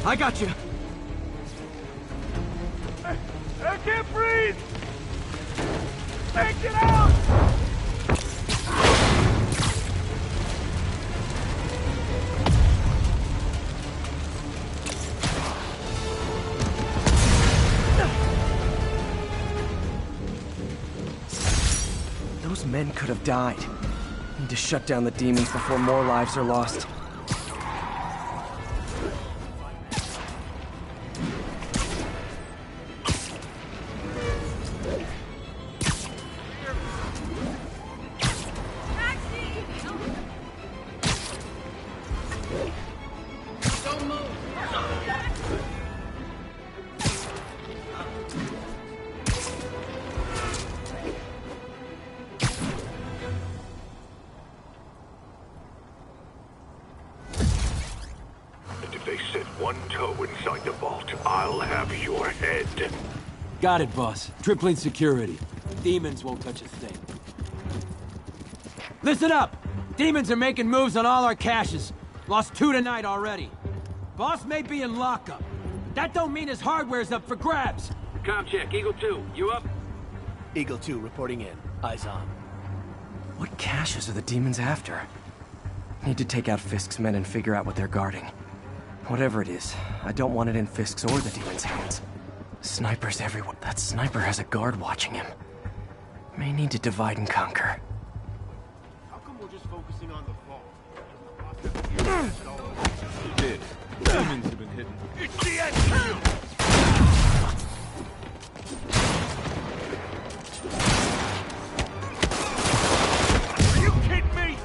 [SPEAKER 2] I got you.
[SPEAKER 4] I can't breathe! Take it out!
[SPEAKER 20] Those men could have died. Need to shut down the demons before more lives are lost.
[SPEAKER 18] Got it, boss. Tripling security. Demons won't touch a thing. Listen up! Demons are making moves on all our caches. Lost 2 tonight already. Boss may be in lockup. That don't mean his hardware's up for grabs.
[SPEAKER 13] Com check, Eagle 2, you up?
[SPEAKER 11] Eagle 2 reporting in.
[SPEAKER 2] Eyes on.
[SPEAKER 20] What caches are the demons after? Need to take out Fisk's men and figure out what they're guarding. Whatever it is, I don't want it in Fisk's or the demons' hands. Snipers everywhere. That sniper has a guard watching him. May need to divide and conquer.
[SPEAKER 4] How come we're just focusing on the fall?
[SPEAKER 12] You did. Demons have been hidden.
[SPEAKER 4] It's the end! Are you kidding me?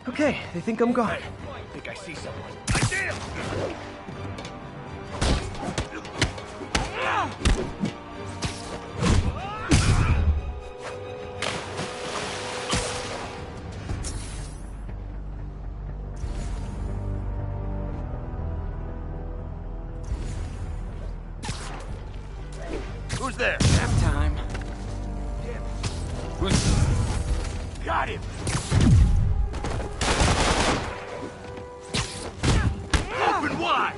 [SPEAKER 2] Okay, they think I'm gone.
[SPEAKER 4] I think I see someone. I did! Who's there?
[SPEAKER 20] Nap time.
[SPEAKER 4] Who's... Got him! Open wide!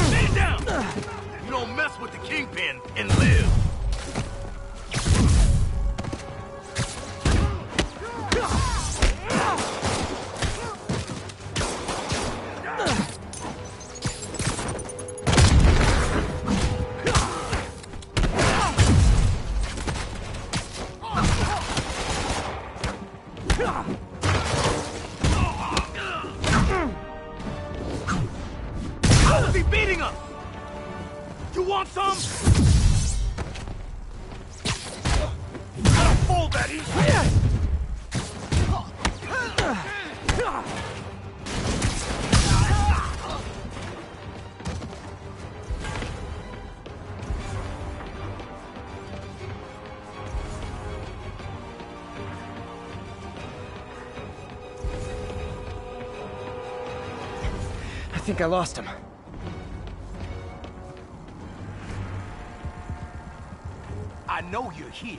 [SPEAKER 4] Stay down! You don't mess with the Kingpin and live! How's he beating us? You want some? Gotta fold that easy.
[SPEAKER 2] I think I lost him.
[SPEAKER 4] I know you're here.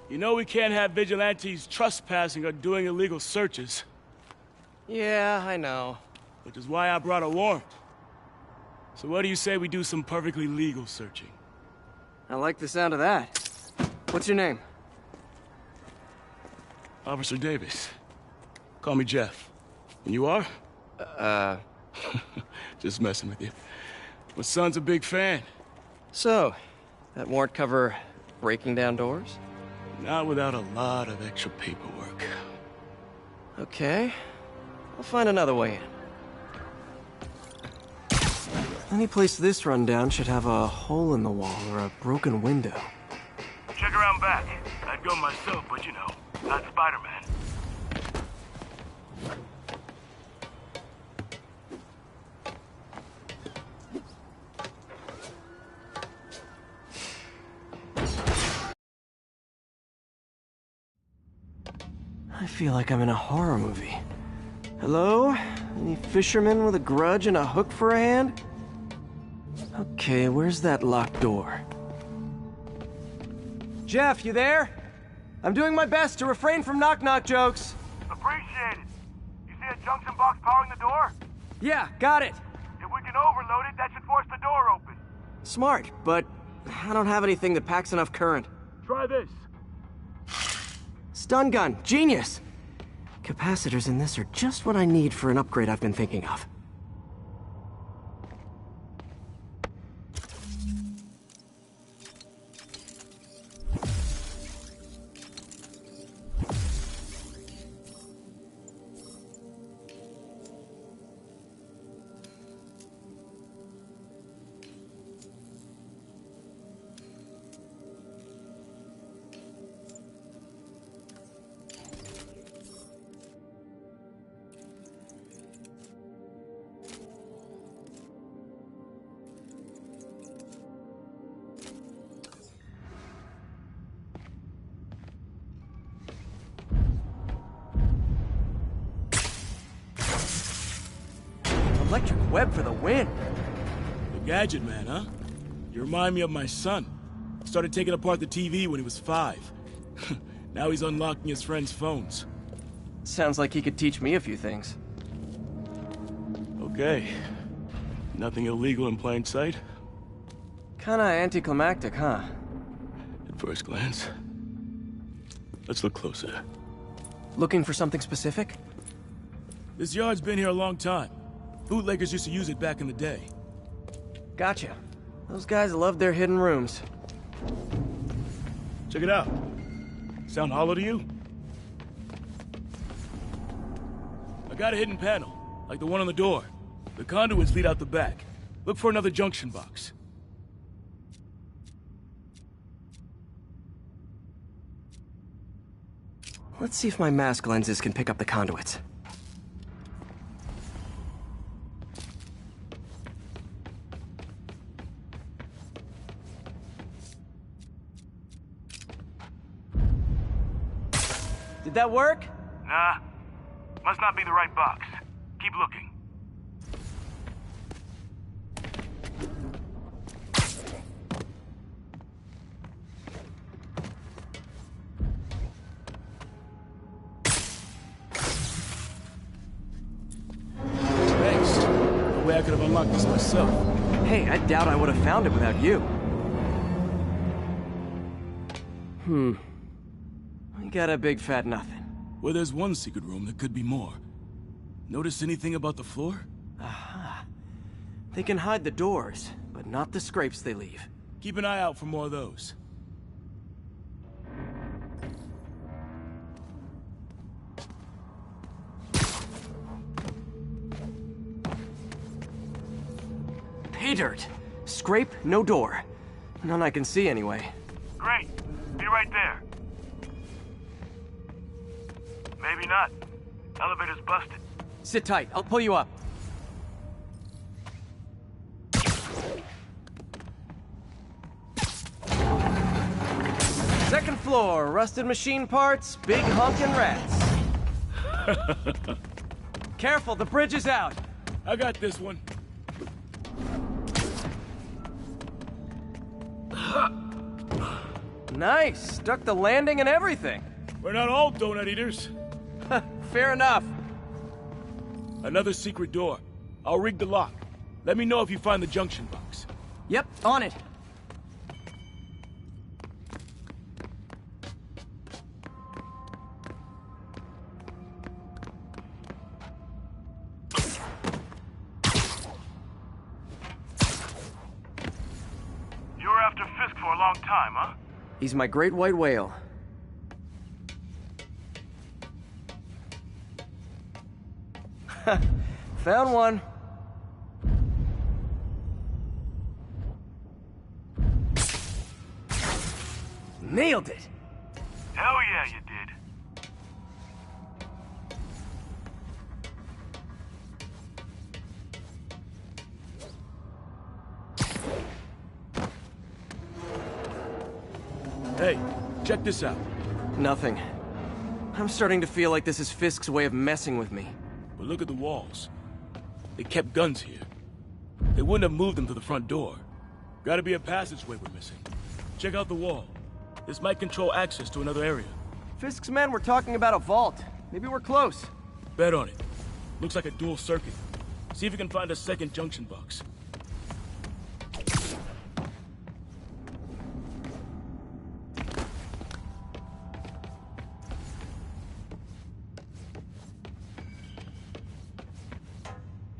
[SPEAKER 14] You know we can't have vigilantes trespassing or doing illegal searches.
[SPEAKER 2] Yeah, I know.
[SPEAKER 14] Which is why I brought a warrant. So what do you say we do some perfectly legal searching?
[SPEAKER 2] I like the sound of that. What's your name?
[SPEAKER 14] Officer Davis. Call me Jeff. And you are? Just messing with you. My son's a big fan.
[SPEAKER 2] So, that warrant cover breaking down doors?
[SPEAKER 14] Not without a lot of extra paperwork.
[SPEAKER 2] Okay. I'll find another way in. Any place this rundown should have a hole in the wall or a broken window.
[SPEAKER 14] Check around back. I'd go myself, but you know, not Spider-Man.
[SPEAKER 2] I feel like I'm in a horror movie. Hello? Any fishermen with a grudge and a hook for a hand?
[SPEAKER 20] Okay, where's that locked door?
[SPEAKER 2] Jeff, you there? I'm doing my best to refrain from knock-knock jokes.
[SPEAKER 15] Appreciate it. You see a junction box powering the door?
[SPEAKER 2] Yeah, got it.
[SPEAKER 15] If we can overload it, that should force the door open.
[SPEAKER 20] Smart, but I don't have anything that packs enough current.
[SPEAKER 15] Try this.
[SPEAKER 20] Stun gun, genius! Capacitors in this are just what I need for an upgrade I've been thinking of.
[SPEAKER 2] Electric web for the win.
[SPEAKER 14] The gadget man, huh? You remind me of my son. Started taking apart the TV when he was 5. Now he's unlocking his friends' phones.
[SPEAKER 20] Sounds like he could teach me a few things.
[SPEAKER 14] Okay. Nothing illegal in plain sight?
[SPEAKER 20] Kinda anticlimactic, huh?
[SPEAKER 14] At first glance. Let's look closer.
[SPEAKER 20] Looking for something specific?
[SPEAKER 14] This yard's been here a long time. Bootleggers used to use it back in the day.
[SPEAKER 20] Gotcha. Those guys love their hidden rooms.
[SPEAKER 14] Check it out. Sound hollow to you? I got a hidden panel, like the one on the door. The conduits lead out the back. Look for another junction box.
[SPEAKER 20] Let's see if my mask lenses can pick up the conduits.
[SPEAKER 2] Did that work?
[SPEAKER 15] Nah. Must not be the right box. Keep looking.
[SPEAKER 14] Thanks. No way I could have unlocked this myself.
[SPEAKER 20] Hey, I doubt I would have found it without you. We got a big fat nothing.
[SPEAKER 14] Well, there's one secret room that could be more. Notice anything about the floor?
[SPEAKER 20] Aha. They can hide the doors, but not the scrapes they leave.
[SPEAKER 14] Keep an eye out for more of those.
[SPEAKER 20] Pay dirt. Scrape, no door. None I can see anyway.
[SPEAKER 15] Great. Be right there. Maybe not. Elevator's busted.
[SPEAKER 20] Sit tight. I'll pull you up.
[SPEAKER 2] Second floor, rusted machine parts, big honkin' rats. Careful, the bridge is out.
[SPEAKER 14] I got this one.
[SPEAKER 2] Nice, stuck the landing and everything.
[SPEAKER 14] We're not all donut eaters.
[SPEAKER 2] Fair enough.
[SPEAKER 14] Another secret door. I'll rig the lock. Let me know if you find the junction box.
[SPEAKER 2] Yep, on it.
[SPEAKER 15] You were after Fisk for a long time, huh?
[SPEAKER 20] He's my great white whale.
[SPEAKER 2] Found one. Nailed it.
[SPEAKER 15] Hell yeah, you did.
[SPEAKER 14] Hey, check this out.
[SPEAKER 20] Nothing. I'm starting to feel like this is Fisk's way of messing with me.
[SPEAKER 14] But look at the walls. They kept guns here. They wouldn't have moved them to the front door. Gotta be a passageway we're missing. Check out the wall. This might control access to another area.
[SPEAKER 2] Fisk's men were talking about a vault. Maybe we're close.
[SPEAKER 14] Bet on it. Looks like a dual circuit. See if you can find a second junction box.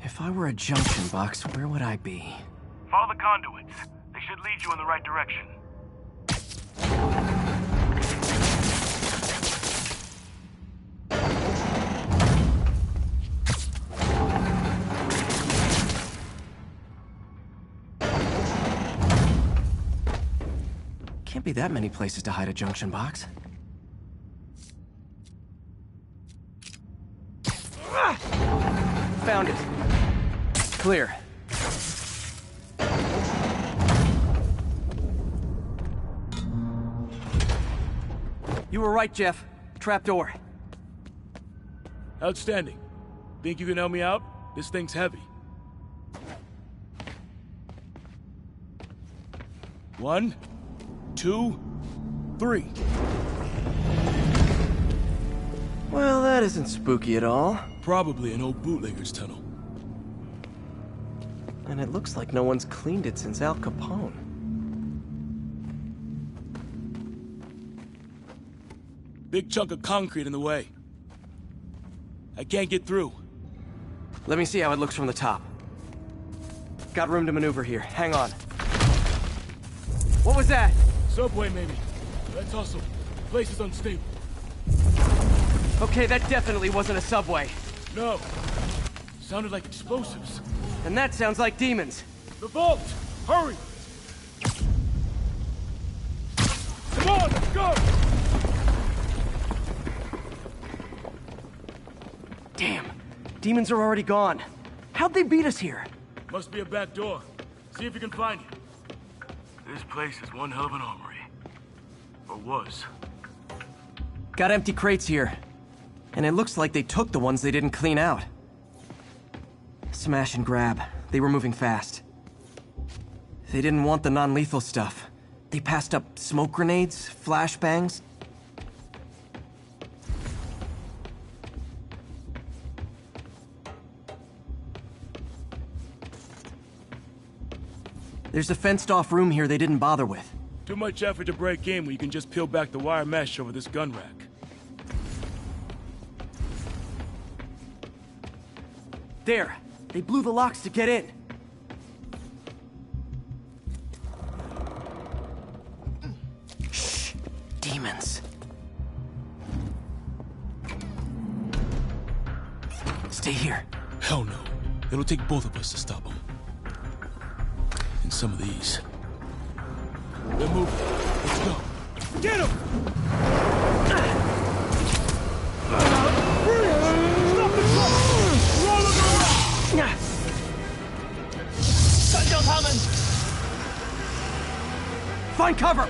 [SPEAKER 20] If I were a junction box, where would I be?
[SPEAKER 15] Follow the conduits. They should lead you in the right direction.
[SPEAKER 20] Can't be that many places to hide a junction box.
[SPEAKER 2] Found it. Clear. You were right, Jeff. Trapdoor.
[SPEAKER 14] Outstanding. Think you can help me out? This thing's heavy. 1, 2, 3.
[SPEAKER 20] Well, that isn't spooky at all.
[SPEAKER 14] Probably an old bootlegger's tunnel.
[SPEAKER 20] And it looks like no one's cleaned it since Al Capone.
[SPEAKER 14] Big chunk of concrete in the way. I can't get through.
[SPEAKER 20] Let me see how it looks from the top. Got room to maneuver here. Hang on.
[SPEAKER 2] What was that?
[SPEAKER 14] Subway, maybe. Let's hustle. Place is unstable.
[SPEAKER 2] Okay, that definitely wasn't a subway.
[SPEAKER 14] No. Sounded like explosives.
[SPEAKER 2] And that sounds like demons.
[SPEAKER 14] The vault! Hurry! Come on, let's go!
[SPEAKER 2] Damn. Demons are already gone. How'd they beat us here?
[SPEAKER 14] Must be a back door. See if you can find it. This place is one hell of an armory. Or was.
[SPEAKER 20] Got empty crates here. And it looks like they took the ones they didn't clean out. Smash and grab. They were moving fast. They didn't want the non-lethal stuff. They passed up smoke grenades, flashbangs. There's a fenced-off room here they didn't bother with.
[SPEAKER 14] Too much effort to break in when you can just peel back the wire mesh over this gun rack.
[SPEAKER 2] There. They blew the locks to get in.
[SPEAKER 20] Shh. Demons. Stay here.
[SPEAKER 14] Hell no. It'll take both of us to stop them. And some of these. They're moving. Let's go. Get him! Stop the truck! Roll him around! Gunshot coming!
[SPEAKER 2] Find cover!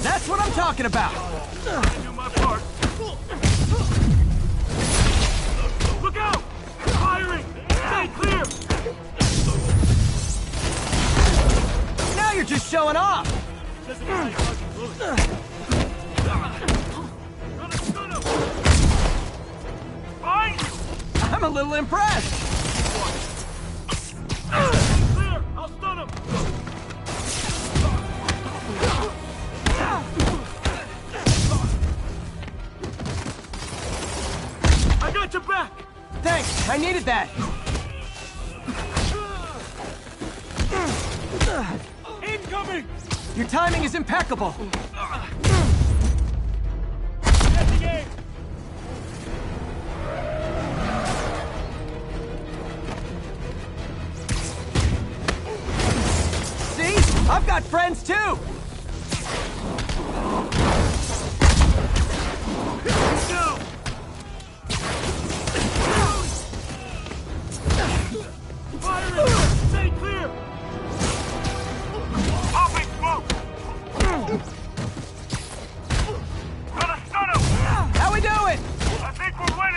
[SPEAKER 2] That's what I'm talking about!
[SPEAKER 15] Do my part. Look out! Firing! Stay clear!
[SPEAKER 2] Now you're just showing off! I'm a little impressed!
[SPEAKER 15] Clear! I'll stun him! I got your back!
[SPEAKER 2] Thanks, I needed that!
[SPEAKER 15] Incoming!
[SPEAKER 2] Your timing is impeccable!
[SPEAKER 15] Catching aim!
[SPEAKER 2] See? I've got friends too!
[SPEAKER 15] Let's go! Firing! Stay clear! Popping smoke! Gonna stun him!
[SPEAKER 2] How we doing?
[SPEAKER 15] I think we're winning!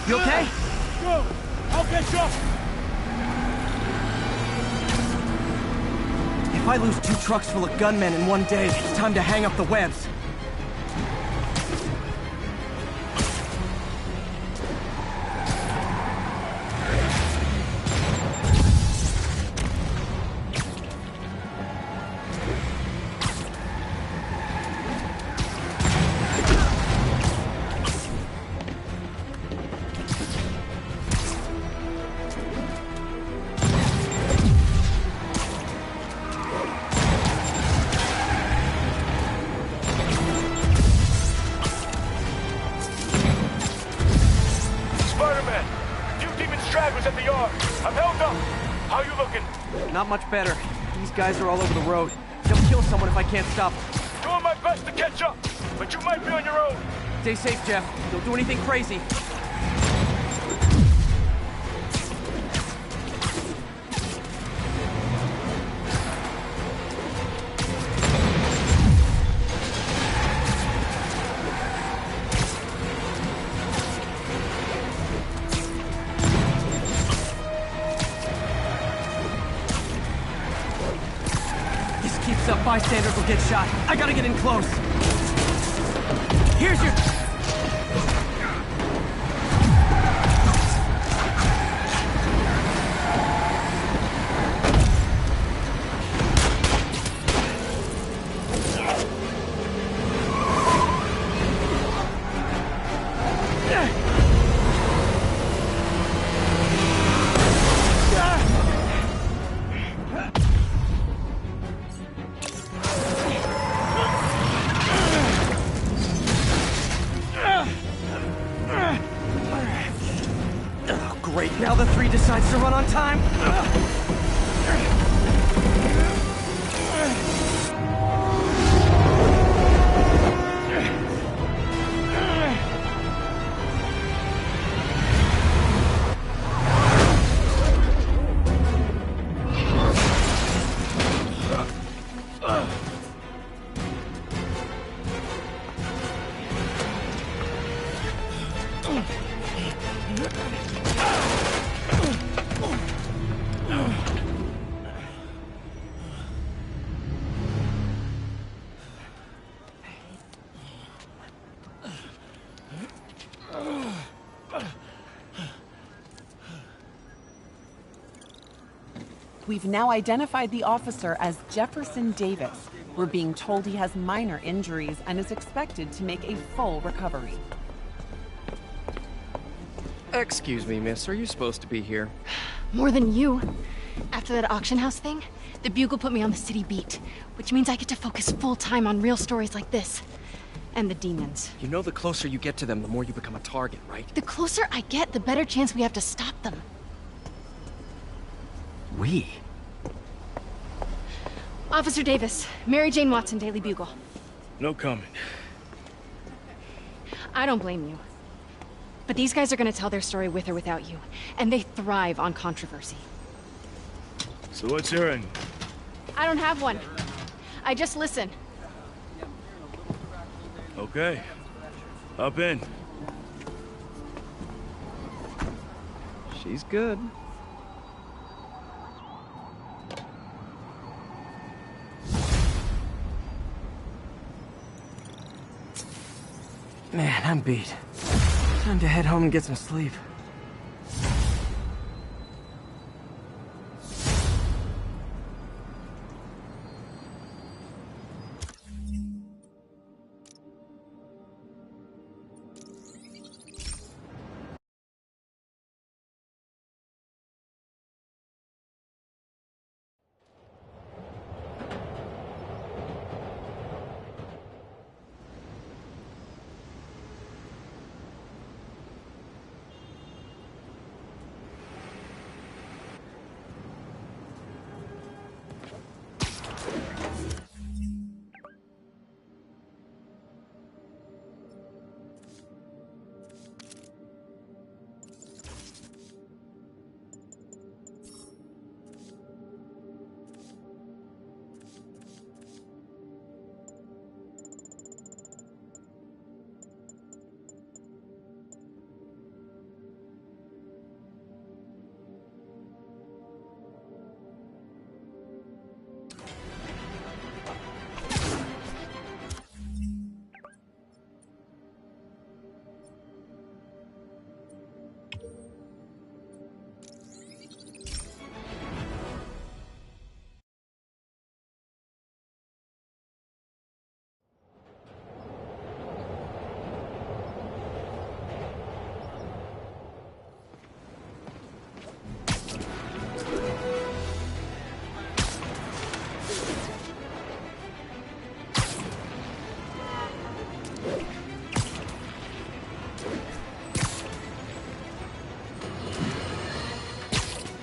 [SPEAKER 2] You okay?
[SPEAKER 14] Go! I'll catch up!
[SPEAKER 2] If I lose 2 trucks full of gunmen in one day, it's time to hang up the webs. Not much better. These guys are all over the road. They'll kill someone if I can't stop them.
[SPEAKER 15] Doing my best to catch up, but you might be on your own.
[SPEAKER 2] Stay safe, Jeff. Don't do anything crazy. Bystanders will get shot. I gotta get in close. Here's your... Now the 3 decides to run on time.
[SPEAKER 3] We've now identified the officer as Jefferson Davis. We're being told he has minor injuries and is expected to make a full recovery.
[SPEAKER 20] Excuse me, miss. Are you supposed to be here?
[SPEAKER 21] More than you. After that auction house thing, the Bugle put me on the city beat, which means I get to focus full-time on real stories like this. And the demons.
[SPEAKER 20] You know the closer you get to them, the more you become a target, right?
[SPEAKER 21] The closer I get, the better chance we have to stop them.
[SPEAKER 20] We?
[SPEAKER 21] Officer Davis, Mary Jane Watson, Daily Bugle.
[SPEAKER 14] No comment.
[SPEAKER 21] I don't blame you. But these guys are gonna tell their story with or without you, and they thrive on controversy.
[SPEAKER 14] So what's your end?
[SPEAKER 21] I don't have one. I just listen.
[SPEAKER 14] Okay. Up in.
[SPEAKER 20] She's good. Man, I'm beat. Time to head home and get some sleep.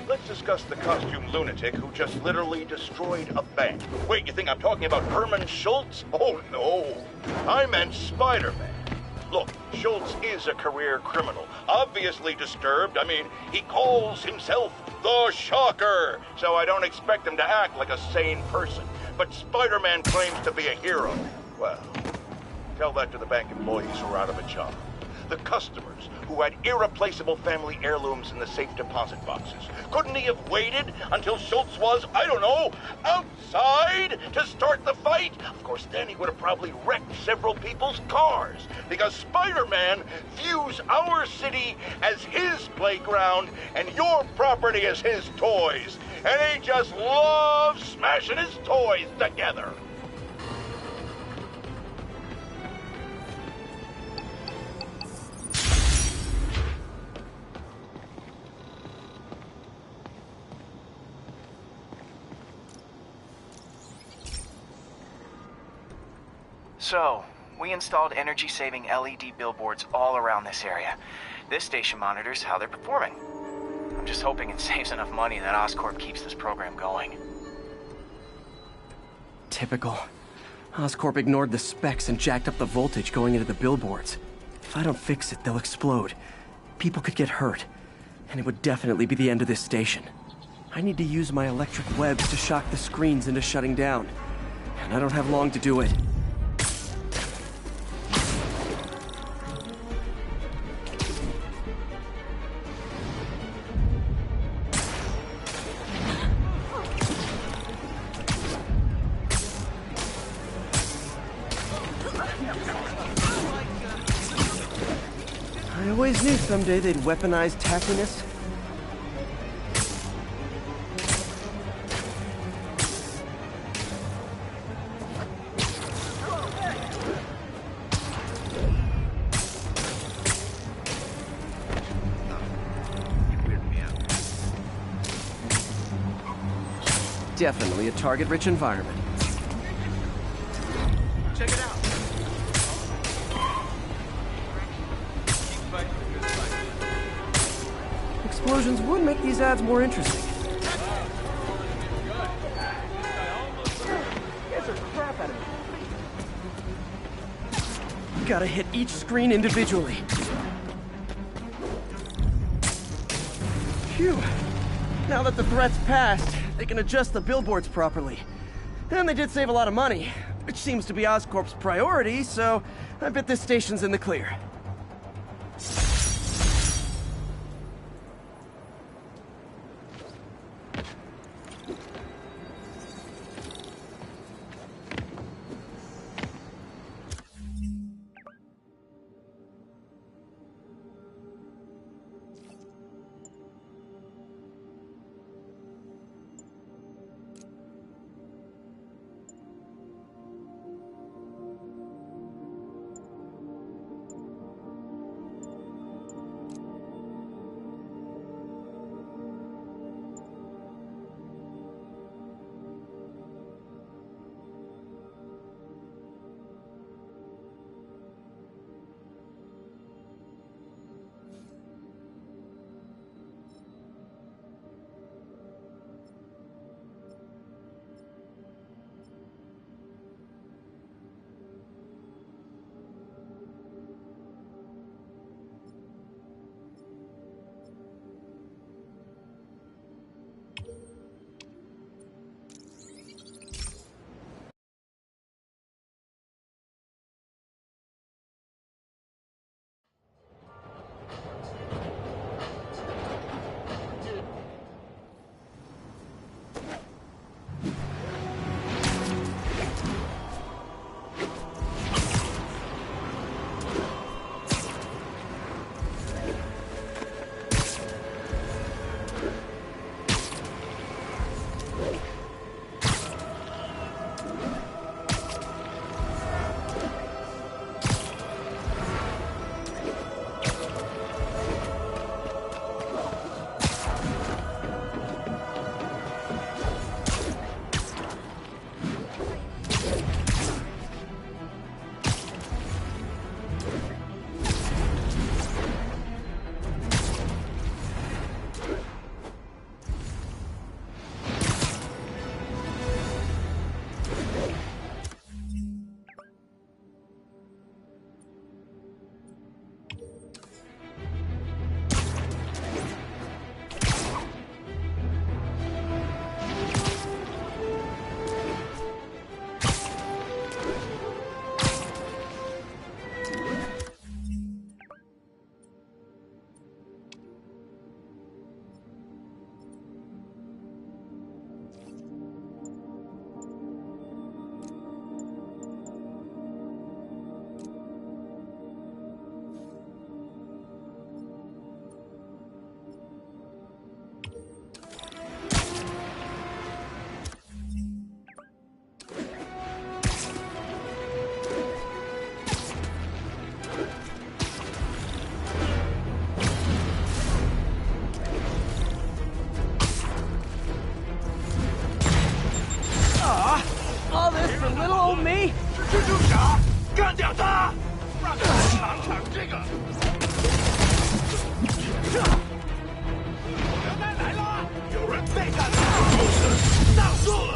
[SPEAKER 8] Let's discuss the costume lunatic who just literally destroyed a bank. Wait, you think I'm talking about Herman Schultz? Oh, no. I meant Spider-Man. Look, Schultz is a career criminal, obviously disturbed. I mean, he calls himself the Shocker, so I don't expect him to act like a sane person. But Spider-Man claims to be a hero. Well, tell that to the bank employees who are out of a job. The customers who had irreplaceable family heirlooms in the safe deposit boxes. Couldn't he have waited until Schultz was, I don't know, outside to start the fight? Of course, then he would have probably wrecked several people's cars, because Spider-Man views our city as his playground and your property as his toys. And he just loves smashing his toys together.
[SPEAKER 23] So, we installed energy-saving LED billboards all around this area. This station monitors how they're performing. I'm just hoping it saves enough money that Oscorp keeps this program going.
[SPEAKER 20] Typical. Oscorp ignored the specs and jacked up the voltage going into the billboards. If I don't fix it, they'll explode. People could get hurt. And it would definitely be the end of this station. I need to use my electric webs to shock the screens into shutting down. And I don't have long to do it. I always knew someday they'd weaponize tackiness. Definitely a target-rich environment.
[SPEAKER 11] Check it out.
[SPEAKER 20] Explosions would make these ads more interesting. Gotta hit each screen individually. Phew. Now that the threat's passed, they can adjust the billboards properly. And they did save a lot of money, which seems to be Oscorp's priority, so I bet this station's in the clear.
[SPEAKER 4] 掉他！让他尝尝这个。原来来了，有人被干了，就是上树了。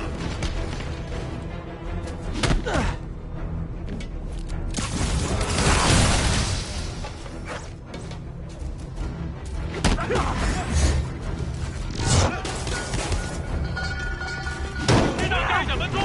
[SPEAKER 4] 你能该怎么做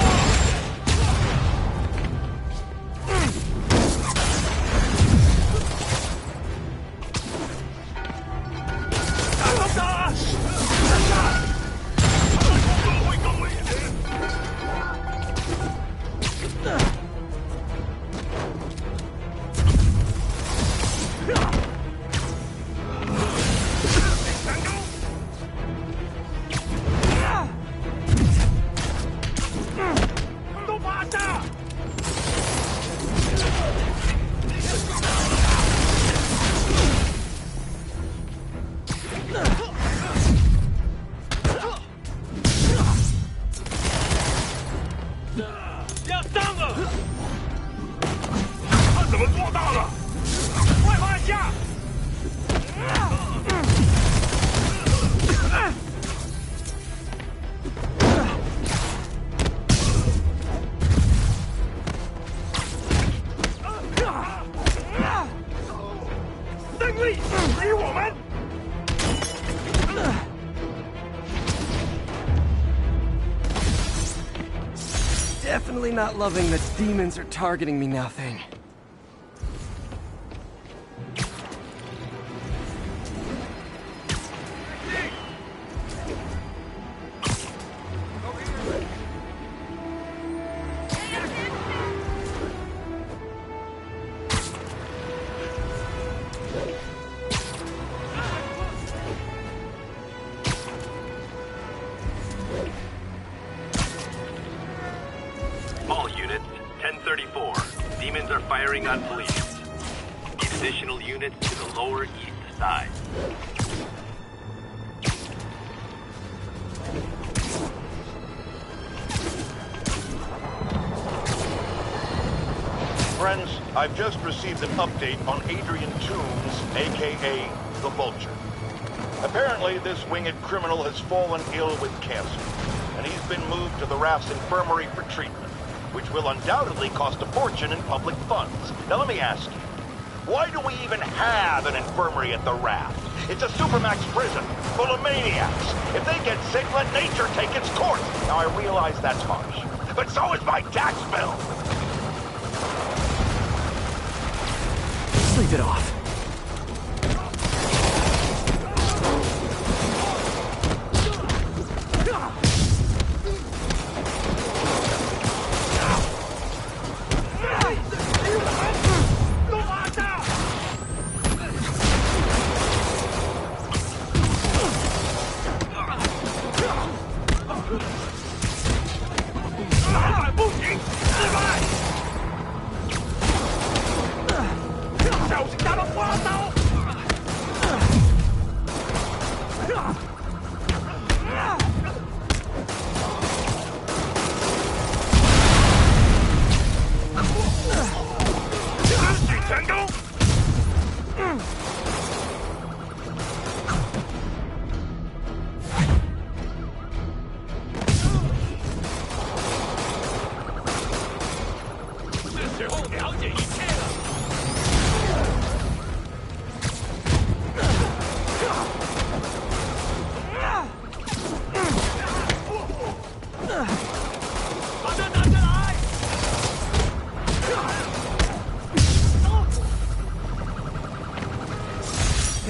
[SPEAKER 4] ？Definitely
[SPEAKER 2] not loving the demons are targeting me now thing.
[SPEAKER 13] All units, 1034. Demons are firing on police. Need additional units to the lower east side.
[SPEAKER 8] Friends, I've just received an update on Adrian Toombs, a.k.a. the Vulture. Apparently, this winged criminal has fallen ill with cancer, and he's been moved to the RAF's infirmary for treatment, which will undoubtedly cost a fortune in public funds. Now let me ask you, why do we even have an infirmary at the RAF? It's a supermax prison full of maniacs. If they get sick, let nature take its course. Now I realize that's harsh, but so is my tax bill.
[SPEAKER 2] Sleep it off.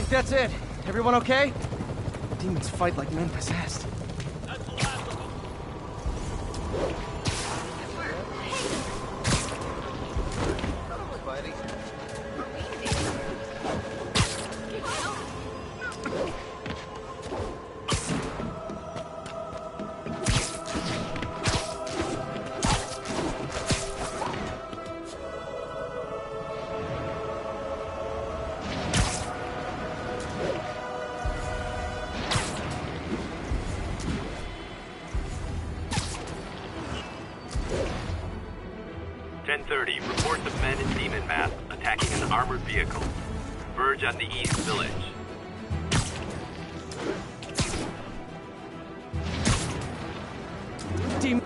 [SPEAKER 2] That's it. Everyone okay? Demons fight like men possessed.
[SPEAKER 13] armored vehicle. Verge on the East Village.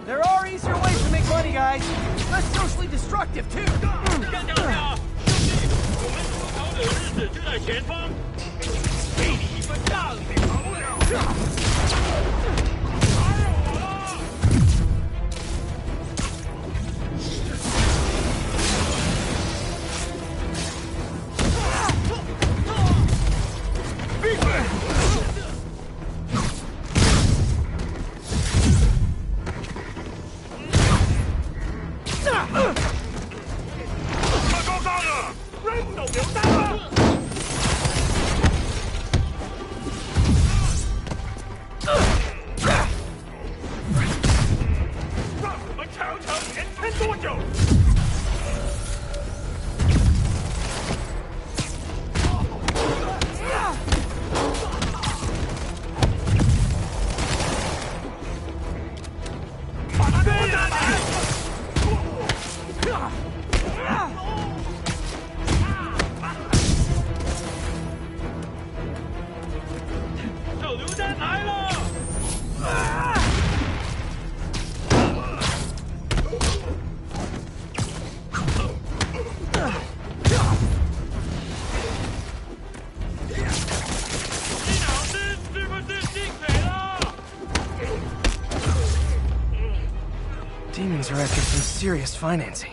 [SPEAKER 2] There are easier ways to make money, guys. Less socially destructive, too.
[SPEAKER 20] Demons are after some serious financing.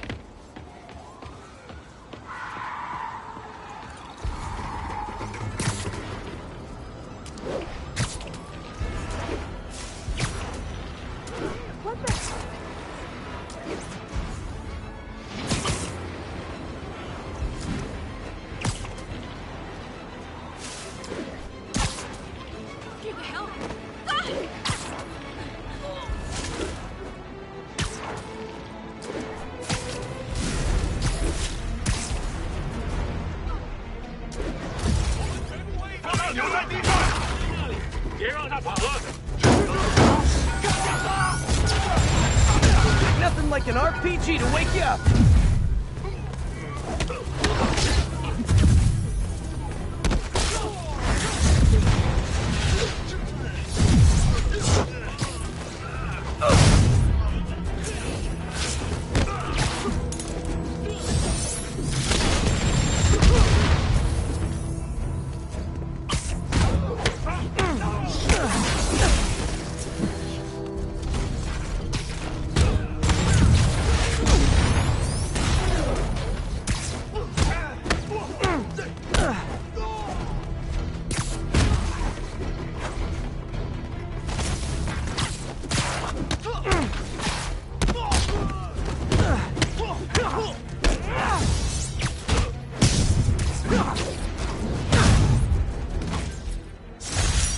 [SPEAKER 2] Nothing like an RPG to wake you up.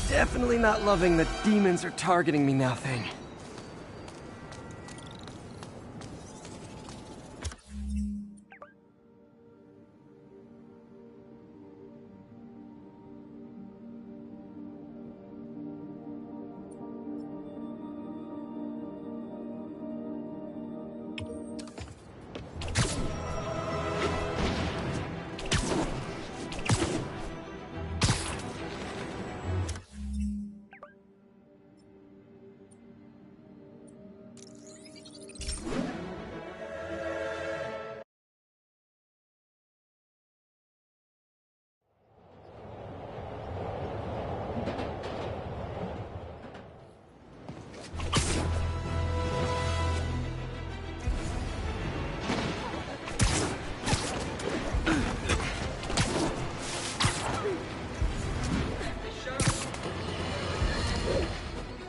[SPEAKER 2] Definitely not loving the demons are targeting me now thing.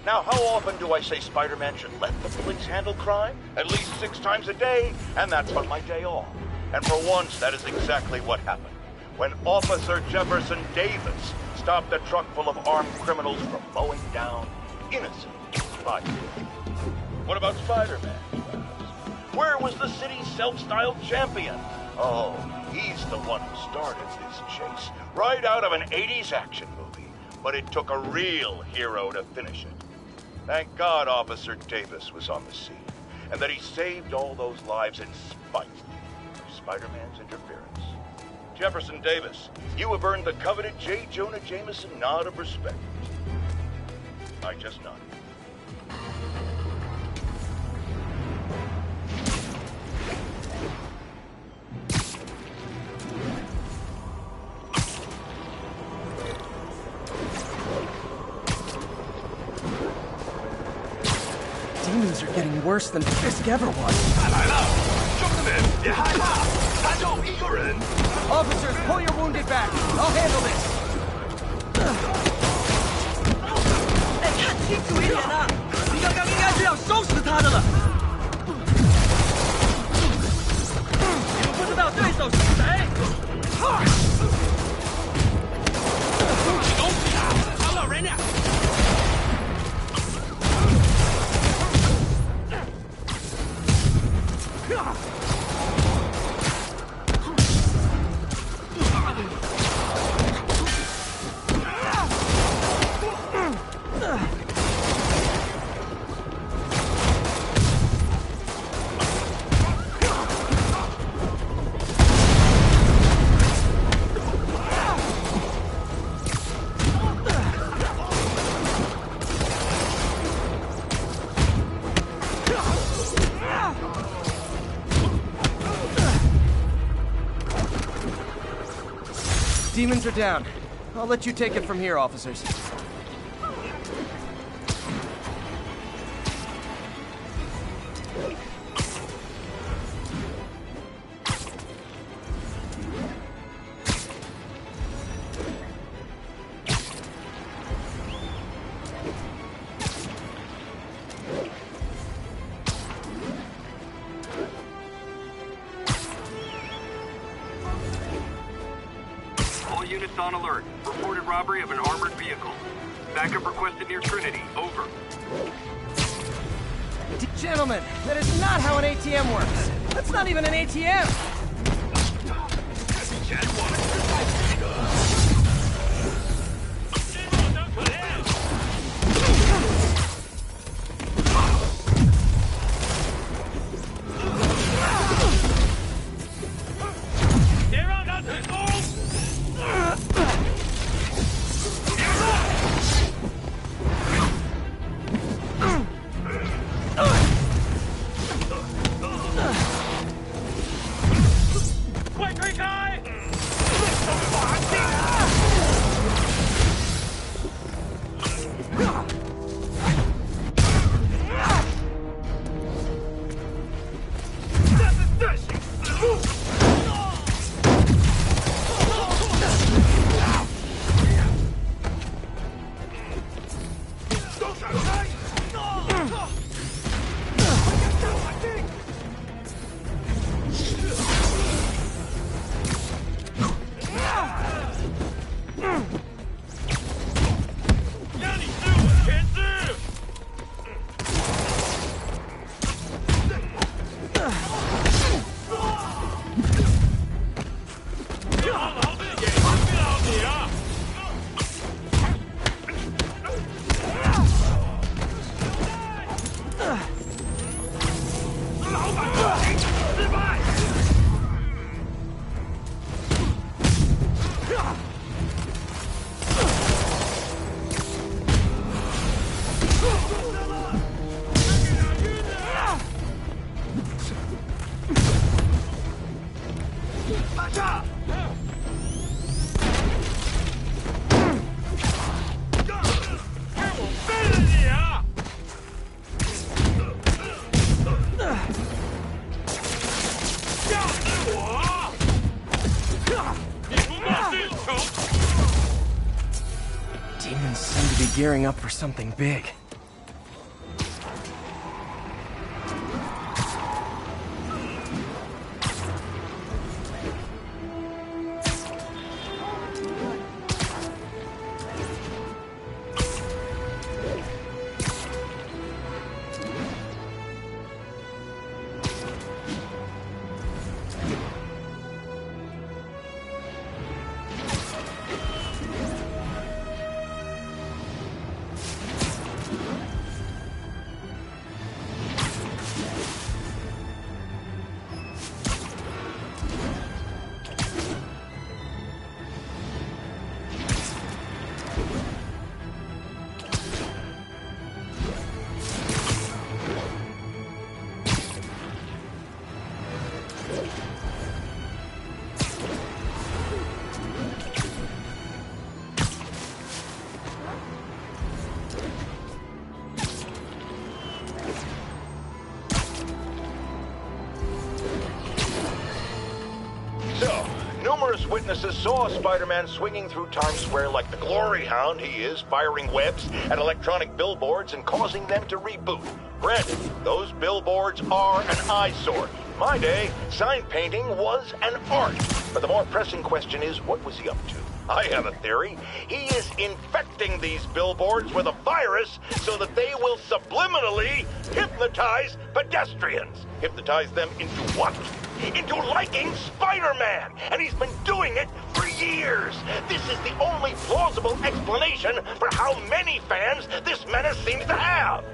[SPEAKER 8] Now, how often do I say Spider-Man should let the police handle crime? At least 6 times a day, and that's on my day off. And for once, that is exactly what happened. When Officer Jefferson Davis stopped a truck full of armed criminals from mowing down innocent Spider-Man. What about Spider-Man? Where was the city's self-styled champion? Oh, he's the one who started this chase, right out of an 80s action movie. But it took a real hero to finish it. Thank God Officer Davis was on the scene, and that he saved all those lives in spite of Spider-Man's interference. Jefferson Davis, you have earned the coveted J. Jonah Jameson nod of respect. I just nodded.
[SPEAKER 2] Demons are getting worse than Fisk ever was. Officers, pull your wounded back. I'll handle this.
[SPEAKER 16] 哎，看清楚一点啊！你刚刚应该是要收拾他的了。你们不知道对手是谁？东西东西啊，打扰人家！
[SPEAKER 2] Demons are down. I'll let you take it from here, officers.
[SPEAKER 13] Units on alert. Reported robbery of an armored vehicle. Backup requested near Trinity. Over.
[SPEAKER 2] Gentlemen, that is not how an ATM works. That's not even an ATM. Demons seem to be gearing up for something big.
[SPEAKER 8] Numerous witnesses saw Spider-Man swinging through Times Square like the glory hound he is, firing webs at electronic billboards and causing them to reboot. Granted, those billboards are an eyesore. In my day, sign painting was an art. But the more pressing question is, what was he up to? I have a theory. He is infecting these billboards with a virus so that they will subliminally hypnotize pedestrians. Hypnotize them into what? Into liking Spider-Man! And he's been doing it for years! This is the only plausible explanation for how many fans this menace seems to have!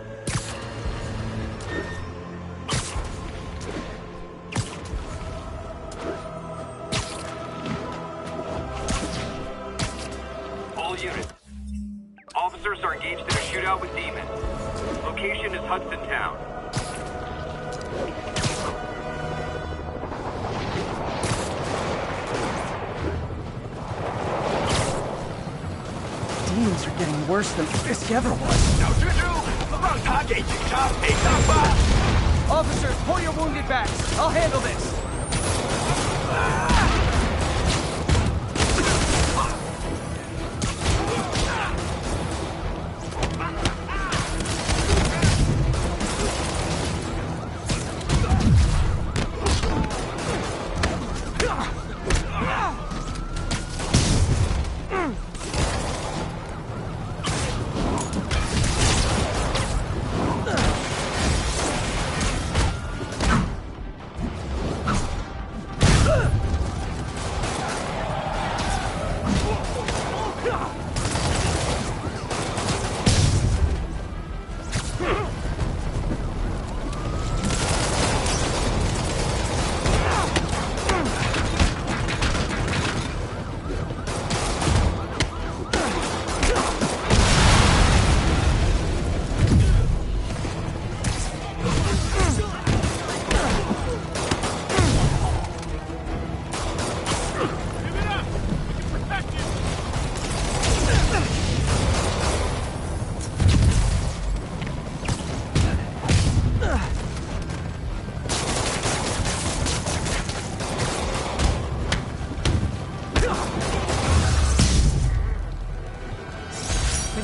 [SPEAKER 13] All units. Officers are engaged in a shootout with demons. Location is Hudson Town.
[SPEAKER 2] Demons are getting worse than Fisk ever was. Officers, pull your wounded back. I'll handle this.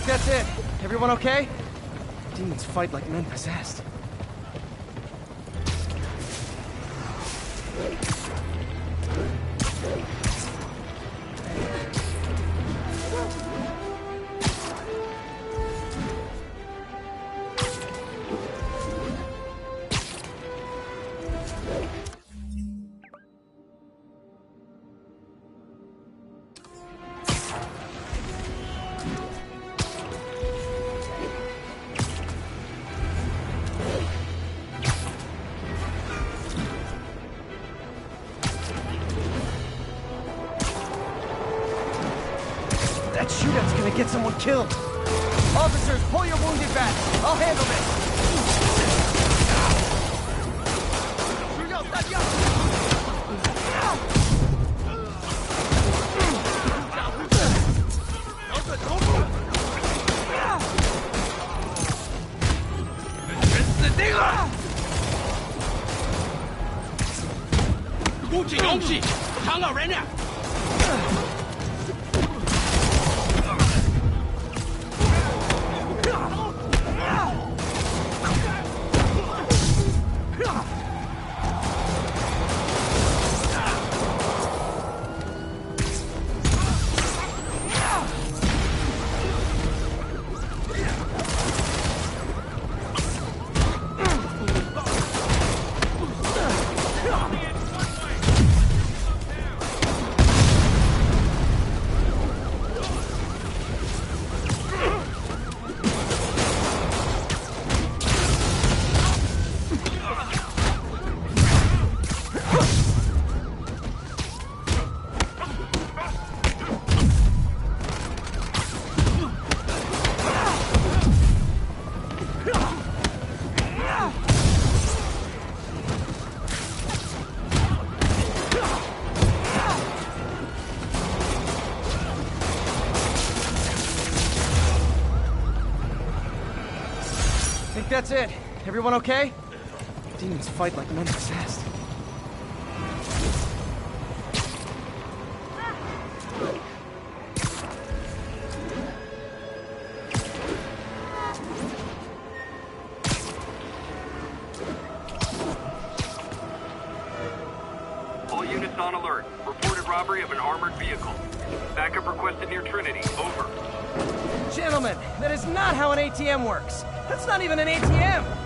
[SPEAKER 2] That's it. Everyone okay? Demons fight like men possessed. That shootout's gonna get someone killed. Officers, pull your wounded back. I'll handle this. That's it. Everyone okay? Demons fight like men possessed.
[SPEAKER 13] alert. Reported robbery of an armored vehicle. Backup requested near Trinity. Over.
[SPEAKER 2] Gentlemen, that is not how an ATM works. That's not even an ATM.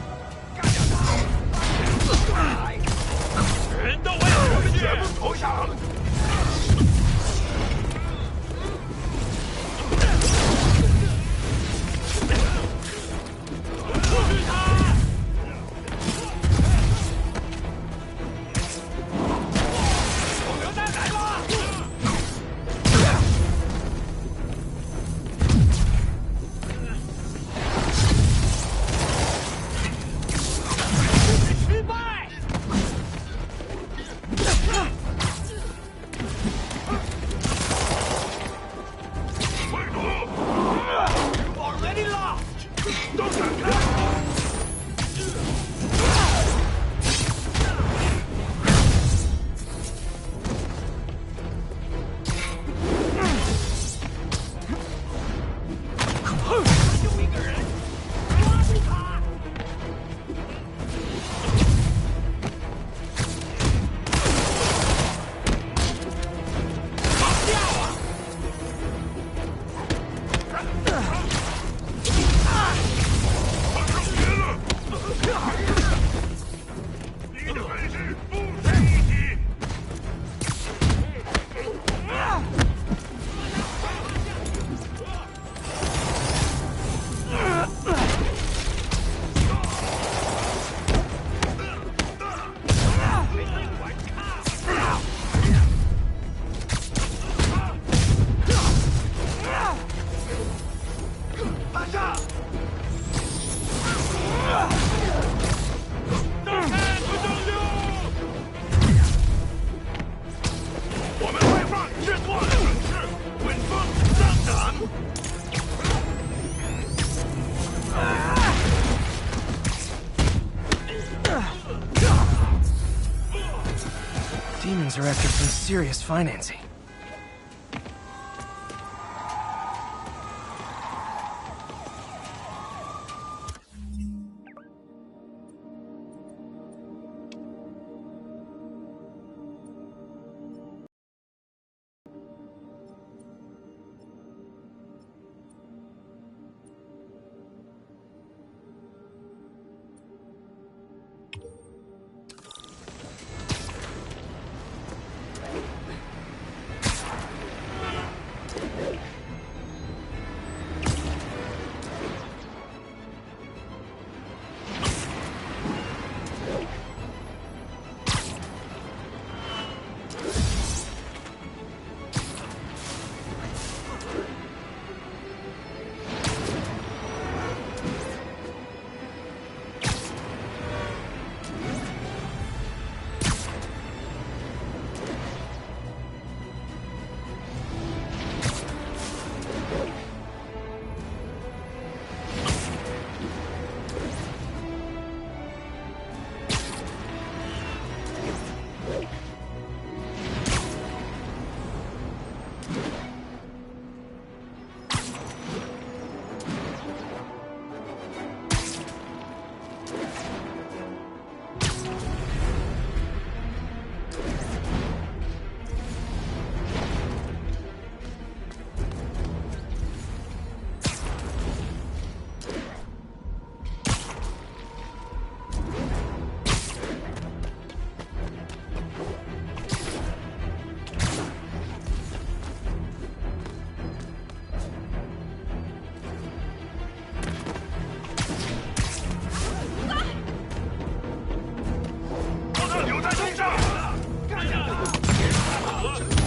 [SPEAKER 2] Demons are after some serious financing.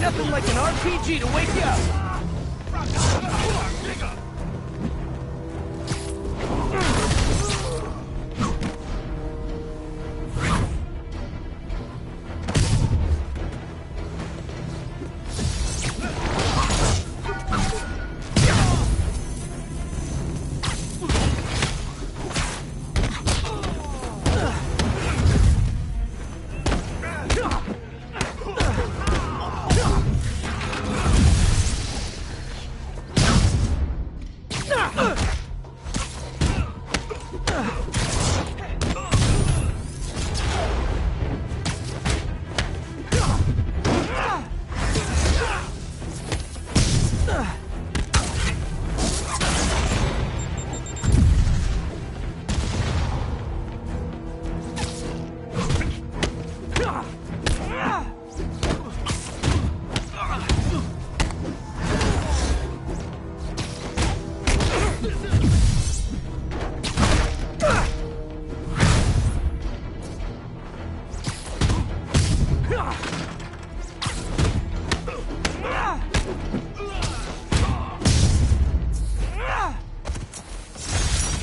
[SPEAKER 2] Nothing like an RPG to wake you up!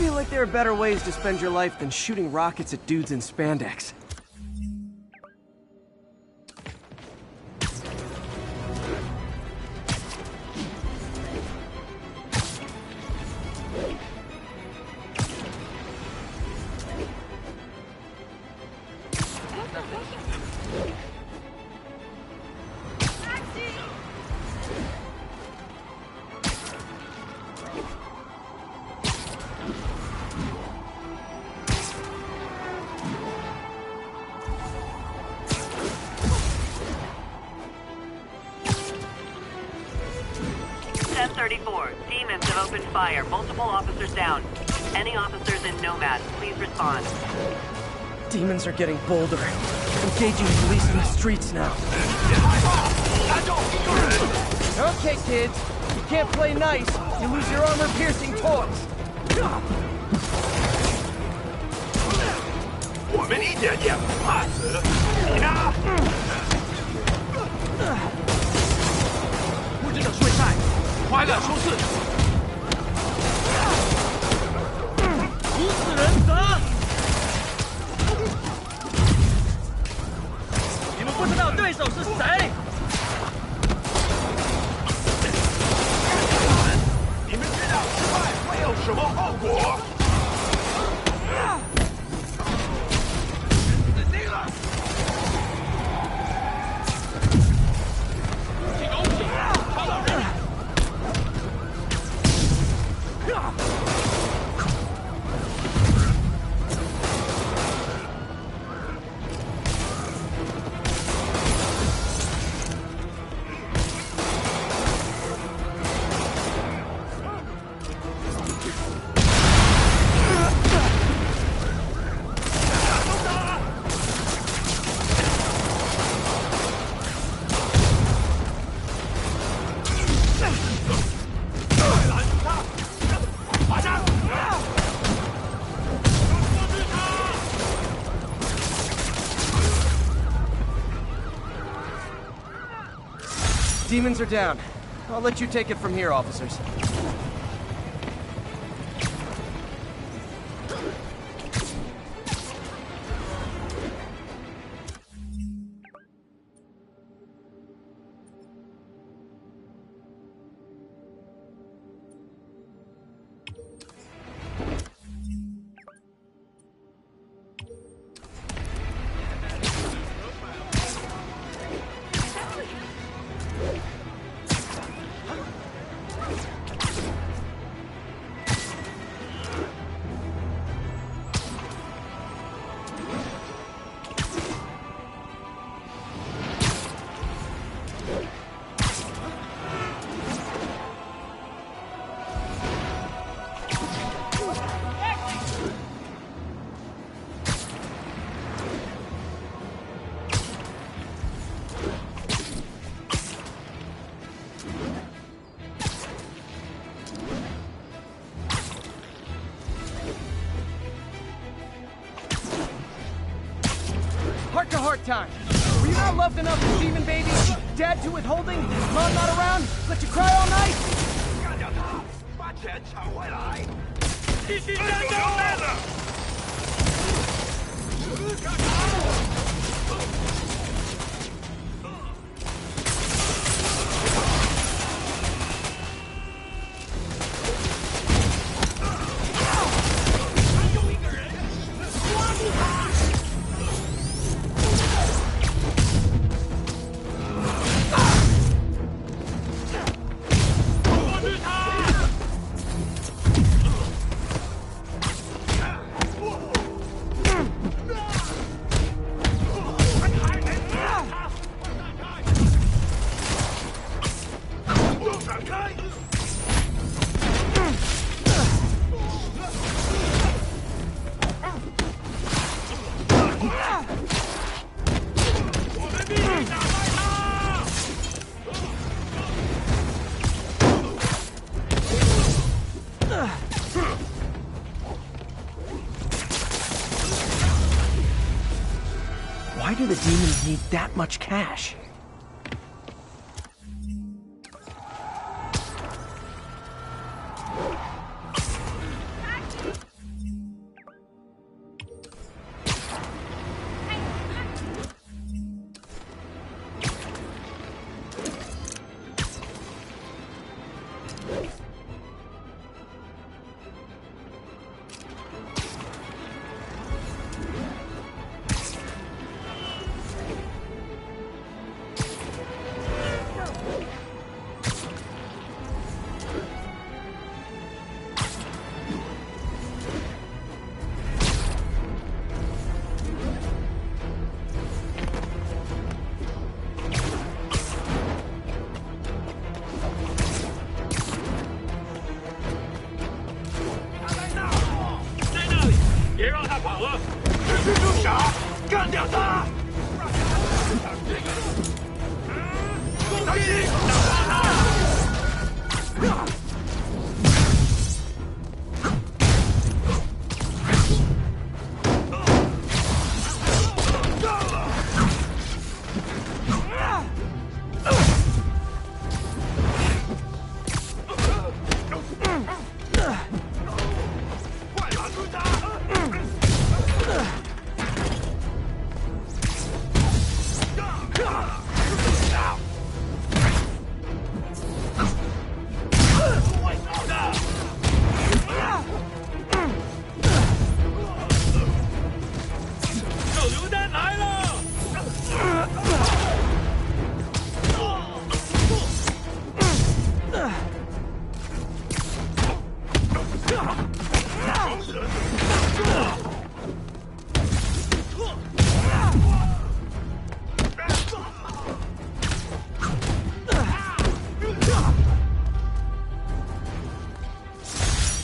[SPEAKER 2] feel like there are better ways to spend your life than shooting rockets at dudes in spandex.
[SPEAKER 6] Demons have opened fire. Multiple officers down. Any officers in Nomad, please respond.
[SPEAKER 2] Demons are getting bolder. Engaging police in the streets now. Okay, kids. You can't play nice. You lose your armor-piercing toys.
[SPEAKER 4] 我们一点也不怕死。
[SPEAKER 16] 物质的睡菜，快点收拾！无死人者！你们不知道对手是谁？
[SPEAKER 4] 你们知道失败会有什么后果？
[SPEAKER 2] Demons are down. I'll let you take it from here, officers. Heart-to-heart time. Were you not loved enough as demon baby? Dad too withholding? Mom not around? Let you cry all night?
[SPEAKER 4] 干掉他，把钱抢回来！继续战斗！
[SPEAKER 2] Why do the demons need that much cash?
[SPEAKER 4] 干掉他！攻击！打他！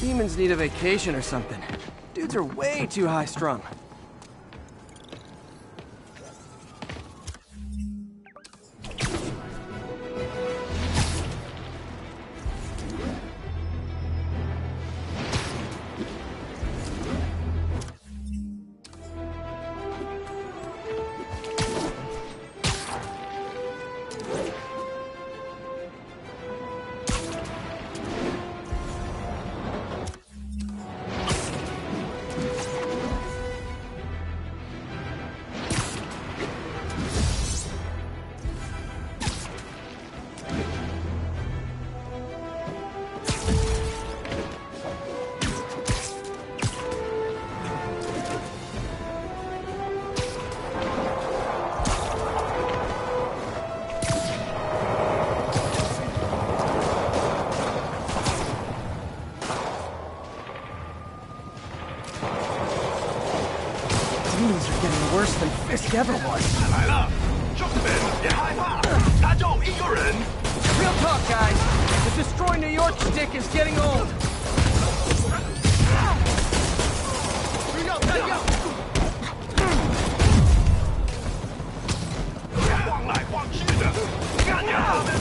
[SPEAKER 2] Demons need a vacation or something. Dudes are way too high-strung. Demons are getting worse than Fisk ever was.
[SPEAKER 4] 来了，兄弟们，别害怕，他就一个人。
[SPEAKER 2] Real talk, guys. The Destroy New York stick is getting old. 不要弹药！
[SPEAKER 4] 晃来晃去的，干掉他们！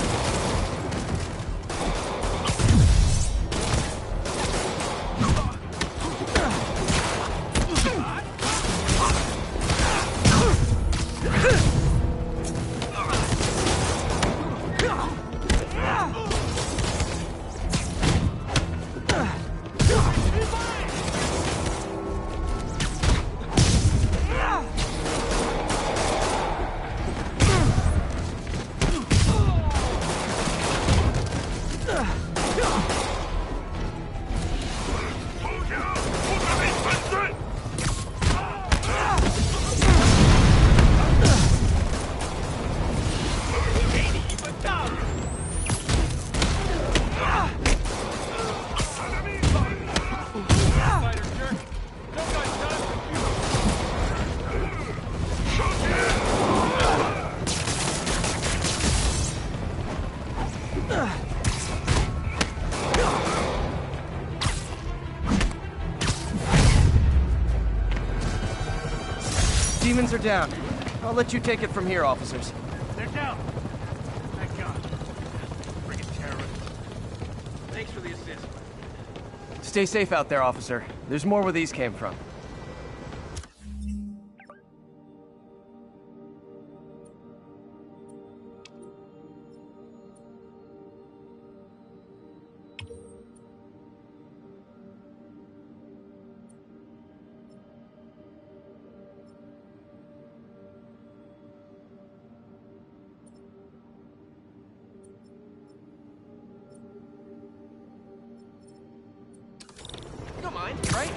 [SPEAKER 2] Demons are down. I'll let you take it from here, officers.
[SPEAKER 15] They're down. Thank God. Friggin' terrorists. Thanks for the assist.
[SPEAKER 2] Stay safe out there, officer. There's more where these came from. You don't mind, right?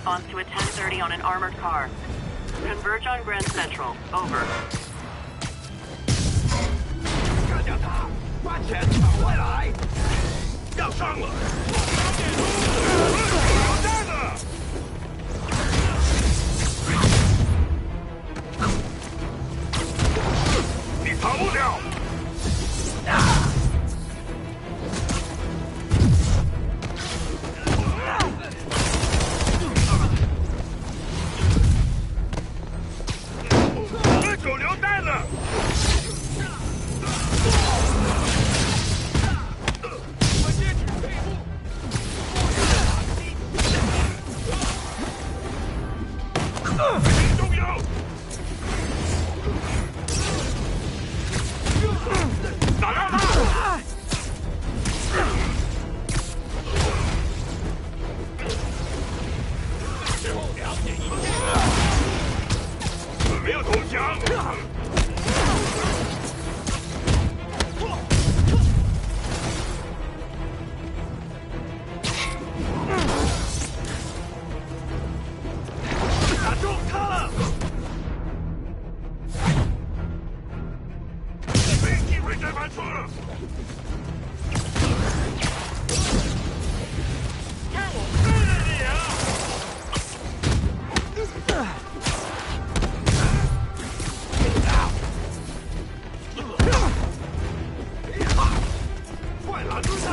[SPEAKER 6] response to a 1030 on an armored car. Converge on Grand Central. Over.
[SPEAKER 4] 看见他，把钱抢回来！要上了！有蛋子！你逃不了！手榴弹呢？我截止退步。很重要。打到他！最后2点1线。没有投降。打中他了！没机会再犯错了。看我干了你啊！快拦住他！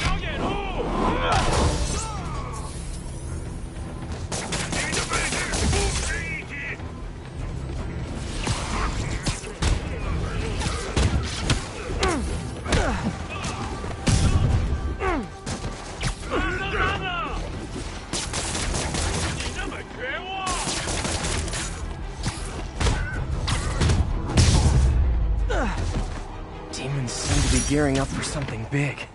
[SPEAKER 4] 小野鹿！你的本事不值一提。你那么绝望。
[SPEAKER 20] Demons seem to be gearing up for something big.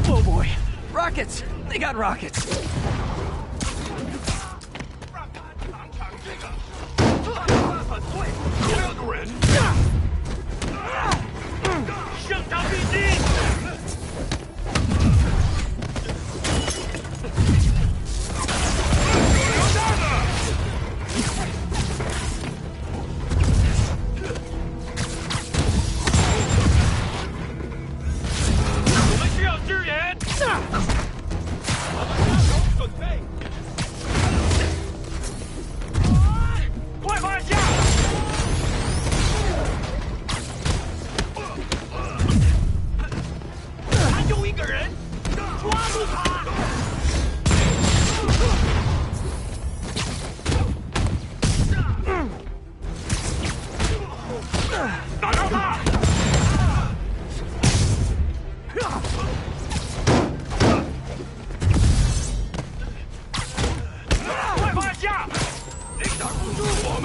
[SPEAKER 20] Oh boy! Rockets! They got rockets!
[SPEAKER 4] 很对，这个人，胜他必击！手榴弹呢？我们需要支援！准备！快放下！还有一个人，抓住他！打到他！快放下！你挡不住我们！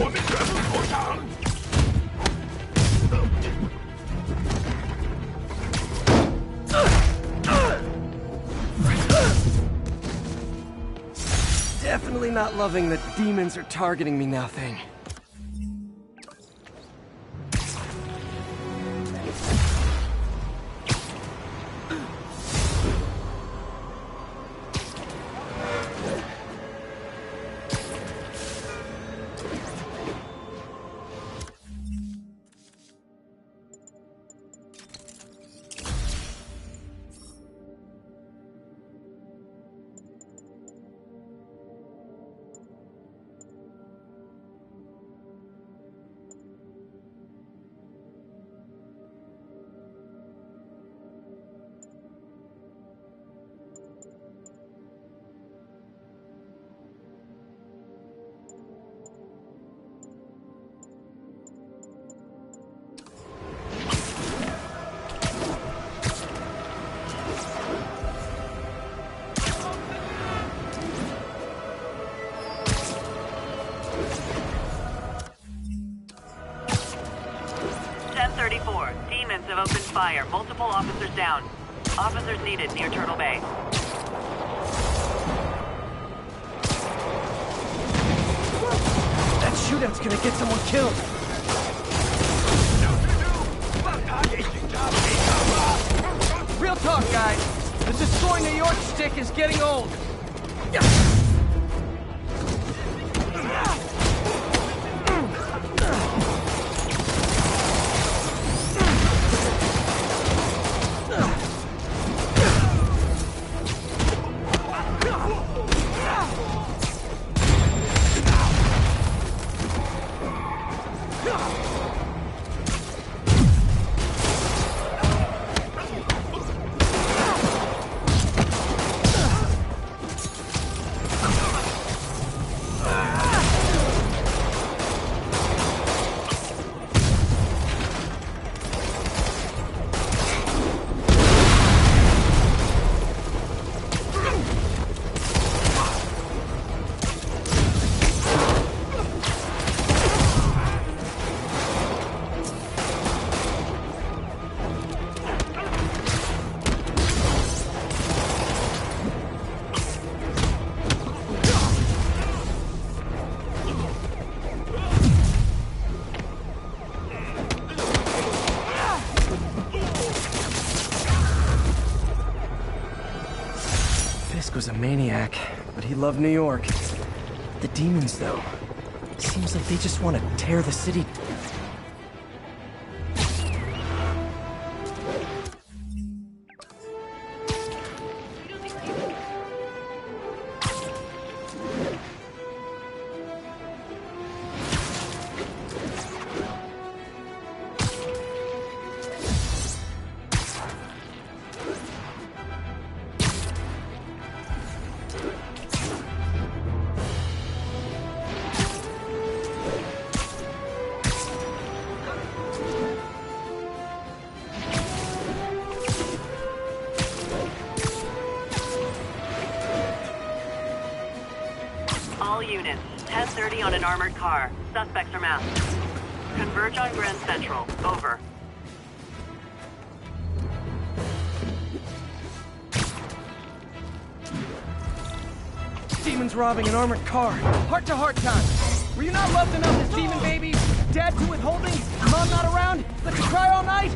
[SPEAKER 4] 我们全部投降！Definitely
[SPEAKER 20] not loving that demons are targeting me now thing.
[SPEAKER 6] fire. Multiple officers down. Officers needed near Turtle Bay.
[SPEAKER 2] That shootout's gonna get someone killed. Real talk, guys. The Destroy New York stick is getting old.
[SPEAKER 20] Was a maniac, but he loved New York. The demons, though, seems like they just want to tear the city.
[SPEAKER 6] All units, 10:30 on an armored car. Suspects are masked. Converge on Grand Central. Over.
[SPEAKER 2] Demon's robbing an armored car. Heart-to-heart time. Were you not loved enough as demon babies? Dad too withholding? Mom not around? Let you cry all night?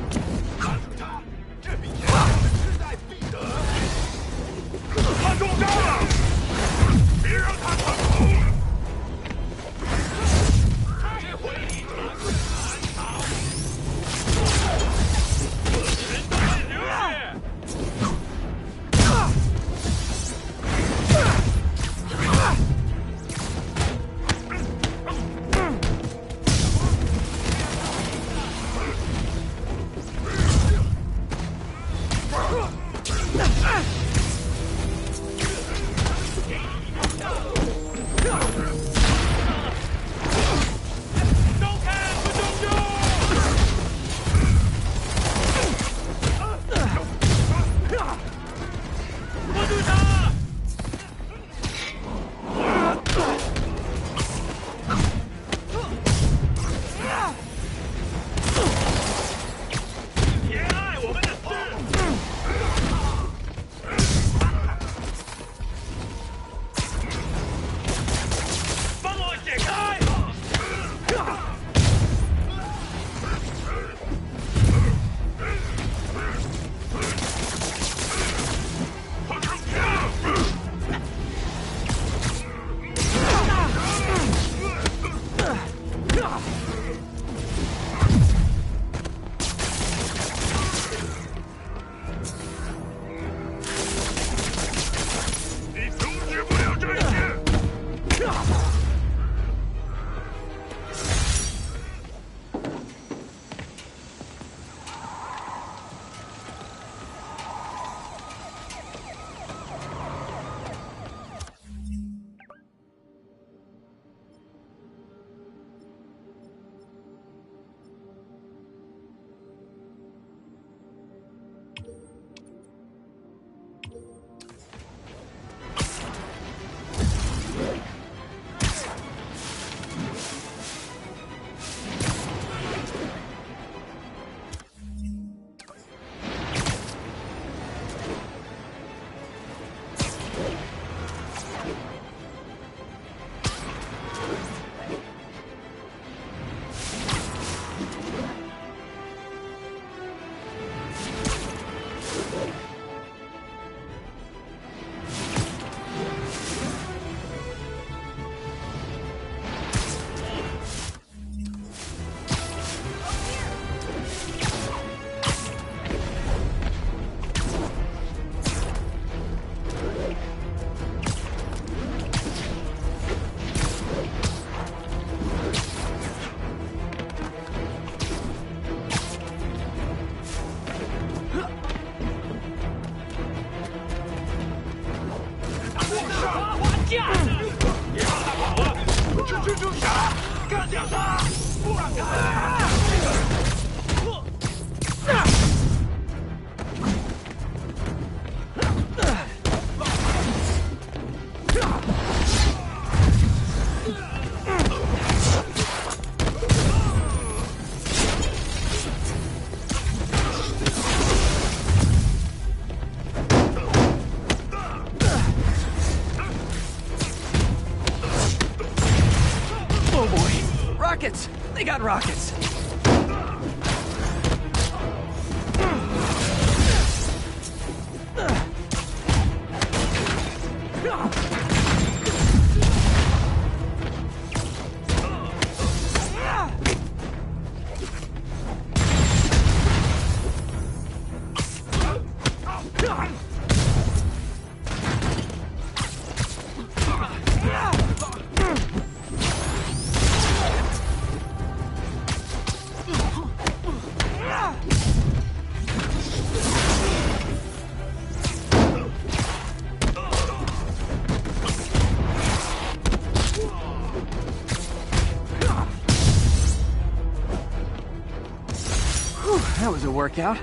[SPEAKER 16] 架！别让他跑了！蜘蛛侠，干掉他！不让他！
[SPEAKER 2] Oh boy! Rockets! They got rockets! That was a workout.